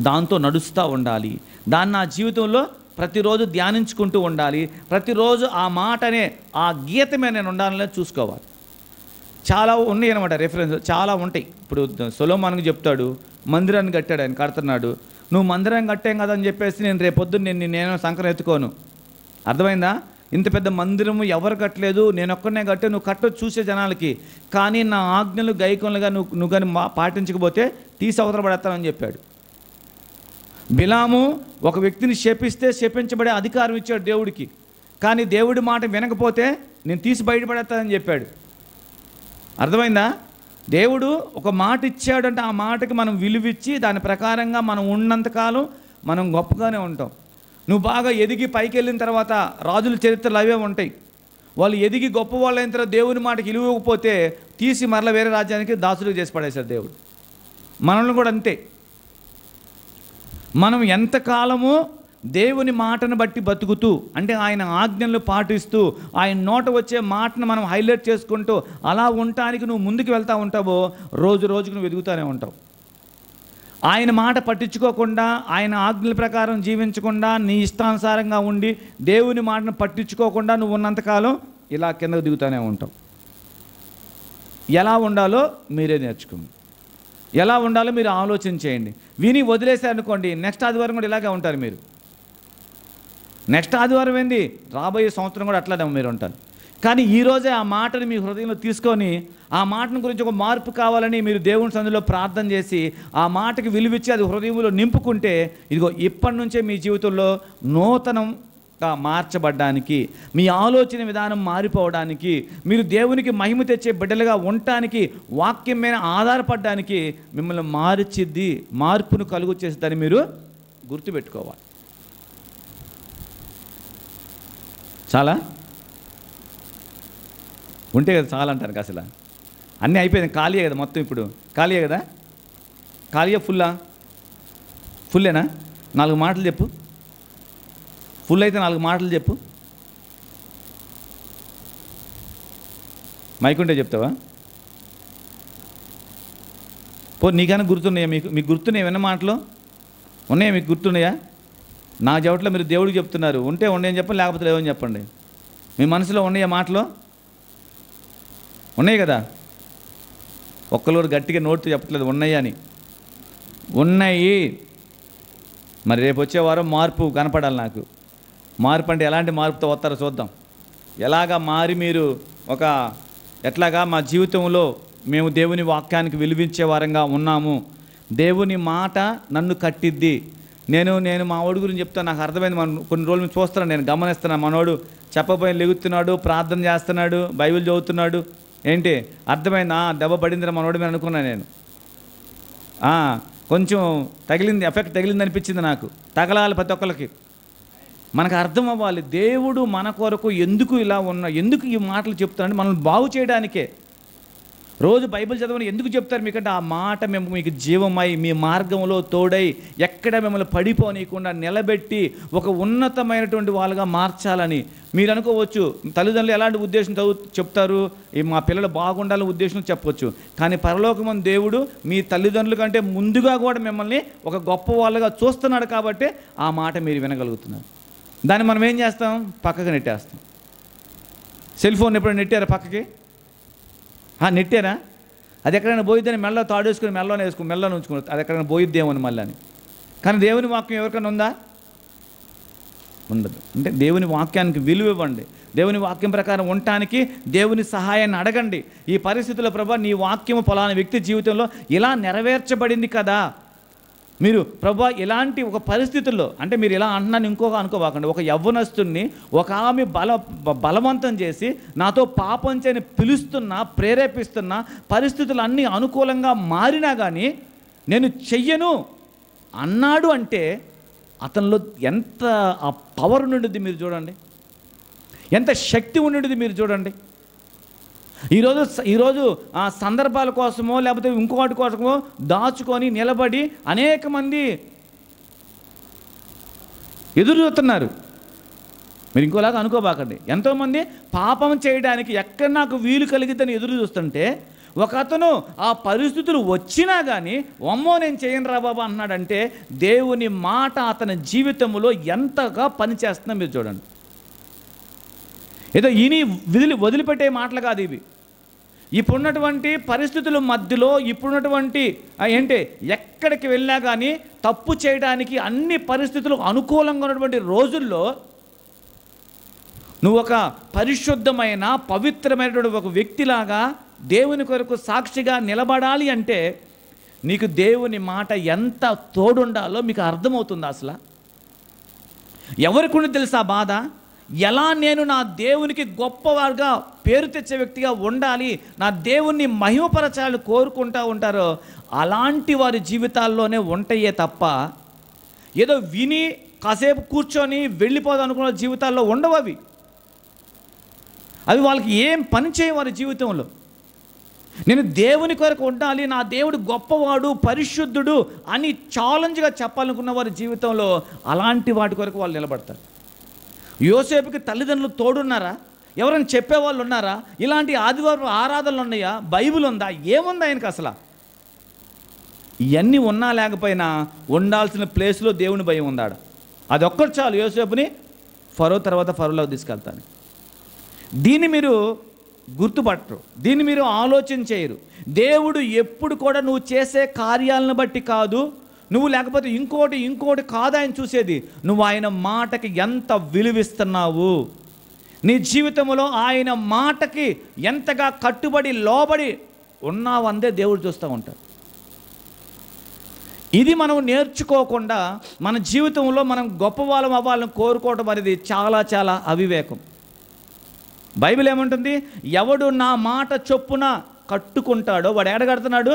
దాంతో నడుస్తూ ఉండాలి, దాన్ని నా జీవితంలో ప్రతిరోజు ధ్యానించుకుంటూ ఉండాలి. ప్రతిరోజు ఆ మాటనే, ఆ గీతమే నేను ఉండాలని చూసుకోవాలి. చాలా ఉన్నాయి అన్నమాట, రెఫరెన్స్ చాలా ఉంటాయి. ఇప్పుడు సొలొమోనుకు చెప్తాడు, మందిరాన్ని కట్టాడు, ఆయన కడుతున్నాడు. నువ్వు మందిరం కట్టాం కదా అని చెప్పేసి నేను రేపొద్దున నేను సంకరం ఎత్తుకోను. అర్థమైందా? ఇంత పెద్ద మందిరము ఎవరు కట్టలేదు, నేను ఒక్కనే కట్టే, నువ్వు కట్టొచ్చు చూసే జనాలకి, కానీ నా ఆజ్ఞలు గైకొనలుగా నువ్వు కానీ పాటించకపోతే తీసి అవతల పడేస్తానని చెప్పాడు. బిలాము ఒక వ్యక్తిని శపిస్తే శపించబడే అధికారం ఇచ్చాడు దేవుడికి, కానీ దేవుడి మాట వినకపోతే నేను తీసి బయటపడేస్తానని చెప్పాడు. అర్థమైందా? దేవుడు ఒక మాట ఇచ్చాడంటే ఆ మాటకి మనం విలువిచ్చి దాని ప్రకారంగా మనం ఉన్నంతకాలం మనం గొప్పగానే ఉంటాం. నువ్వు బాగా ఎదిగి పైకి వెళ్ళిన తర్వాత రాజుల చరిత్రలు అవే ఉంటాయి. వాళ్ళు ఎదిగి గొప్ప వాళ్ళు అయిన తర్వాత దేవుని మాటకి విలువకపోతే తీసి మరల వేరే రాజ్యానికి దాసులు చేసి పడేశాడు దేవుడు. మనల్ని కూడా అంతే. మనం ఎంతకాలము దేవుని మాటను బట్టి బతుకుతూ, అంటే ఆయన ఆజ్ఞలు పాటిస్తూ, ఆయన నోట వచ్చే మాటను మనం హైలైట్ చేసుకుంటూ అలా ఉండటానికి నువ్వు ముందుకు వెళ్తూ ఉంటావో రోజు రోజుకు నువ్వు ఎదుగుతూనే ఉంటావు. ఆయన మాట పట్టించుకోకుండా, ఆయన ఆజ్ఞల ప్రకారం జీవించకుండా, నీ ఇష్టానుసారంగా ఉండి దేవుని మాటను పట్టించుకోకుండా నువ్వు ఉన్నంతకాలం ఇలా కిందకు దిగుతూనే ఉంటావు. ఎలా ఉండాలో మీరే నేర్చుకోండి, ఎలా ఉండాలో మీరు ఆలోచన చేయండి. విని వదిలేశారనుకోండి, నెక్స్ట్ ఆదివారం కూడా ఇలాగే ఉంటారు మీరు. నెక్స్ట్ ఆదివారం ఏంది, రాబోయే సంవత్సరం కూడా అట్లానే మీరు ఉంటారు. కానీ ఈరోజే ఆ మాటని మీ హృదయంలో తీసుకొని ఆ మాటను గురించి ఒక మార్పు కావాలని మీరు దేవుని సన్నిధిలో ప్రార్థన చేసి ఆ మాటకి విలువిచ్చి అది హృదయంలో నింపుకుంటే, ఇదిగో ఇప్పటి నుంచే మీ జీవితంలో నూతనంగా మార్చబడ్డానికి, మీ ఆలోచన విధానం మారిపోవడానికి, మీరు దేవునికి మహిమ తెచ్చే బిడ్డలుగా ఉండటానికి, వాక్యం మీద ఆధారపడడానికి మిమ్మల్ని మార్చిద్ది, మార్పును కలుగు చేస్తుందని మీరు గుర్తుపెట్టుకోవాలి. చాలా ఉంటే కదా చాలా అంటారు. అసలు అన్నీ అయిపోయింది, ఖాళీయే కదా మొత్తం. ఇప్పుడు ఖాళీయే కదా, ఖాళీయే ఫుల్లా? ఫుల్లేనా? 4 మాటలు చెప్పు. ఫుల్ అయితే 4 మాటలు చెప్పు. మైకుంటే చెప్తావా? నీకైనా గుర్తున్నాయా? మీకు గుర్తున్నాయి ఏమైనా మాటలు ఉన్నాయా? మీకు గుర్తున్నాయా? నా జవట్లో మీరు దేవుడికి చెప్తున్నారు, ఉంటే ఉండేని చెప్పండి, లేకపోతే లేవని చెప్పండి. మీ మనసులో ఉన్నాయా మాటలు? ఉన్నాయి కదా. ఒక్కరు గట్టిగా నోటితో చెప్పట్లేదు ఉన్నాయి అని. ఉన్నాయి. మరి రేపు వచ్చే వారం మార్పు కనపడాలి నాకు. మార్పు అంటే ఎలాంటి మార్పుతో వస్తారో చూద్దాం. ఎలాగా మారి మీరు ఎట్లాగా మా జీవితంలో మేము దేవుని వాక్యానికి విలువించే వారంగా ఉన్నాము. దేవుని మాట నన్ను కట్టిద్ది. నేను మా వాడి గురించి చెప్తాను, నాకు అర్థమైంది. కొన్ని రోజులు మేము చూస్తున్నాను, నేను గమనిస్తున్నాను. మనోడు చెప్పబోయి లెగుతున్నాడు, ప్రార్థన చేస్తున్నాడు, బైబిల్ చదువుతున్నాడు. ఏంటి అర్థమైందా? దెబ్బ పడిందిరా మనోడు మీద అనుకున్నాను నేను. కొంచెం తగిలింది, ఎఫెక్ట్ తగిలింది అనిపించింది నాకు. తగలాలి ప్రతి ఒక్కరికి. మనకు అర్థం అవ్వాలి దేవుడు మన కొరకు ఎందుకు ఇలా ఎందుకు ఈ మాటలు చెప్తారంటే మనల్ని బాగు చేయడానికే. రోజు బైబిల్ చదవని ఎందుకు చెప్తారు మీకంటే ఆ మాట మేము మీకు జీవమై మీ మార్గంలో తోడై ఎక్కడ మిమ్మల్ని పడిపోనీయకుండా నిలబెట్టి ఒక ఉన్నతమైనటువంటి వాళ్ళుగా మార్చాలని. మీరు అనుకోవచ్చు తల్లిదండ్రులు ఎలాంటి ఉద్దేశం చెప్తారు, మా పిల్లలు బాగుండాలని ఉద్దేశం చెప్పవచ్చు. కానీ పరలోకమందు దేవుడు మీ తల్లిదండ్రుల కంటే ముందుగా కూడా మిమ్మల్ని ఒక గొప్ప వాళ్ళుగా చూస్తున్నాడు కాబట్టి ఆ మాట మీరు వినగలుగుతున్నారు. దాన్ని మనం ఏం చేస్తాం? పక్కకు నెట్టేస్తాం. సెల్ ఫోన్ ఎప్పుడైనా నెట్టారా పక్కకి? నెట్టారా? అది ఎక్కడైనా పోయిద్దని మెల్ల తాడేసుకుని మెల్లోనే వేసుకుని మెల్లని ఉంచుకుని అది ఎక్కడైనా పోయిద్దేమని మళ్ళీ అని. కానీ దేవుని వాక్యం ఎవరికైనా ఉందా? ఉండదు. అంటే దేవుని వాక్యానికి విలువ ఇవ్వండి. దేవుని వాక్యం ప్రకారం ఉండటానికి దేవుని సహాయాన్ని అడగండి. ఈ పరిస్థితుల్లో ప్రభా నీ వాక్యము ఫలానా వ్యక్తి జీవితంలో ఇలా నెరవేర్చబడింది కదా, మీరు ప్రభా ఇలాంటి ఒక పరిస్థితుల్లో, అంటే మీరు ఇలా అంటున్నాను ఇంకొక అనుకోవాకండి, ఒక యవ్వనస్తుడిని ఒక ఆమె బలవంతం చేసి నాతో పాపం చేయని పిలుస్తున్నా ప్రేరేపిస్తున్నా పరిస్థితులు అన్నీ అనుకూలంగా మారినా కానీ నేను చెయ్యను అన్నాడు అంటే అతనిలో ఎంత ఆ పవర్ ఉండుద్ది మీరు చూడండి, ఎంత శక్తి ఉండుద్ది మీరు చూడండి. ఈరోజు ఆ సందర్భాల కోసమో లేకపోతే ఇంకోటి కోసమో దాచుకొని నిలబడి అనేక మంది ఎదురు చూస్తున్నారు. మీరు ఇంకోలాగా అనుకోబాకండి. ఎంతోమంది పాపం చేయడానికి ఎక్కడ నాకు వీలు కలిగిద్దని ఎదురు చూస్తుంటే ఒక అతను ఆ పరిస్థితులు వచ్చినా కానీ అమ్మో నేను చేయను రా బాబా అన్నాడంటే దేవుని మాట అతని జీవితంలో ఎంతగా పనిచేస్తుందో మీరు చూడండి. ఏదో ఈయన వదిలిపెట్టే మాటలు కాదు ఇవి. ఇప్పుడున్నటువంటి పరిస్థితుల మధ్యలో ఇప్పుడున్నటువంటి ఎక్కడికి వెళ్ళా కానీ తప్పు చేయడానికి అన్ని పరిస్థితులు అనుకూలంగా ఉన్నటువంటి రోజుల్లో నువ్వు ఒక పరిశుద్ధమైన పవిత్రమైనటువంటి ఒక వ్యక్తిలాగా దేవుని కొరకు సాక్షిగా నిలబడాలి అంటే నీకు దేవుని మాట ఎంత తోడుండాలో మీకు అర్థమవుతుంది. అసలు ఎవరికి తెలుసా బాధ? ఎలా నేను నా దేవునికి గొప్పవారుగా పేరు తెచ్చే వ్యక్తిగా ఉండాలి, నా దేవుణ్ణి మహిమపరచాలని కోరుకుంటూ ఉంటారో అలాంటి వారి జీవితాల్లోనే ఉంటాయే తప్ప ఏదో విని కాసేపు కూర్చొని వెళ్ళిపోదాం అనుకున్న జీవితాల్లో ఉండవు. అవి వాళ్ళకి ఏం పని చేయ వారి జీవితంలో. నేను దేవుని కొరకు ఉండాలి, నా దేవుడు గొప్పవాడు పరిశుద్ధుడు అని ఛాలెంజ్గా చెప్పాలనుకున్న వారి జీవితంలో అలాంటి వాటి కొరకు వాళ్ళు నిలబడతారు. యోసేపుకి తల్లిదండ్రులు తోడున్నారా? ఎవరైనా చెప్పేవాళ్ళు ఉన్నారా? ఇలాంటి ఆదివారం ఆరాధనలు ఉన్నాయా? బైబిల్ ఉందా? ఏముంది ఆయనకి అసలు? ఇవన్నీ ఉన్నా లేకపోయినా ఉండాల్సిన ప్లేస్లో దేవుని భయం ఉందాడ. అది ఒక్కటి చాలు యోసేపుని ఫరో తర్వాత ఫరోలోకి తీసుకెళ్తాను. దీన్ని మీరు గుర్తుపట్టరు, దీన్ని మీరు ఆలోచన చేయరు. దేవుడు ఎప్పుడు కూడా నువ్వు చేసే కార్యాలను బట్టి కాదు, నువ్వు లేకపోతే ఇంకోటి కాదు ఆయన చూసేది, నువ్వు ఆయన మాటకి ఎంత విలువిస్తున్నావు, నీ జీవితంలో ఆయన మాటకి ఎంతగా కట్టుబడి లోబడి ఉన్నావు అందే దేవుడు చూస్తూ ఉంటాడు. ఇది మనం నేర్చుకోకుండా మన జీవితంలో మనం గొప్పవాళ్ళం అవ్వాలని కోరుకోవడం అనేది చాలా చాలా అవివేకం. బైబిల్ ఏమంటుంది? ఎవడు నా మాట చొప్పున కట్టుకుంటాడో వాడు ఏడ కడుతున్నాడు?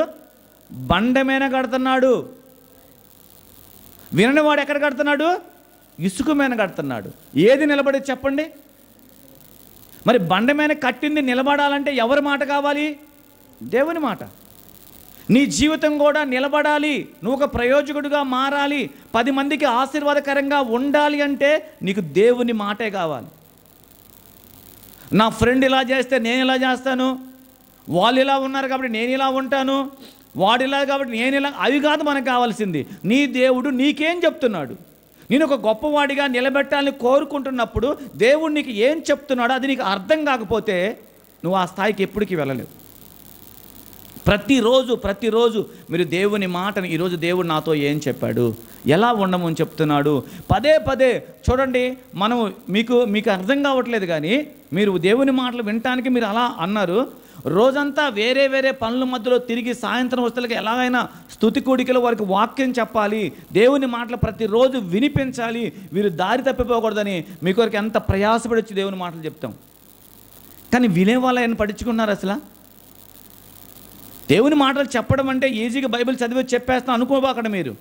బండ మీద కడుతున్నాడు. విననివాడు ఎక్కడ కడుతున్నాడు? ఇసుక మీద కడుతున్నాడు. ఏది నిలబడి చెప్పండి? మరి బండ మీద కట్టింది నిలబడాలంటే ఎవరి మాట కావాలి? దేవుని మాట. నీ జీవితం కూడా నిలబడాలి, నువ్వు ఒక ప్రయోజకుడిగా మారాలి, 10 మందికి ఆశీర్వాదకరంగా ఉండాలి అంటే నీకు దేవుని మాటే కావాలి. నా ఫ్రెండ్ ఇలా చేస్తే నేను ఇలా చేస్తాను, వాళ్ళు ఇలా ఉన్నారు కాబట్టి నేను ఇలా ఉంటాను, వాడిలా కాబట్టి నేను ఇలా, అవి కాదు మనకు కావాల్సింది. నీ దేవుడు నీకేం చెప్తున్నాడు? నేను ఒక గొప్పవాడిగా నిలబెట్టాలని కోరుకుంటున్నప్పుడు దేవుడు నీకు ఏం చెప్తున్నాడో అది నీకు అర్థం కాకపోతే నువ్వు ఆ స్థాయికి ఎప్పటికీ వెళ్ళలేవు. ప్రతిరోజు మీరు దేవుని మాటని, ఈరోజు దేవుడు నాతో ఏం చెప్పాడు, ఎలా ఉండమని చెప్తున్నాడు, పదే చూడండి. మనం మీకు అర్థం కావట్లేదు కానీ మీరు దేవుని మాటలు వినటానికి మీరు అలా అన్నారు. రోజంతా వేరే పనుల మధ్యలో తిరిగి సాయంత్రం వస్తువులకి ఎలాగైనా స్తుతి కూడికలో వారికి వాక్యం చెప్పాలి, దేవుని మాటలు ప్రతిరోజు వినిపించాలి, వీరు దారి తప్పిపోకూడదని మీకు వరకు ఎంత ప్రయాసపడి వచ్చి దేవుని మాటలు చెప్తాం. కానీ వినేవాళ్ళు ఆయన పట్టించుకున్నారు? అసలు దేవుని మాటలు చెప్పడం అంటే ఈజీగా బైబిల్ చదివి చెప్పేస్తాను అనుకోబాకండి మీరు.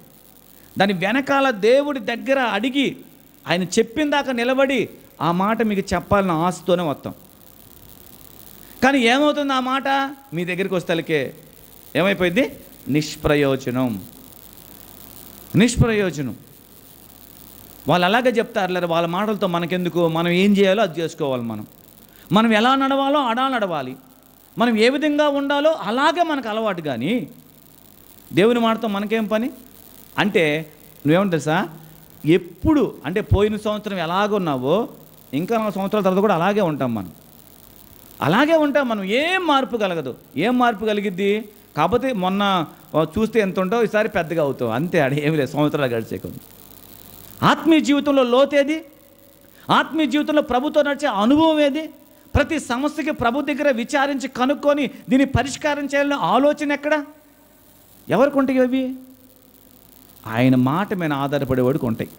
దాని వెనకాల దేవుడి దగ్గర అడిగి ఆయన చెప్పిన దాకా నిలబడి ఆ మాట మీకు చెప్పాలని ఆశతోనే వస్తాం. కానీ ఏమవుతుంది, ఆ మాట మీ దగ్గరికి వస్తేకే ఏమైపోయింది? నిష్ప్రయోజనం. వాళ్ళు అలాగే చెప్తారు, లేదా వాళ్ళ మాటలతో మనకెందుకు, మనం ఏం చేయాలో అది చేసుకోవాలి. మనం ఎలా నడవాలో అలా నడవాలి, మనం ఏ విధంగా ఉండాలో అలాగే మనకు అలవాటు. కానీ దేవుని మాటతో మనకేం పని అంటే, నువ్వేమంటే తెలుసా, ఎప్పుడు అంటే పోయిన సంవత్సరం ఎలాగున్నావో ఇంకా 4 సంవత్సరాల తర్వాత కూడా అలాగే ఉంటాం. మనం ఏం మార్పు కలగదు. ఏం మార్పు కలిగిద్ది? కాకపోతే మొన్న చూస్తే ఎంత ఉంటావు, ఈసారి పెద్దగా అవుతావు, అంతే. ఏమి లేదు, సంవత్సరాలు గడిచే కొంది. ఆత్మీయ జీవితంలో లోతేది? ఆత్మీయ జీవితంలో ప్రభుతో నడిచే అనుభవం ఏది? ప్రతి సమస్యకి ప్రభు దగ్గర విచారించి కనుక్కొని దీన్ని పరిష్కారం చేయాలని ఆలోచన ఎక్కడ? ఎవరికి ఉంటాయి అవి? ఆయన మాట మీద ఆధారపడేవాడికి ఉంటాయి.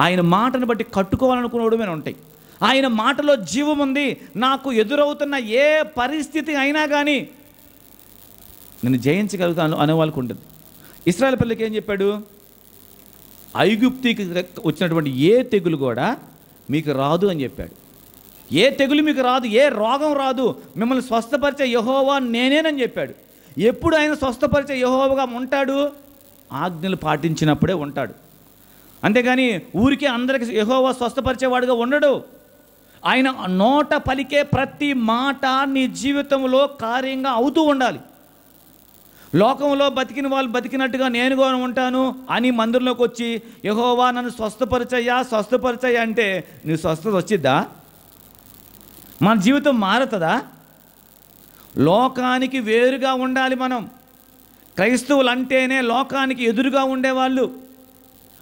ఆయన మాటను బట్టి కట్టుకోవాలనుకునేవాడు మీద ఉంటాయి. ఆయన మాటలో జీవం ఉంది. నాకు ఎదురవుతున్న ఏ పరిస్థితి అయినా కానీ నేను జయించగలుగుతాను అనే వాళ్ళకు ఉంటుంది. ఇశ్రాయేలు పిల్లలకి ఏం చెప్పాడు? ఐగుప్తికి వచ్చినటువంటి ఏ తెగులు కూడా మీకు రాదు అని చెప్పాడు. ఏ తెగులు మీకు రాదు, ఏ రోగం రాదు, మిమ్మల్ని స్వస్థపరిచే యెహోవా నేనేనని చెప్పాడు. ఎప్పుడు ఆయన స్వస్థపరిచే యెహోవాగా ఉంటాడు? ఆజ్ఞలు పాటించినప్పుడే ఉంటాడు. అంతేగాని ఊరికే అందరికి యెహోవా స్వస్థపరిచేవాడుగా ఉండడు. ఆయన నోట పలికే ప్రతి మాట నీ జీవితంలో కార్యంగా అవుతూ ఉండాలి. లోకంలో బతికిన వాళ్ళు బతికినట్టుగా నేను కూడా ఉంటాను అని మందిరంలోకి వచ్చి యెహోవా నన్ను స్వస్థపరిచయ్యా అంటే నీ స్వస్థత వచ్చిద్దా? మన జీవితం మారుతుందా? లోకానికి వేరుగా ఉండాలి మనం. క్రైస్తవులు అంటేనే లోకానికి ఎదురుగా ఉండేవాళ్ళు.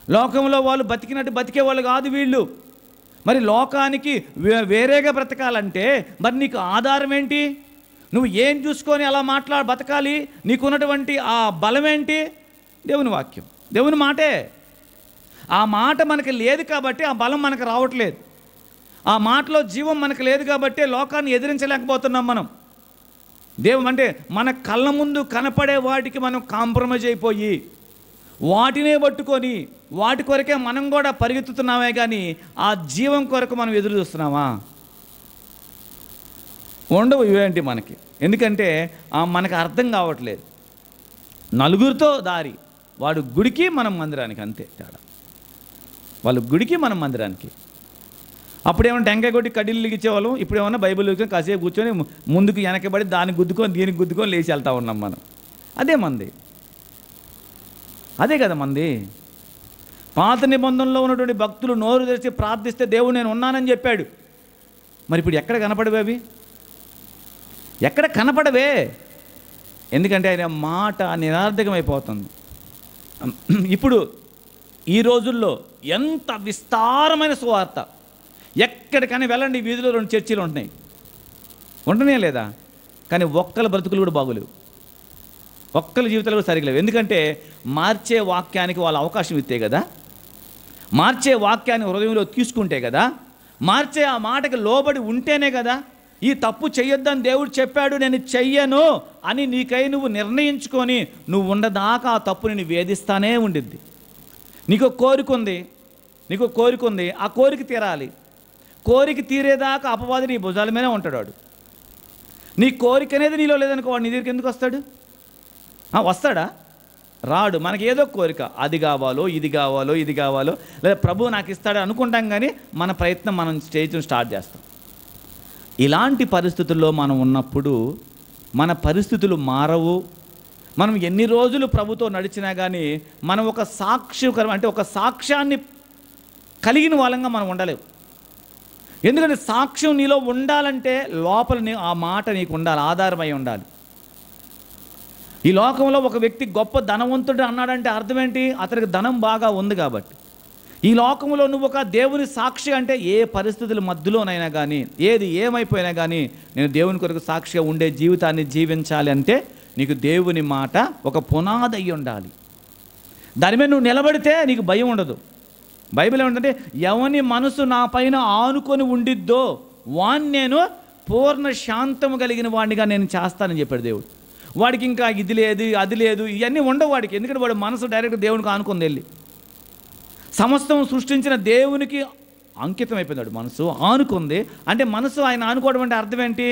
లోకంలో వాళ్ళు బతికినట్టు బతికేవాళ్ళు కాదు వీళ్ళు. మరి లోకానికి వేరేగా బ్రతకాలంటే మరి నీకు ఆధారం ఏంటి? నువ్వు ఏం చూసుకొని అలా బతకాలి? నీకున్నటువంటి ఆ బలం ఏంటి? దేవుని వాక్యం, దేవుని మాటే. ఆ మాట మనకి లేదు కాబట్టి ఆ బలం మనకు రావట్లేదు. ఆ మాటలో జీవం మనకు లేదు కాబట్టి లోకాన్ని ఎదిరించలేకపోతున్నాం మనం. అంటే మన కళ్ళ ముందు కనపడే వాటికి మనం కాంప్రమైజ్ అయిపోయి వాటినే పట్టుకొని వాటి కొరకే మనం కూడా పరిగెత్తుతున్నామే కానీ ఆ జీవం కొరకు మనం ఎదురు చూస్తున్నామా? ఉండవు ఇవేంటి మనకి. ఎందుకంటే మనకు అర్థం కావట్లేదు. నలుగురితో దారి, వాడు గుడికి మనం మందిరానికి, అంతే తేడా. వాళ్ళు గుడికి మనం మందిరానికి. అప్పుడేమన్నా టెంకాయ కొట్టి కడ్డీలు లిగించేవాళ్ళం. ఇప్పుడేమన్నా బైబిల్ కూర్చొని కాసేపు కూర్చొని ముందుకు వెనకబడి దానికి గుద్దుకొని దీనికి గుద్దుకొని లేచి వెళ్తూ ఉన్నాం మనం. అదే కదా మంది. పాత నిబంధనలో ఉన్నటువంటి భక్తులు నోరు తెరిచి ప్రార్థిస్తే దేవుడు నేను ఉన్నానని చెప్పాడు. మరి ఇప్పుడు ఎక్కడ కనపడవే అవి? ఎక్కడ కనపడవే? ఎందుకంటే ఆయన మాట నిరర్థకమైపోతుంది. ఇప్పుడు ఈ రోజుల్లో ఎంత విస్తారమైన సువార్త, ఎక్కడికైనా వెళ్ళండి, వీధిలో 2 చర్చిలు ఉంటున్నాయి లేదా? కానీ ఒక్కల బ్రతుకులు కూడా బాగోలేవు, ఒక్కల జీవితాలు కూడా సరిగలేవు. ఎందుకంటే మార్చే వాక్యానికి వాళ్ళు అవకాశం ఇస్తే కదా, మార్చే వాక్యాన్ని హృదయంలో తీసుకుంటే కదా, మార్చే ఆ మాటకి లోబడి ఉంటేనే కదా. ఈ తప్పు చెయ్యొద్దని దేవుడు చెప్పాడు, నేను చెయ్యను అని నీకై నువ్వు నిర్ణయించుకొని నువ్వు ఉండదాకా ఆ తప్పుని నువ్వు వేధిస్తానే ఉండిద్ది. నీకు కోరిక ఉంది, ఆ కోరిక తీరాలి. కోరిక తీరేదాకా అపవాది నీ భుజాల మీదే ఉంటాడు వాడు. నీ కోరిక అనేది నీలో లేదనుకో, వాడు నీ దగ్గరికి ఎందుకు వస్తాడు? వస్తాడా? రాడు. మనకి ఏదో కోరిక, అది కావాలో ఇది కావాలో లేదా ప్రభువు నాకు ఇస్తాడు అనుకుంటాం, కానీ మన ప్రయత్నం మనం స్టార్ట్ చేస్తాం. ఇలాంటి పరిస్థితుల్లో మనం ఉన్నప్పుడు మన పరిస్థితులు మారవు. మనం ఎన్ని రోజులు ప్రభుతో నడిచినా కానీ మనం ఒక సాక్ష్యాన్ని కలిగిన వాళ్ళంగా మనం ఉండలేము. ఎందుకంటే సాక్ష్యం నీలో ఉండాలంటే లోపల ఆ మాట నీకు ఉండాలి, ఆధారమై ఉండాలి. ఈ లోకంలో ఒక వ్యక్తి గొప్ప ధనవంతుడు అన్నాడంటే అర్థం ఏంటి? అతనికి ధనం బాగా ఉంది కాబట్టి. ఈ లోకంలో నువ్వు ఒక దేవుని సాక్షి అంటే ఏ పరిస్థితుల మధ్యలోనైనా కానీ, ఏది ఏమైపోయినా కానీ నేను దేవుని కొరకు సాక్షిగా ఉండే జీవితాన్ని జీవించాలి అంటే నీకు దేవుని మాట ఒక పునాది అయి ఉండాలి. దాని మీద నువ్వు నిలబడితే నీకు భయం ఉండదు. బైబిల్ ఏమంటే, ఎవని మనసు నా పైన ఆనుకొని ఉండిద్దో వాణ్ణి నేను పూర్ణ శాంతము కలిగిన వాడినిగా నేను చేస్తానని చెప్పాడు దేవుడు. వాడికి ఇంకా ఇది లేదు అది లేదు ఇవన్నీ ఉండవు వాడికి. ఎందుకంటే వాడు మనసు డైరెక్ట్ దేవునికి ఆనుకుంది వెళ్ళి. సమస్తం సృష్టించిన దేవునికి అంకితం అయిపోయింది మనసు, ఆనుకుంది. అంటే మనసు ఆయన ఆనుకోవడం అంటే అర్థం ఏంటి?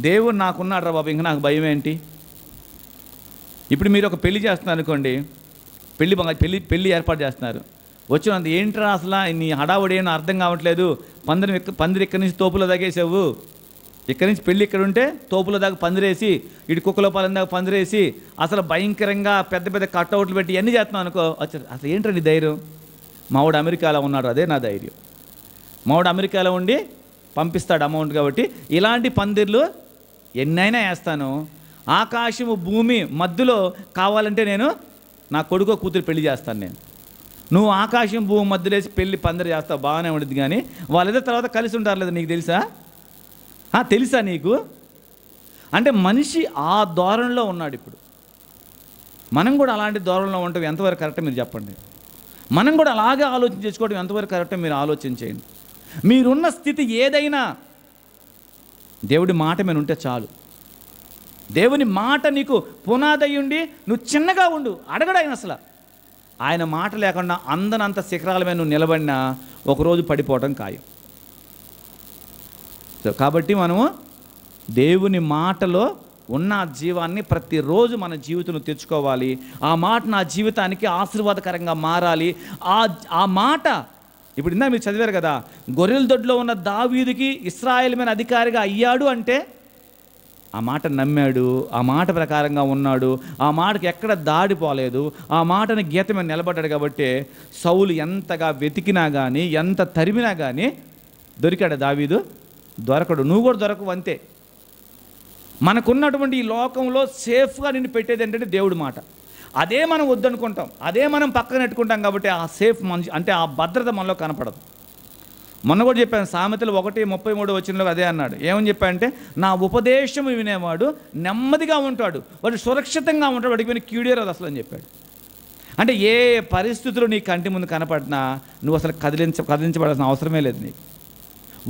దేవుడు నాకున్నాడు రా బాబు, ఇంకా నాకు భయం ఏంటి? ఇప్పుడు మీరు ఒక పెళ్లి చేస్తున్నారు అనుకోండి, పెళ్ళి ఏర్పాటు చేస్తున్నారు. వచ్చినంత ఏంట్రా అసలు నీ హడావుడి ఏమో అర్థం కావట్లేదు, పందిరి ఇక్కడి నుంచి తోపులో దాగేసావు, ఇక్కడి నుంచి పెళ్ళి ఇక్కడ ఉంటే తోపులో దాకా పందిరేసి ఇటు కుక్కలో పాలన దాకా పందిరేసి అసలు భయంకరంగా పెద్ద పెద్ద కట్అవుట్లు పెట్టి ఇవన్నీ చేస్తున్నావు అనుకో. అసలు ఏంట్రా నీ ధైర్యం? మావాడు అమెరికాలో ఉన్నాడు, అదే నా ధైర్యం. మావాడు అమెరికాలో ఉండి పంపిస్తాడు అమౌంట్ కాబట్టి ఇలాంటి పందిర్లు ఎన్నైనా వేస్తాను. ఆకాశము భూమి మధ్యలో కావాలంటే నేను నా కొడుకో కూతురు పెళ్లి చేస్తాను నేను. నువ్వు ఆకాశం భూమి మధ్యలో వేసి పెళ్ళి పందిరి చేస్తావు, బాగానే ఉంటుంది. కానీ వాళ్ళేదో తర్వాత కలిసి ఉంటారు లేదా నీకు తెలుసా? తెలుసా నీకు? అంటే మనిషి ఆ ధోరణిలో ఉన్నాడు ఇప్పుడు. మనం కూడా అలాంటి ధోరణిలో ఉంటాం. ఎంతవరకు కరెక్ట్ మీరు చెప్పండి? మనం కూడా అలాగే ఆలోచన చేసుకోవడం ఎంతవరకు కరెక్ట్ మీరు ఆలోచించేయండి. మీరున్న స్థితి ఏదైనా దేవుడి మాట మీద ఉంటే చాలు. దేవుని మాట నీకు పునాదయ్యుండి నువ్వు చిన్నగా ఉండు, అడగడాయన అసలు. ఆయన మాట లేకుండా అందనంత శిఖరాల మీద నువ్వు నిలబడినా ఒకరోజు పడిపోవటం ఖాయం. కాబట్టి మనము దేవుని మాటలో ఉన్న జీవాన్ని ప్రతిరోజు మన జీవితంలో తెచ్చుకోవాలి. ఆ మాట నా జీవితానికి ఆశీర్వాదకరంగా మారాలి. ఆ మాట ఇప్పుడు ఇందా మీరు చదివారు కదా, గొర్రెల దొడ్లో ఉన్న దావీదుకి ఇశ్రాయేలు మీద అధికారిగా అయ్యాడు అంటే ఆ మాట నమ్మాడు, ఆ మాట ప్రకారంగా ఉన్నాడు, ఆ మాటకి ఎక్కడ దాడిపోలేదు, ఆ మాటని గీత మీద నిలబడ్డాడు. కాబట్టి సౌలు ఎంతగా వెతికినా కానీ ఎంత తరిమినా కానీ దొరికాడు దావీదు? దొరకడు. నువ్వు కూడా దొరకవు అంతే. మనకున్నటువంటి ఈ లోకంలో సేఫ్గా నిన్ను పెట్టేది ఏంటంటే దేవుడి మాట. అదే మనం వద్దనుకుంటాం, అదే మనం పక్కన పెట్టుకుంటాం. కాబట్టి ఆ సేఫ్ మంచి అంటే ఆ భద్రత మనలో కనపడదు. మొన్న కూడా చెప్పాను, సామెతలు 1:33 వచనంలో అదే అన్నాడు. ఏమని చెప్పాడంటే, నా ఉపదేశం వినేవాడు నెమ్మదిగా ఉంటాడు, వాడు సురక్షితంగా ఉంటాడు, వాడికి విని కీడేరాదు అసలు అని చెప్పాడు. అంటే ఏ పరిస్థితులు నీ కంటి ముందు కనపడినా నువ్వు అసలు కదిలించబడాల్సిన అవసరమే లేదు. నీకు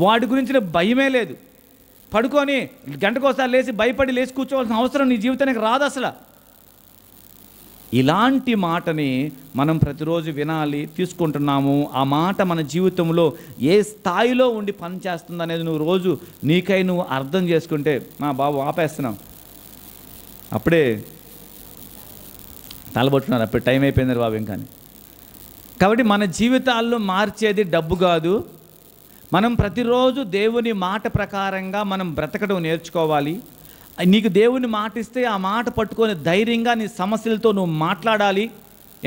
వాటి గురించిన భయమే లేదు. పడుకొని గంటకోసారి లేచి భయపడి లేచి కూర్చోవాల్సిన అవసరం నీ జీవితానికి రాదు అసలు. ఇలాంటి మాటని మనం ప్రతిరోజు వినాలి, తీసుకుంటున్నాము. ఆ మాట మన జీవితంలో ఏ స్థాయిలో ఉండి పనిచేస్తుంది అనేది నువ్వు రోజు నీకై నువ్వు అర్థం చేసుకుంటే, మా బాబు ఆపేస్తున్నాం, అప్పుడే తలబొట్టున్నారు, అప్పుడు టైం అయిపోయింది బాబు ఇంకా. కాబట్టి మన జీవితాల్లో మార్చేది డబ్బు కాదు. మనం ప్రతిరోజు దేవుని మాట ప్రకారంగా మనం బ్రతకడం నేర్చుకోవాలి. నీకు దేవుని మాట ఇస్తే ఆ మాట పట్టుకొని ధైర్యంగా నీ సమస్యలతో నువ్వు మాట్లాడాలి.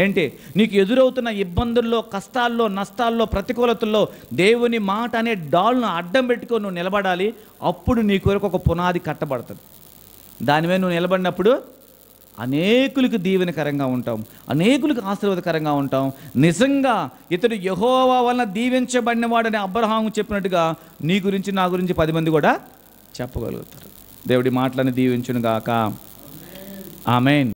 ఏంటి నీకు ఎదురవుతున్న ఇబ్బందుల్లో, కష్టాల్లో, నష్టాల్లో, ప్రతికూలతల్లో దేవుని మాట అనే డాల్ను అడ్డం పెట్టుకొని నువ్వు నిలబడాలి. అప్పుడు నీ కొరకు ఒక పునాది కట్టబడుతుంది. దాని మీద నువ్వు నిలబడినప్పుడు అనేకులకు దీవెనకరంగా ఉంటాం, అనేకులకు ఆశీర్వాదకరంగా ఉంటాం. నిజంగా ఇతడు యెహోవా వలన దీవించబడినవాడని అబ్రహాము చెప్పినట్టుగా నీ గురించి నా గురించి 10 మంది కూడా చెప్పగలుగుతారు. దేవుడి మాటలను దీవించును గాక. ఆమేన్.